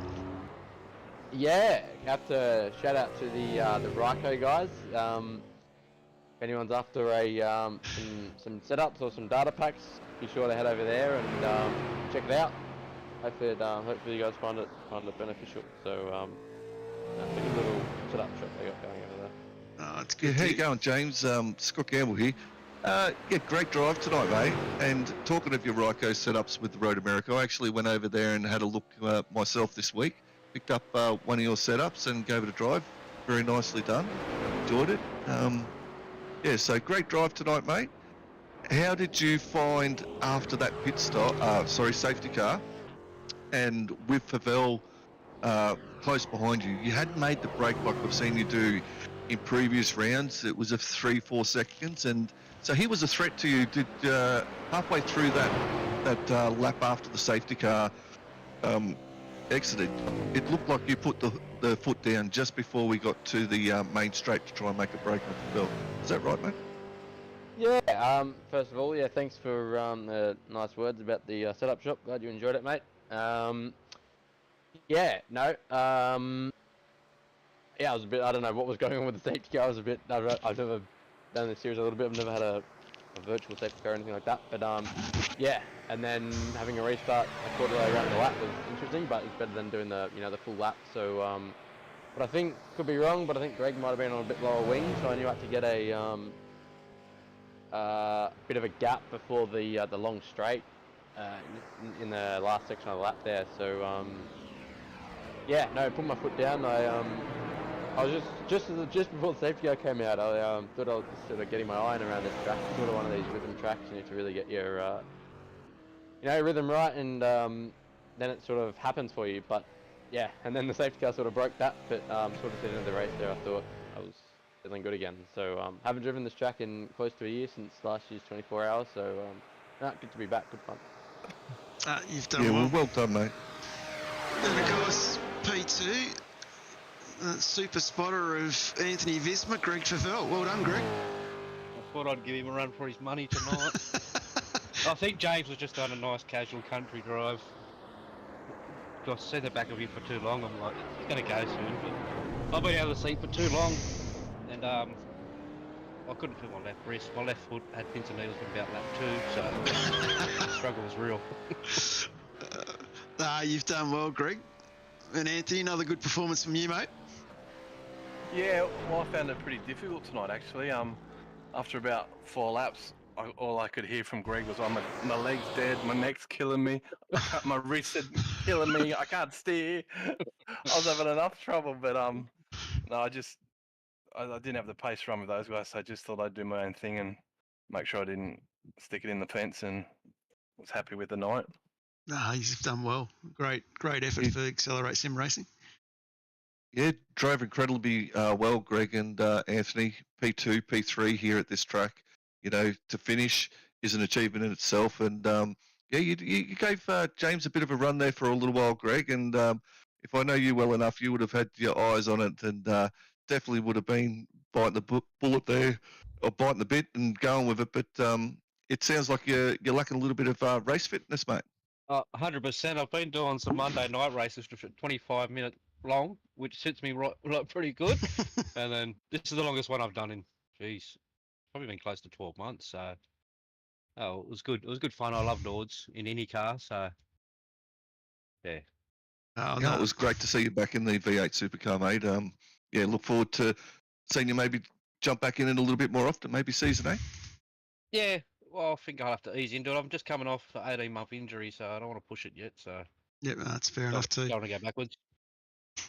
Yeah, have to shout out to the Ryco guys. If anyone's after a some setups or some data packs, be sure to head over there and check it out. Hopefully you guys find it beneficial. So it's a good little setup shop they got going over there. Oh, it's Yeah, good. how you going, James? Scott Gamble here. Yeah, great drive tonight, mate. And talking of your Ryko setups with the Road America, I actually went over there and had a look myself this week. Picked up one of your setups and gave it a drive. Very nicely done. Enjoyed it. Yeah, so great drive tonight, mate. How did you find after that pit stop? Safety car, and with Favel close behind you, you hadn't made the break like we've seen you do in previous rounds. It was a 3-4 seconds, and so he was a threat to you. Did halfway through that lap after the safety car exited, it looked like you put the foot down just before we got to the main straight to try and make a break on Favel. Is that right, mate? Yeah, first of all, yeah, thanks for the nice words about the setup shop. Glad you enjoyed it, mate. Yeah, no, yeah, I was a bit, I don't know what was going on with the safety car. I was a bit, I've never done this series a little bit. I've never had a virtual safety car or anything like that. But yeah, and then having a restart a quarter way around the lap was interesting, but it's better than doing the, the full lap. So, but I think, could be wrong, but I think Greg might have been on a bit lower wing, so I knew I had to get a bit of a gap before the long straight in the last section of the lap there. So yeah, no, put my foot down. I was just before the safety car came out, I thought I was just sort of getting my eye around this track. It's sort of one of these rhythm tracks. You need to really get your rhythm right, and then it sort of happens for you. But yeah, and then the safety car sort of broke that. But sort of at the end of the race there, I thought I was feeling good again. So haven't driven this track in close to a year since last year's 24 hours. So good to be back. Good fun. You've done well done, mate. And of course, P2, super spotter of Anthony Visma, Greg Favel. Well done, Greg. I thought I'd give him a run for his money tonight. I think James was just on a nice casual country drive. I sat the back of him for too long. I'm like, he's going to go soon. But I've been out of the seat for too long, and I couldn't feel my left wrist. My left foot had pins and needles in about lap 2, so the struggle was real. You've done well, Greg. And Anthony, another good performance from you, mate. Yeah, well, I found it pretty difficult tonight, actually. After about 4 laps, all I could hear from Greg was, my leg's dead, my neck's killing me, my wrist is killing me, I can't steer. I was having enough trouble, but no, I didn't have the pace run with those guys, so I just thought I'd do my own thing and make sure I didn't stick it in the fence, and was happy with the night. You've done well. Great effort for Accelerate Sim Racing. Yeah, drove incredibly well, Greg and Anthony. P2, P3 here at this track. To finish is an achievement in itself. And yeah, you gave James a bit of a run there for a little while, Greg. And if I know you well enough, you would have had your eyes on it, and definitely would have been biting the bullet there, or biting the bit and going with it. But it sounds like you're lacking a little bit of race fitness, mate. 100%. I've been doing some Monday night races for 25 minutes long, which suits me right pretty good. And then this is the longest one I've done in, probably been close to 12 months. So, it was good. It was good fun. I love Nords in any car. So, yeah. It was great to see you back in the V8 supercar, mate. Yeah, look forward to seeing you maybe jump back in it a little bit more often, maybe season 8. Yeah. Well, I think I'll have to ease into it. I'm just coming off an 18-month injury, so I don't want to push it yet. So yeah, that's fair enough too. Don't want to go backwards.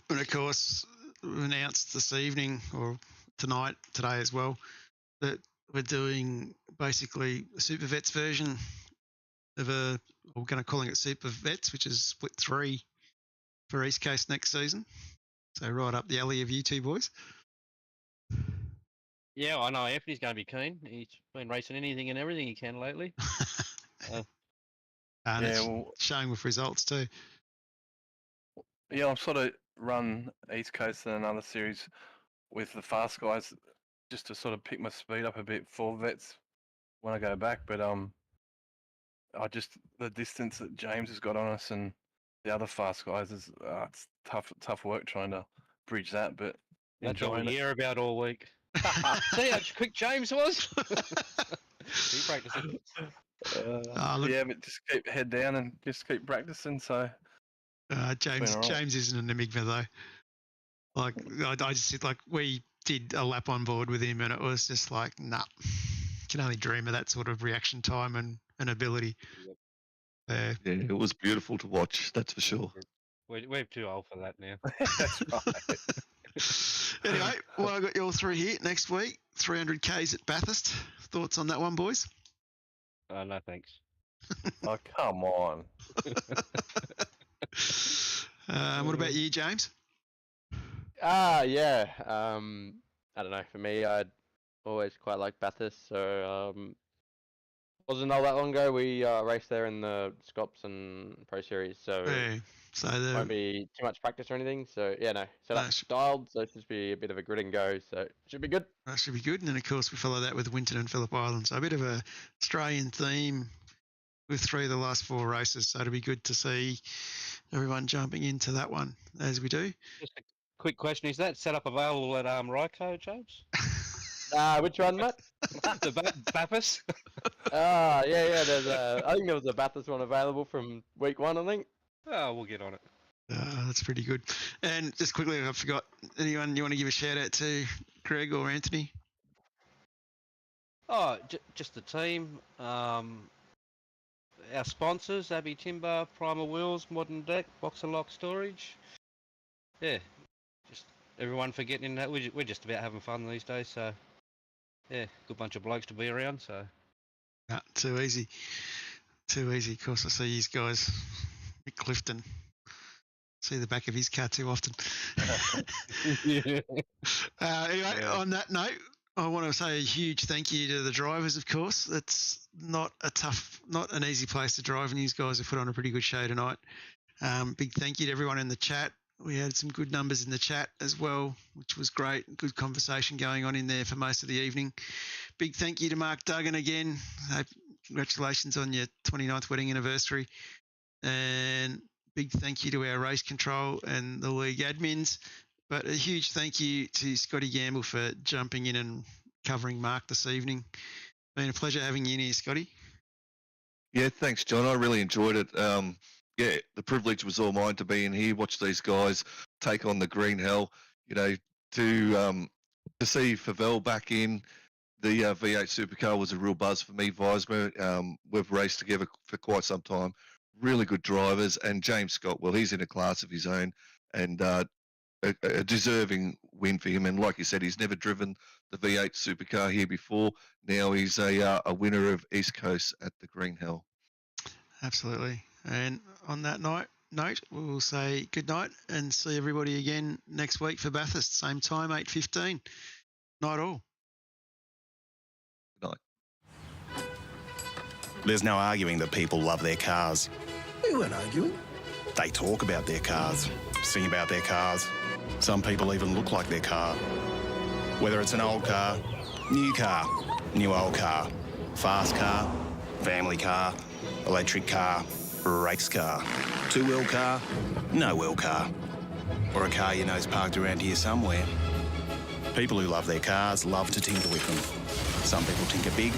And of course, we announced this evening or today as well, that we're doing basically a Super Vets version of we're going to calling it Super Vets, which is split 3 for East Coast next season. So right up the alley of you two boys. Yeah, I know Anthony's going to be keen. He's been racing anything and everything he can lately. And it's showing with results too. Yeah, I've sort of run East Coast in another series with the fast guys just to sort of pick my speed up a bit for vets when I go back. But the distance that James has got on us and the other fast guys is it's tough work trying to bridge that. But that's all we hear about all week. See how quick James was? He practicing. Yeah, but just keep head down and just keep practicing. So James isn't an enigma though. Like I just like we did a lap on board with him, and it was just like, nah, can only dream of that sort of reaction time and ability. Yeah, it was beautiful to watch. That's for sure. We're too old for that now. That's right. Anyway, well, I got you all three here next week. 300 Ks at Bathurst. Thoughts on that one, boys? No thanks. Oh, come on. What about you, James? Yeah. I don't know. For me, I'd always quite like Bathurst. So wasn't all that long ago. We raced there in the Scops and Pro Series. So Yeah. So won't be too much practice or anything. So yeah, no. So that's dialed. So it's just be a bit of a grit and go. So it should be good. that should be good. And then, of course, we follow that with Winton and Phillip Island. So a bit of a Australian theme with 3 of the last 4 races. So it'll be good to see everyone jumping into that one as we do. Just a quick question: is that setup available at Ryco, James? Which one, Matt? The Bathurst? Yeah. There's I think there was a Bathurst one available from week 1. I think. Oh, we'll get on it. That's pretty good. And just quickly, I forgot, anyone you want to give a shout out to, Greg or Anthony? Oh, just the team. Our sponsors: Abbey Timber, Primal Wheels, Modern Deck, Boxer Lock Storage. Yeah, just everyone for getting in that. We're just about having fun these days. So yeah, good bunch of blokes to be around. So Too easy. Of course, I see these guys. Mick Clifton. See the back of his car too often. Anyway, on that note, I want to say a huge thank you to the drivers, of course. It's not an easy place to drive, and these guys have put on a pretty good show tonight. Big thank you to everyone in the chat. We had some good numbers in the chat as well, which was great. Good conversation going on in there for most of the evening. Big thank you to Mark Duggan again. Congratulations on your 29th wedding anniversary. And big thank you to our race control and the league admins. But a huge thank you to Scotty Gamble for jumping in and covering Mark this evening. Been a pleasure having you in here, Scotty. Yeah, thanks, John. I really enjoyed it. Yeah, the privilege was all mine to be in here, watch these guys take on the green hell. You know, to see Favell back in the V8 supercar was a real buzz for me, Weismer. We've raced together for quite some time. Really good drivers, and James Scott, well, he's in a class of his own, and a deserving win for him. And like you said, he's never driven the V8 supercar here before. Now he's a winner of East Coast at the Green Hell. Absolutely. And on that note, we'll say good night and see everybody again next week for Bathurst. Same time, 8:15. Night all. Good night. There's no arguing that people love their cars. We weren't arguing. They talk about their cars, sing about their cars. Some people even look like their car. Whether it's an old car, new old car, fast car, family car, electric car, race car, two-wheel car, no-wheel car, or a car you know's parked around here somewhere. People who love their cars love to tinker with them. Some people tinker big,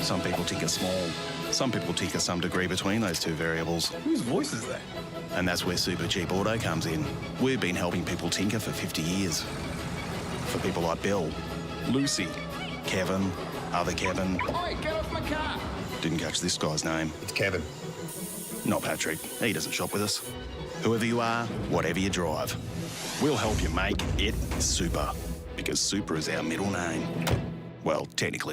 some people tinker small. Some people tinker some degree between those two variables. Whose voice is that? And that's where Supercheap Auto comes in. We've been helping people tinker for 50 years. For people like Bill, Lucy, Kevin, other Kevin. Oi, get off my car! Didn't catch this guy's name. It's Kevin. Not Patrick. He doesn't shop with us. Whoever you are, whatever you drive, we'll help you make it super. Because super is our middle name. Well, technically it's